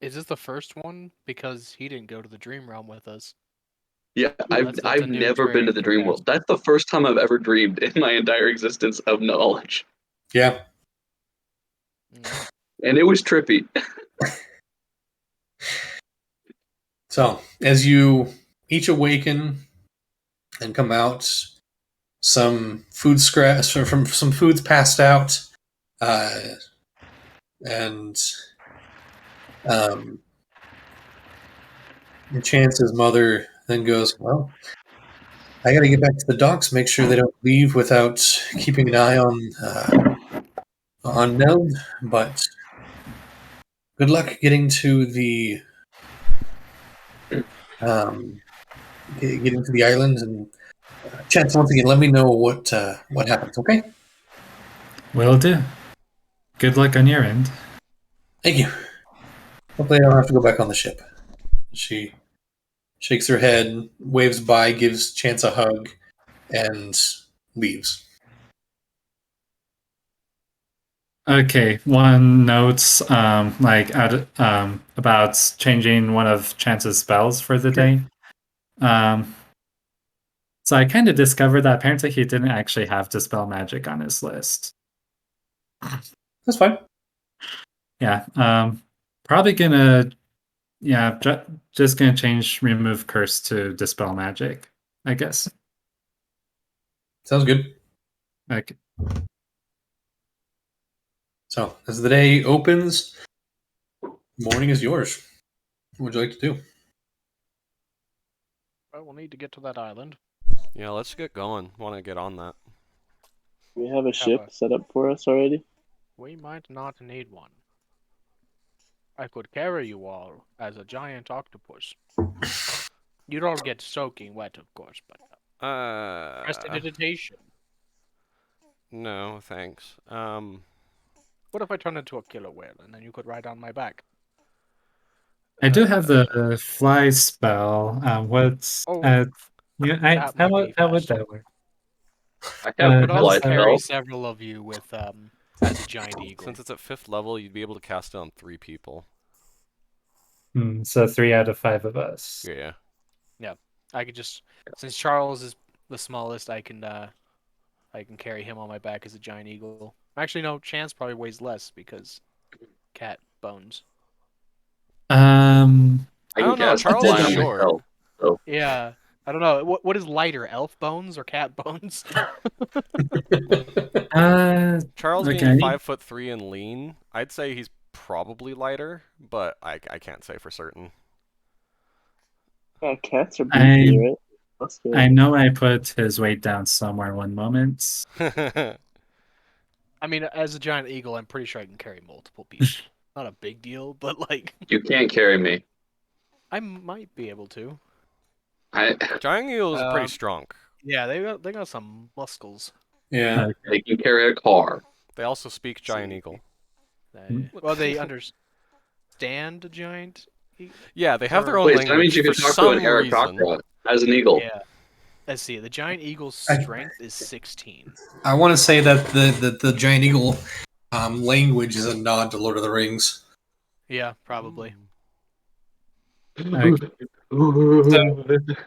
Is this the first one? Because he didn't go to the dream realm with us. Yeah, That's a I've new never been to experience the for dream Chaz. world. That's the first time I've ever dreamed in my entire existence of knowledge. Yeah. And it was trippy. So, as you each awaken and come out. Some food scraps from some food's passed out, and Chance's mother then goes, "Well, I got to get back to the docks, make sure they don't leave without keeping an eye on Neld. But good luck getting to the um, getting to the island. And Chance, once again, let me know what happens. Okay? Will do. Good luck on your end. Thank you. Hopefully, I don't have to go back on the ship." She shakes her head, waves by, gives Chance a hug, and leaves. Okay, one note, about changing one of Chance's spells for the day. So I kind of discovered that apparently he didn't actually have Dispel Magic on his list. That's fine. Yeah, probably gonna, just gonna change Remove Curse to Dispel Magic, I guess. Sounds good. Okay. So, as the day opens, morning is yours. What would you like to do? Well, we'll need to get to that island. Yeah, let's get going. Want to get on that. We have a ship set up for us already. We might not need one. I could carry you all as a giant octopus. You'd all get soaking wet, of course, but prestidigitation. No, thanks. What if I turn into a killer whale and then you could ride on my back? I do have the fly spell. What's Oh, that how might would be how would faster. that work? I have I the could also fly carry spell. several of you with as a giant eagle. Since it's at 5th level, you'd be able to cast it on 3 people. So 3 out of 5 of us. Yeah. I could just, since Charles is the smallest, I can carry him on my back as a giant eagle. Actually, no, Chance probably weighs less because cat bones. I I can don't know. cast Charles fly is on short. myself. So Yeah, I don't know. What is lighter, elf bones or cat bones? Charles Okay. being 5'3" and lean, I'd say he's probably lighter, but I can't say for certain. Yeah, cats are beefy, right? That's good. I know I put his weight down somewhere one moment. I mean, as a giant eagle, I'm pretty sure I can carry multiple people. Not a big deal, but like you can't carry me. I might be able to. Giant Eagle is pretty strong. Yeah, they got some muscles. Yeah. They can carry a car. They also speak Giant Eagle. Well, they understand a giant. Yeah, they have their own Wait, language. so that means you can for talk to some an reason. Aarakocra as an eagle. Yeah. Let's see. The giant eagle's strength is 16. I want to say that the giant eagle language is a nod to Lord of the Rings. Yeah, probably. Okay.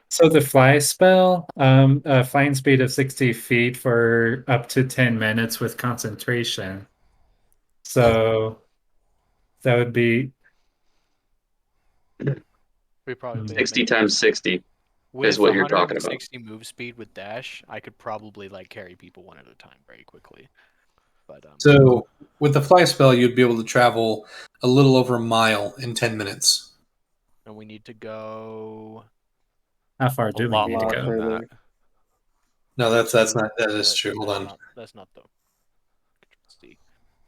So the fly spell, flying speed of 60 feet for up to 10 minutes with concentration. So that would be We probably 60 times 60 is what you're talking about. 160 move speed with dash, I could probably like carry people one at a time very quickly. But So with the fly spell, you'd be able to travel a little over a mile in 10 minutes. and we need to go. how far do we lot need to more go? further. that. No, that's not that is true. Hold on. That's not the. Let's see.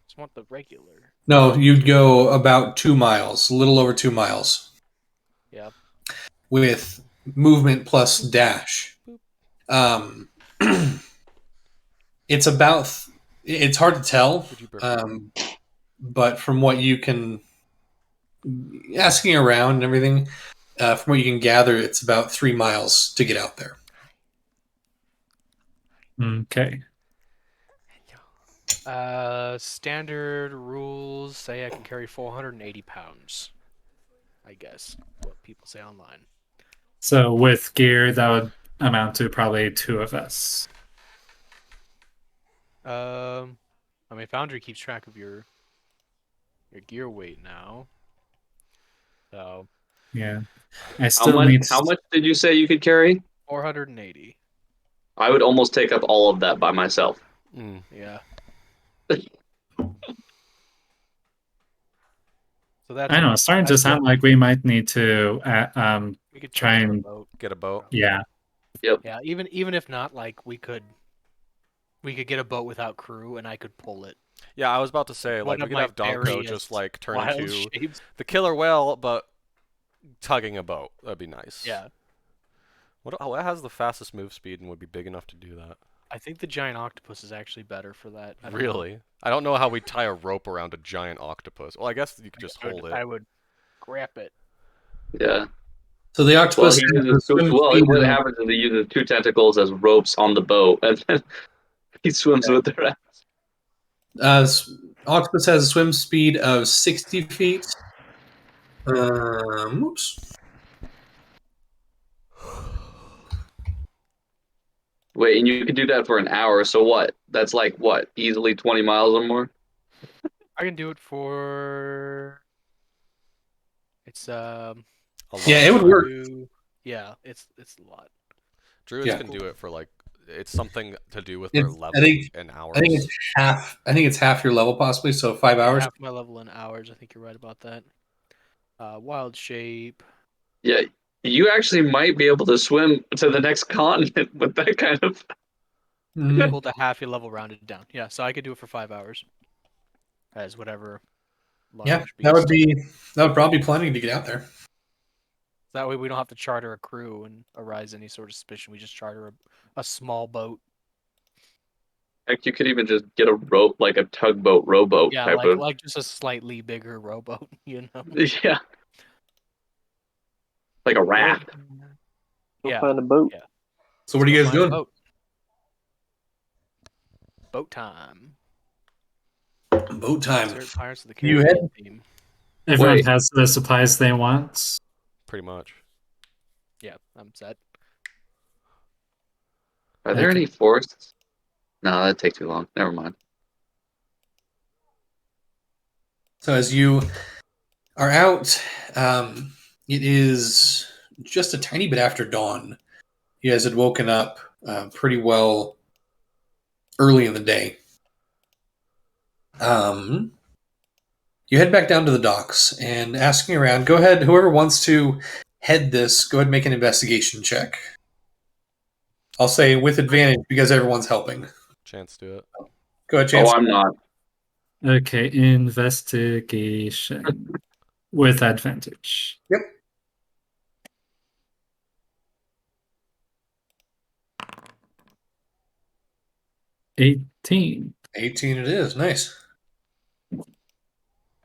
Just want the regular. No, you'd go about 2 miles, a little over 2 miles. Yep. With movement plus dash. It's about. It's hard to tell, but from what you can asking around and everything, from what you can gather, it's about 3 miles to get out there. Okay. Standard rules say I can carry 480 pounds. I guess what people say online. So with gear, that would amount to probably 2 of us. I mean, Foundry keeps track of your gear weight now. So Yeah. I still need How much did you say you could carry? 480. I would almost take up all of that by myself. Mm. Yeah. So that's I know. It's starting to sound like we might need to we could try charter a and boat. Get a boat. yeah. Yep. Yeah, even if not, like we could get a boat without crew, and I could pull it. Yeah, I was about to say, One like, we of could my have Donko various just, like, turn wild into shapes. the killer whale, but tugging a boat. That'd be nice. Yeah, What has the fastest move speed and would be big enough to do that? I think the giant octopus is actually better for that. I don't know. Really? I don't know how we tie a rope around a giant octopus. Well, I guess you could just hold it. I would grab it. Yeah. So the Well, octopus he has a uses swim well. speed What of- happens is he uses 2 tentacles as ropes on the boat, and then he swims with the rest. octopus has a swim speed of 60 feet. Oops. Wait, and you can do that for an hour. So what? That's like what? Easily 20 miles or more. I can do it for. It's A Yeah, long it would time. work. Yeah, it's a lot. Druids Yeah. can do it for like it's something to do with their It's- level I think- in hours. I think it's half. I think it's half your level, possibly. So 5 hours. Half my level in hours. I think you're right about that. Wild shape. Yeah, you actually might be able to swim to the next continent with that kind of. Mhm. Equal to half your level rounded down. Yeah, so I could do it for 5 hours. As whatever. Yeah, large that would beast. probably be plenty to get out there. That way we don't have to charter a crew and arise any sort of suspicion. We just charter a small boat. Heck, you could even just get a rope, like a tugboat, rowboat Yeah, type of. like just a slightly bigger rowboat, you know. Yeah. Like a raft. Go Yeah. find a boat. Yeah. So what are you guys Find a doing? boat. Boat time. Boat time. Insert Pirates of the You Caribbean theme. Everyone Wait. has the supplies they want. pretty much. Yeah, I'm set. Are there Okay. any forests? No, that'd take too long. Never mind. So as you are out, it is just a tiny bit after dawn. You guys had woken up pretty well early in the day. You head back down to the docks and asking around. Go ahead, whoever wants to head this, go ahead and make an investigation check. I'll say with advantage because everyone's helping. Chance to it. Go ahead, Chance. Oh, I'm not. Okay, investigation with advantage. Yep. $18. 18 it is. Nice.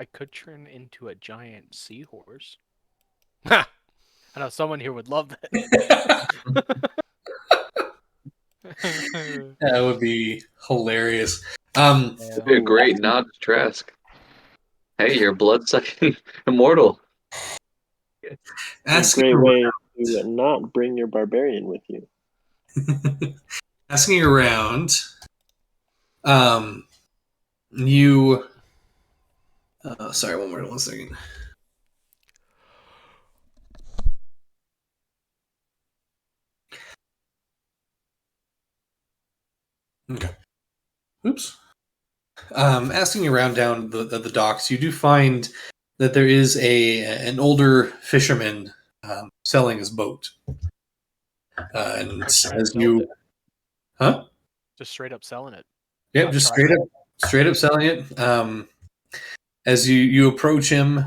I could turn into a giant seahorse. Ha! I know someone here would love that. That would be hilarious. That'd be a great nod to Trask. Hey, you're blood sucking immortal. A asking great around, way to not bring your barbarian with you. asking around, you. Sorry, one second. Okay. Oops. Asking around down the docks, you do find that there is an older fisherman selling his boat. And as you, huh? Just straight up selling it. Yep, Not just trying straight up selling it. As you approach him,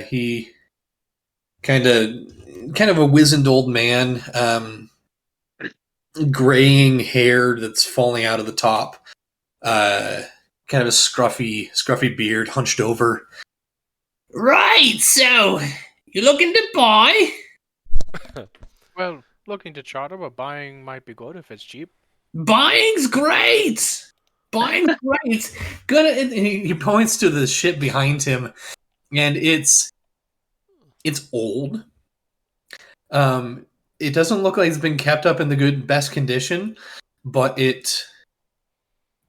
he kind of a wizened old man, graying hair that's falling out of the top, kind of a scruffy beard, hunched over. Right, so you looking to buy? Well, looking to charter, but buying might be good if it's cheap. Buying's great. Buying's great. Good. And he points to the ship behind him, and it's old. It doesn't look like it's been kept up in the best condition, but it's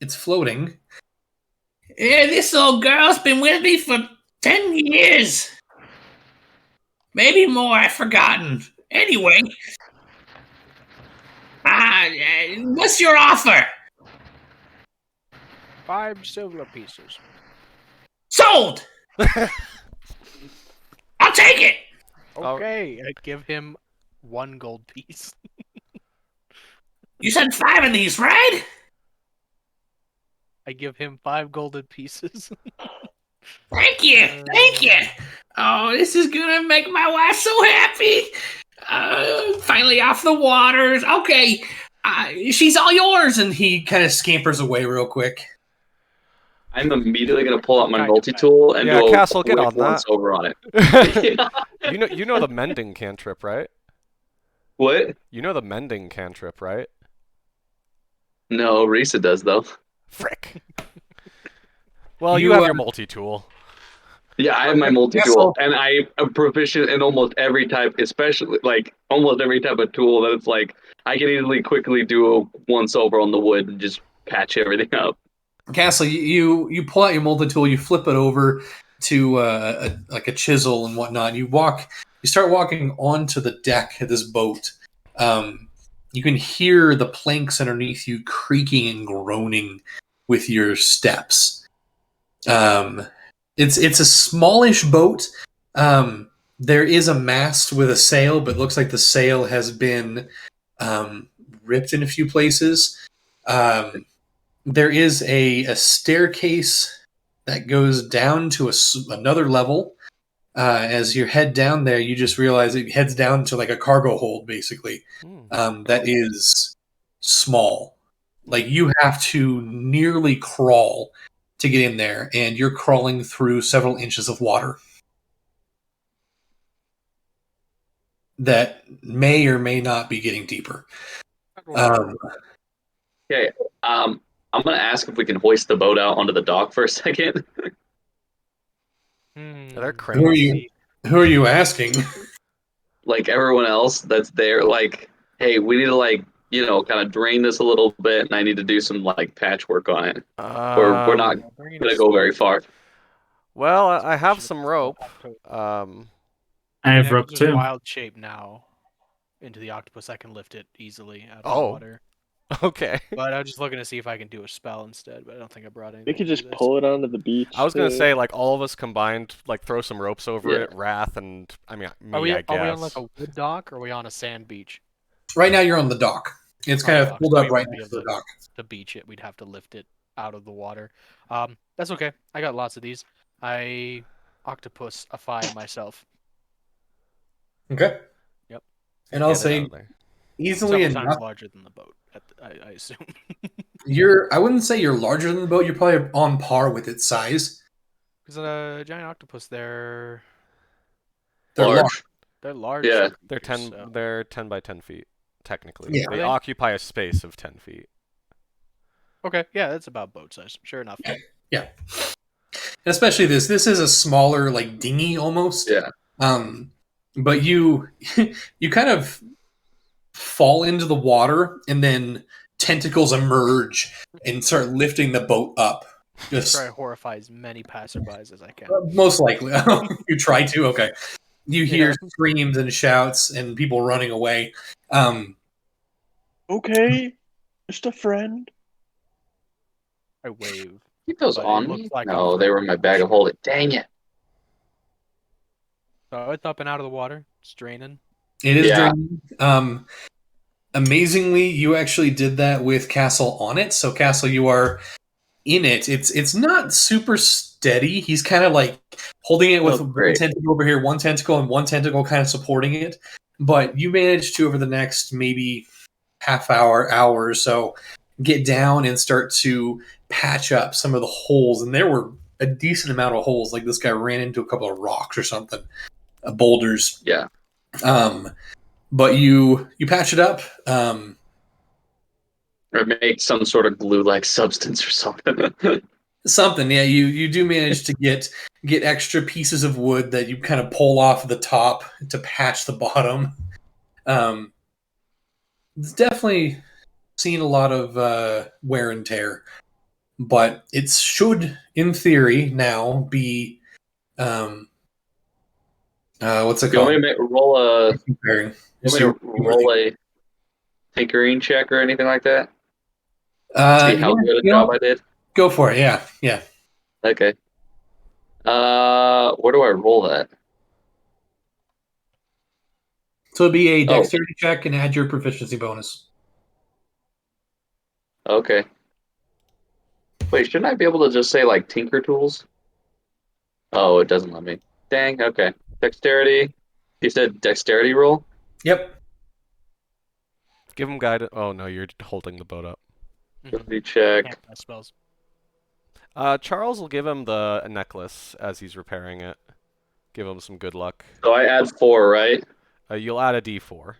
floating. Yeah, this old girl's been with me for 10 years. Maybe more, I've forgotten. Anyway, What's your offer? 5 silver pieces. Sold. I'll take it. Okay, I give him 1 gold piece. You said 5 of these, right? I give him 5 golden pieces. Thank you. Thank you. Oh, this is gonna make my wife so happy. Finally off the waters. Okay. She's all yours. And he kind of scampers away real quick. I'm immediately going to pull out my Kind of multi-tool and Yeah, do Castle, a get quick on that. once-over on it. You know the mending cantrip, right? What? You know the mending cantrip, right? No, Risa does, though. Frick. Well, you You, have your multi-tool. Yeah, I have my multi-tool, and I am proficient in almost every type, especially, like, almost every type of tool that it's like, I can easily quickly do a once-over on the wood and just patch everything up. Castle, you pull out your multi-tool, you flip it over to like a chisel and whatnot. You start walking onto the deck of this boat. You can hear the planks underneath you creaking and groaning with your steps. It's a smallish boat. There is a mast with a sail, but it looks like the sail has been ripped in a few places. There is a staircase that goes down to another level. As you head down there, you just realize it heads down to like a cargo hold, basically. That is small. Like you have to nearly crawl to get in there, and you're crawling through several inches of water that may or may not be getting deeper. Okay, I'm going to ask if we can hoist the boat out onto the dock for a second. Are there Who are cranes? who are you asking? Like everyone else that's there, like, hey, we need to, like, you know, kind of drain this a little bit, and I need to do some, like, patchwork on it. We're not going to go very far. Well, I have some rope. I have rope Just too. wild shape now into the octopus. I can lift it easily out of the Oh. water. Okay. But I was just looking to see if I can do a spell instead, but I don't think I brought anything. We could to do just this. pull it onto the beach. I was gonna too. say, like, all of us combined, like, throw some ropes over Yeah. it, Wrath, and, I mean, me, Are we I guess. on like a wood dock or are we on a sand beach? Right now, you're on the dock. It's kind of pulled up right next to the dock. To beach it, we'd have to lift it out of the water. That's okay. I got lots of these. I octopusify myself. Okay. Yep. And I'll Get it say out of there. easily Several times enough. larger than the boat. I assume. I wouldn't say you're larger than the boat. You're probably on par with its size. Because a giant octopus, they're Large. large. Yeah. They're creatures, 10. so- They're 10 by 10 feet, technically. Yeah. They Are they? occupy a space of 10 feet. Okay, yeah, that's about boat size. Sure enough. Yeah. And especially this is a smaller, like dinghy almost. Yeah. But you kind of fall into the water, and then tentacles emerge and start lifting the boat up. Just Try to horrify as many passerbys as I can. most likely, you try to. Okay, you hear Yeah. screams and shouts and people running away. Okay, just a friend. I wave. Keep those But it on looks me? like No, I'm they were in my bag of holding. Dang it. So it's up and out of the water. It's draining. It is Yeah. draining. Amazingly, you actually did that with Castle on it. So Castle, you are in it. It's not super steady. He's kind of like holding it with Oh, one great. tentacle over here, one tentacle, and one tentacle kind of supporting it. But you managed to, over the next maybe half hour or so, get down and start to patch up some of the holes. And there were a decent amount of holes. Like this guy ran into a couple of rocks or something, boulders. Yeah. But you patch it up. Or make some sort of glue-like substance or something. Something, yeah. You do manage to get extra pieces of wood that you kind of pull off the top to patch the bottom. It's definitely seen a lot of wear and tear, but it should, in theory, now be what's it You want called? me to roll a... Comparing. You want me to roll a... tinkering check or anything like that? See how good a job I did? Go for it. Yeah, yeah. Okay. Where do I roll that? So it'd be a Oh. dexterity check and add your proficiency bonus. Okay. Wait, shouldn't I be able to just say like tinker tools? Oh, it doesn't let me. Dang. Okay. Dexterity. You said dexterity roll? Yep. Give him guidance. Oh no, you're holding the boat up. Ability check. Can't cast spells. Charles will give him the necklace as he's repairing it. Give him some good luck. So I add 4, right? You'll add a D4.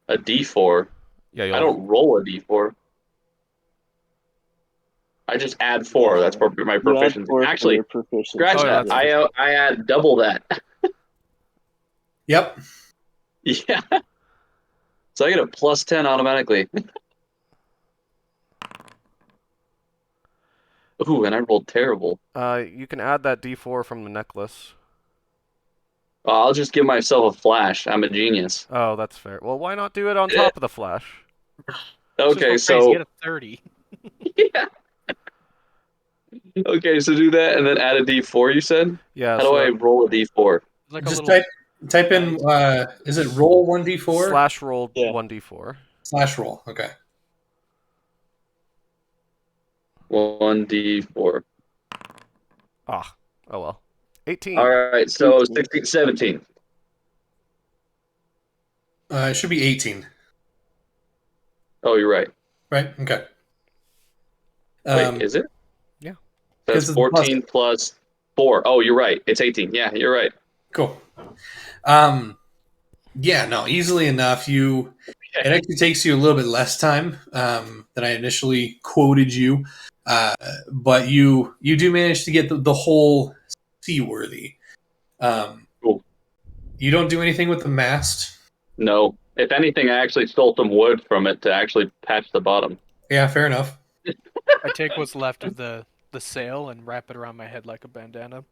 A D4. Yeah, I you'll. don't roll a D4. I just add 4. That's for my You add proficiency. 4 for Actually, your proficiency. scratch Oh, that. that's I add double that. Yep. Yeah. So I get a plus 10 automatically. Ooh, and I rolled terrible. You can add that D4 from the necklace. I'll just give myself a flash. I'm a genius. Oh, that's fair. Well, why not do it on top of the flash? Okay, Just so get a 30. yeah. Okay, so do that and then add a D4. You said? Yeah. How do I roll a D4? Like Just a little type in. Is it roll 1d4 slash roll Yeah. 1d4. slash roll? Okay. 1D4. Ah. Oh well. 18. All right, so 16, 17. It should be 18. Oh, you're right. Right. Okay. Wait, is it? Yeah. That's 'Cause it's 14 plus 4. Oh, you're right. It's 18. Yeah, you're right. Cool. Yeah, no, easily enough. It actually takes you a little bit less time than I initially quoted you, but you do manage to get the whole seaworthy. Cool. You don't do anything with the mast. No. If anything, I actually stole some wood from it to actually patch the bottom. Yeah, fair enough. I take what's left of the sail and wrap it around my head like a bandana.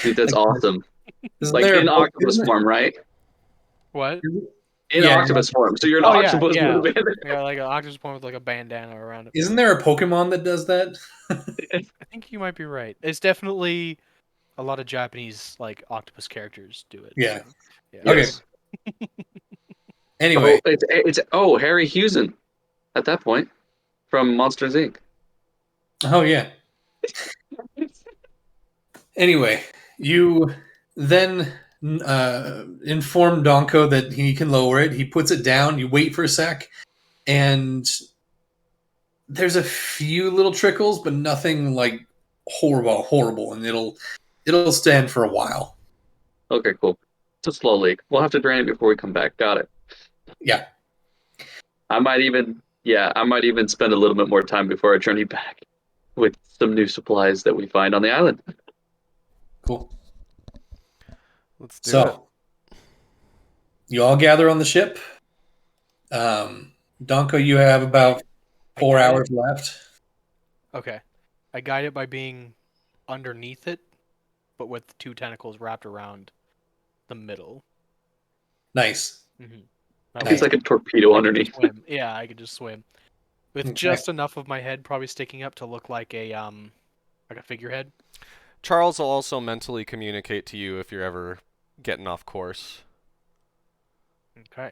Dude, that's awesome. Isn't Like there in a- octopus isn't- form, right? What? In Yeah. octopus form. So you're an Oh yeah, octopus yeah. with a bandana. Yeah, like an octopus point with like a bandana around it. Isn't there a Pokemon that does that? I think you might be right. It's definitely a lot of Japanese like octopus characters do it. Yeah. So, yeah. Okay. Yes. Anyway, Oh, it's Harry Hewson at that point from Monsters Inc. oh yeah. Anyway, you then inform Donko that he can lower it. He puts it down. You wait for a sec, and there's a few little trickles, but nothing like horrible, and it'll stand for a while. Okay, cool. It's a slow leak. We'll have to drain it before we come back. Got it. Yeah. I might even spend a little bit more time before I journey back with some new supplies that we find on the island. Cool. Let's do it. You all gather on the ship. Donko, you have about 4 hours left. Okay. I guide it by being underneath it, but with 2 tentacles wrapped around the middle. Nice. Mm-hmm. It's like a torpedo underneath. Swim. Yeah, I could just swim. With Okay. just enough of my head probably sticking up to look like a figurehead. Charles will also mentally communicate to you if you're ever getting off course. Okay.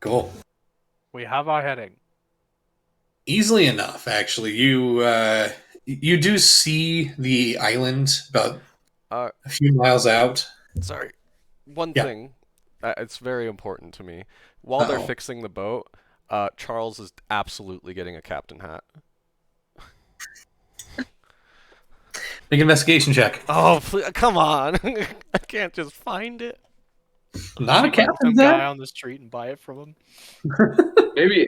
Cool. We have our heading. Easily enough, actually. You do see the island about Uh, a few miles out. Sorry. One Yeah. thing, it's very important to me. While they're Uh-oh. fixing the boat, Charles is absolutely getting a captain hat. Make an investigation check. Oh, come on! I can't just find it. Not a Find some captain's guy hat. on the street and buy it from him.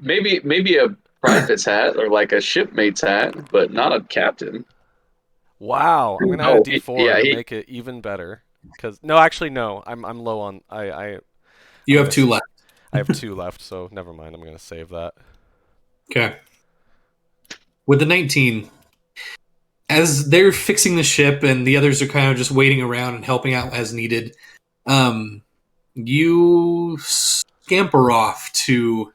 Maybe a private's hat or like a shipmate's hat, but not a captain. Wow, I'm gonna add Oh, a D4 yeah, to make it even better. No. I'm low on. You have 2 left. I have 2 left, so never mind. I'm gonna save that. Okay. With the 19, as they're fixing the ship and the others are kind of just waiting around and helping out as needed, You scamper off to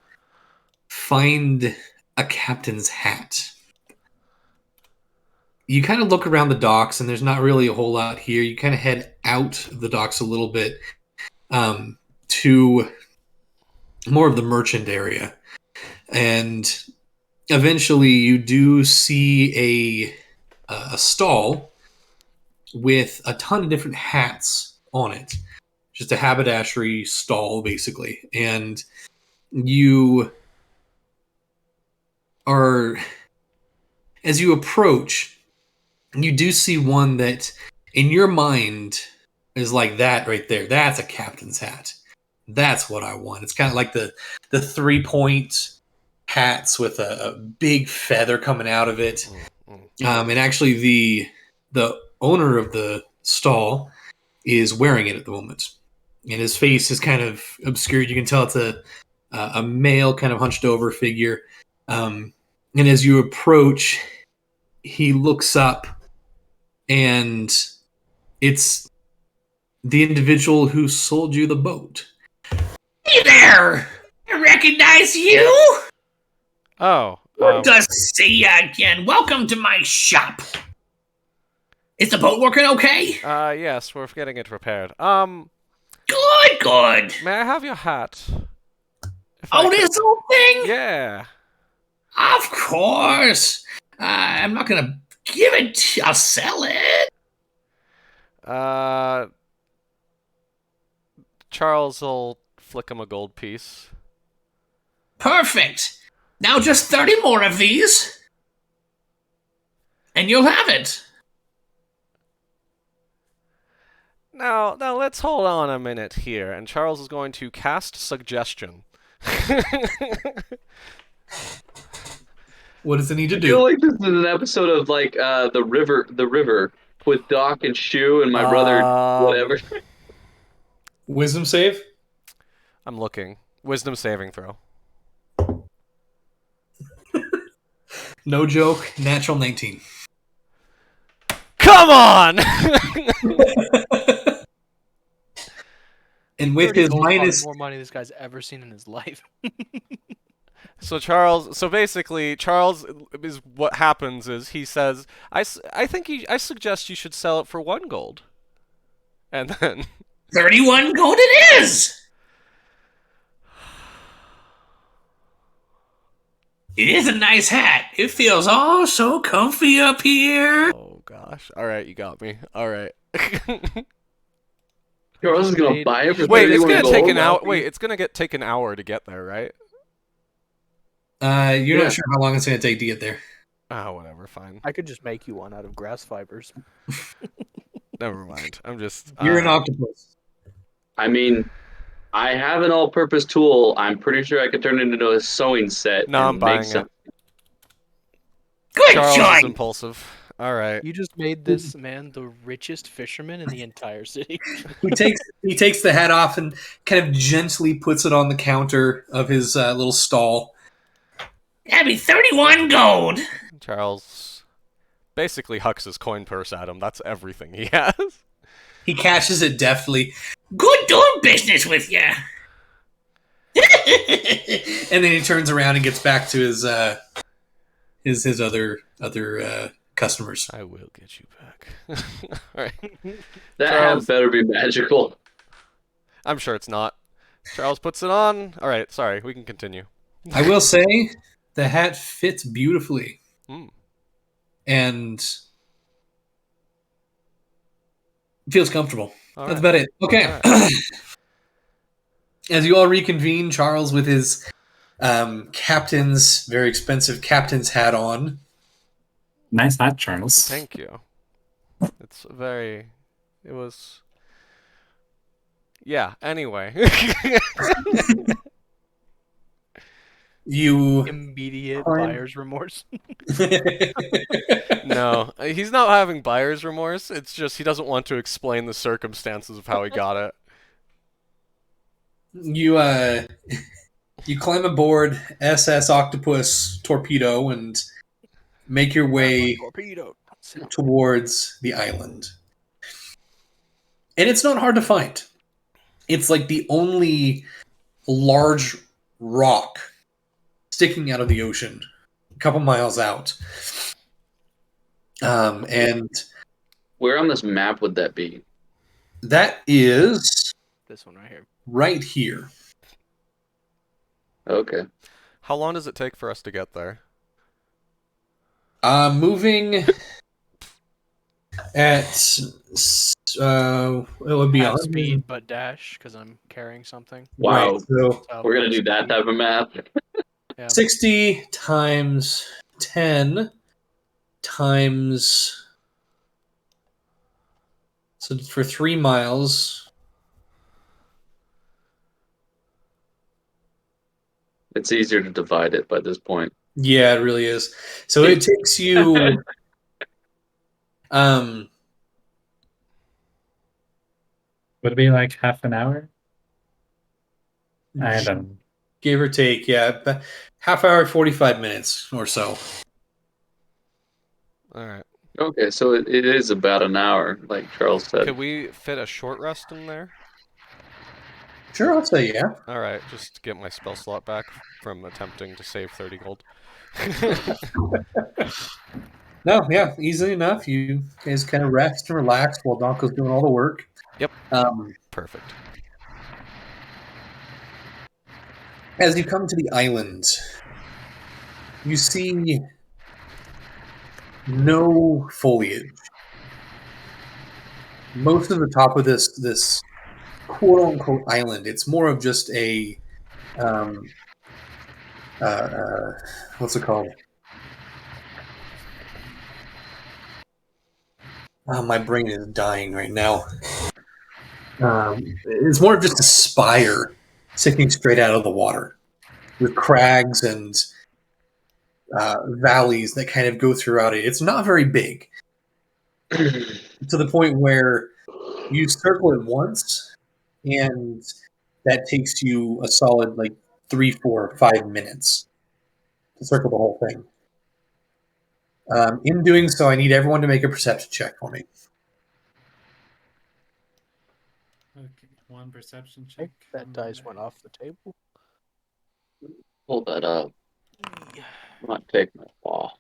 find a captain's hat. You kind of look around the docks, and there's not really a whole lot here. You kind of head out the docks a little bit to more of the merchant area. And eventually you do see a stall with a ton of different hats on it. Just a haberdashery stall, basically. And you are, as you approach, you do see one that in your mind is like that right there. That's a captain's hat. That's what I want. It's kind of like the 3-point hats with a big feather coming out of it. And actually the owner of the stall is wearing it at the moment. And his face is kind of obscured. You can tell it's a male kind of hunched over figure. And as you approach, he looks up, and it's the individual who sold you the boat. Hey there! I recognize you! Oh. Good to see you again. Welcome to my shop. Is the boat working okay? Yes, we're getting it repaired. Good. May I have your hat? This whole thing? Yeah. Of course. I'm not gonna give it to you. I'll sell it. Charles will flick him a gold piece. Perfect. Now just 30 more of these, and you'll have it. Now let's hold on a minute here, and Charles is going to cast suggestion. What does it need to I do? feel like this is an episode of like the river with Doc and Shu and my brother whatever. Wisdom save? I'm looking. Wisdom saving throw. No joke. Natural 19. Come on! And with 30 his gold is probably minus... more money this guy's ever seen in his life. So basically, Charles is what happens is he says, I suggest you should sell it for 1 gold. And then 31 gold it is! It is a nice hat. It feels all so comfy up here. oh gosh. All right, you got me. All right. Charles is gonna buy it for Wait, it's 31 gonna take gold? an hour. Wait, it's gonna take an hour to get there, right? You're not sure how long it's going to take to get there. Ah, whatever, fine. I could just make you one out of grass fibers. Never mind. I'm just. You're an octopus. I mean, I have an all-purpose tool. I'm pretty sure I could turn it into a sewing set. No, and I'm buying make some... Good Charles choice. is impulsive. All right. You just made this man the richest fisherman in the entire city. He takes the hat off and kind of gently puts it on the counter of his little stall. That'd be 31 gold. Charles basically hucks his coin purse at him. That's everything he has. He cashes it deftly. Good doing business with you. And then he turns around and gets back to his other customers. I will get you back. All right. That Charles. hat better be magical. I'm sure it's not. Charles puts it on. All right. Sorry. We can continue. I will say the hat fits beautifully. Mm. And feels comfortable. All That's right. about it. Okay. All right. As you all reconvene, Charles with his very expensive captain's hat on. Nice hat, Charles. Thank you. It's very. It was. Yeah. Anyway. You Immediate Fine. buyer's remorse. No, he's not having buyer's remorse. It's just he doesn't want to explain the circumstances of how he got it. you climb aboard SS Octopus Torpedo and make your way Torpedo. towards the island. And it's not hard to find. It's like the only large rock sticking out of the ocean a couple miles out. And Where on this map would that be? that is This one right here. right here. Okay. How long does it take for us to get there? Moving at it would be At 100 speed, but dash because I'm carrying something. Wow. Right, so So We're gonna do that type of math. Yeah. 60 times 10 times. So for 3 miles, It's easier to divide it by this point. yeah, it really is. So it takes you Would it be like half an hour? I don't know. give or take, yeah, half hour, 45 minutes or so. All right. Okay, so it is about an hour, like Charles said. Could we fit a short rest in there? Sure, I'll say yeah. All right, just to get my spell slot back from attempting to save 30 gold. No, yeah, easily enough. You guys kind of rest and relax while Donko's doing all the work. Yep. Um, Perfect. as you come to the island, you see no foliage. Most of the top of this quote unquote island, it's more of just a what's it called? Oh, my brain is dying right now. It's more of just a spire sticking straight out of the water with crags and valleys that kind of go throughout it. It's not very big to the point where you circle it once and that takes you a solid like 3, 4, 5 minutes to circle the whole thing. In doing so, I need everyone to make a perception check for me. Okay, one perception check. That dice went off the table. Hold that up. Not take my ball.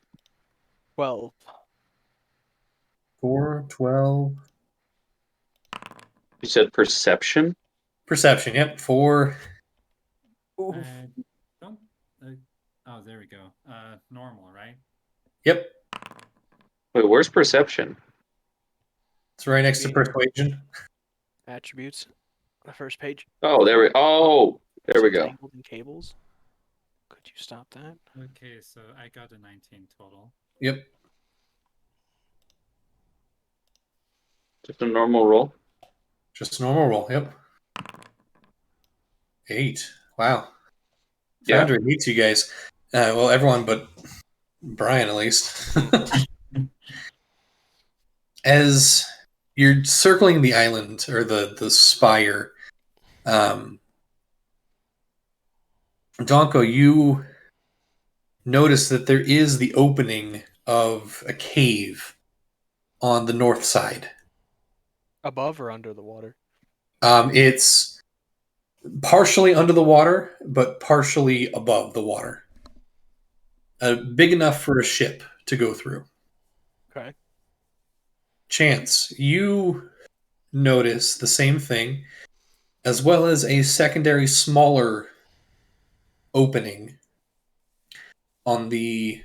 12. 4, 12. You said perception? Perception, yep. 4. Oof. Don't. Oh, there we go. Normal, right? Yep. Wait, where's perception? It's right next to persuasion. Attributes. The first page. Oh, there we go. Tangled in cables. Could you stop that? Okay, so I got a 19 total. Yep. Just a normal roll. Just a normal roll. Yep. 8. Wow. Yeah. Foundry hates you guys. Well, everyone but Brian, at least. As you're circling the island or the spire, Donko, you notice that there is the opening of a cave on the north side. Above or under the water? It's partially under the water, but partially above the water. Big enough for a ship to go through. Okay. Chance, you notice the same thing, as well as a secondary smaller opening on the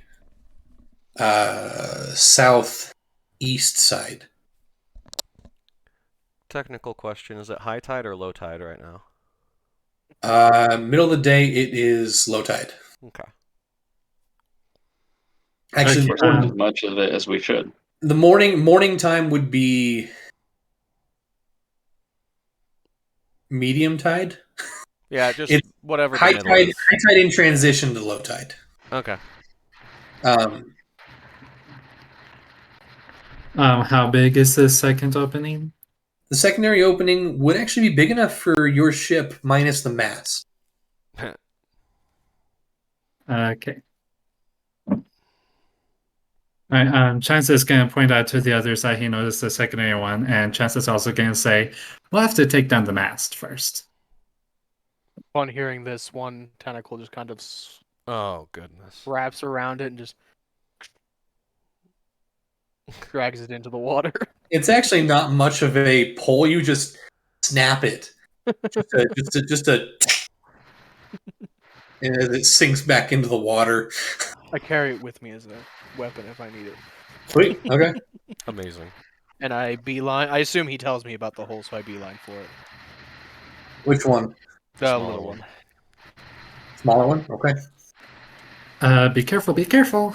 southeast side. Technical question, is it high tide or low tide right now? Middle of the day, it is low tide. Okay. Actually, Okay, As much of it as we should. the morning time would be medium tide. Yeah, just It's whatever the High middle tide, is. high tide in transition to low tide. Okay. How big is the second opening? The secondary opening would actually be big enough for your ship minus the mast. Okay. Right, Chance is going to point out to the other side he noticed the secondary one, and Chance is also going to say, we'll have to take down the mast first. Upon hearing this, one tentacle just kind of Oh, goodness. wraps around it and just drags it into the water. It's actually not much of a pull. You just snap it, just a, and as it sinks back into the water. I carry it with me as a weapon if I need it. Sweet. Okay. Amazing. And I beeline. I assume he tells me about the hole, so I beeline for it. Which one? The Smaller little one. one. Smaller one. Okay. Be careful, be careful.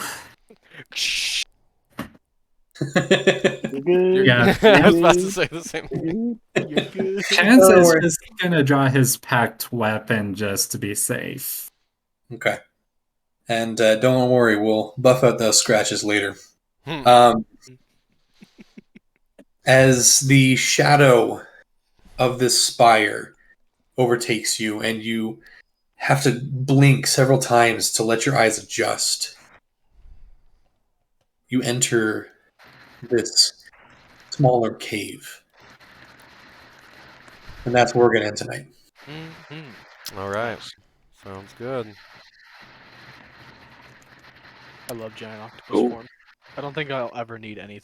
You're good. Yeah, I was about to good. say the same thing. You're good. Chance Don't is worry. just going to draw his packed weapon just to be safe. Okay. And don't worry, we'll buff out those scratches later. Hmm. As the shadow of this spire overtakes you, and you have to blink several times to let your eyes adjust, you enter this smaller cave. And that's where we're going to end tonight. Mm-hmm. All right. Nice. Sounds good. I love giant octopus Cool. form. I don't think I'll ever need anything.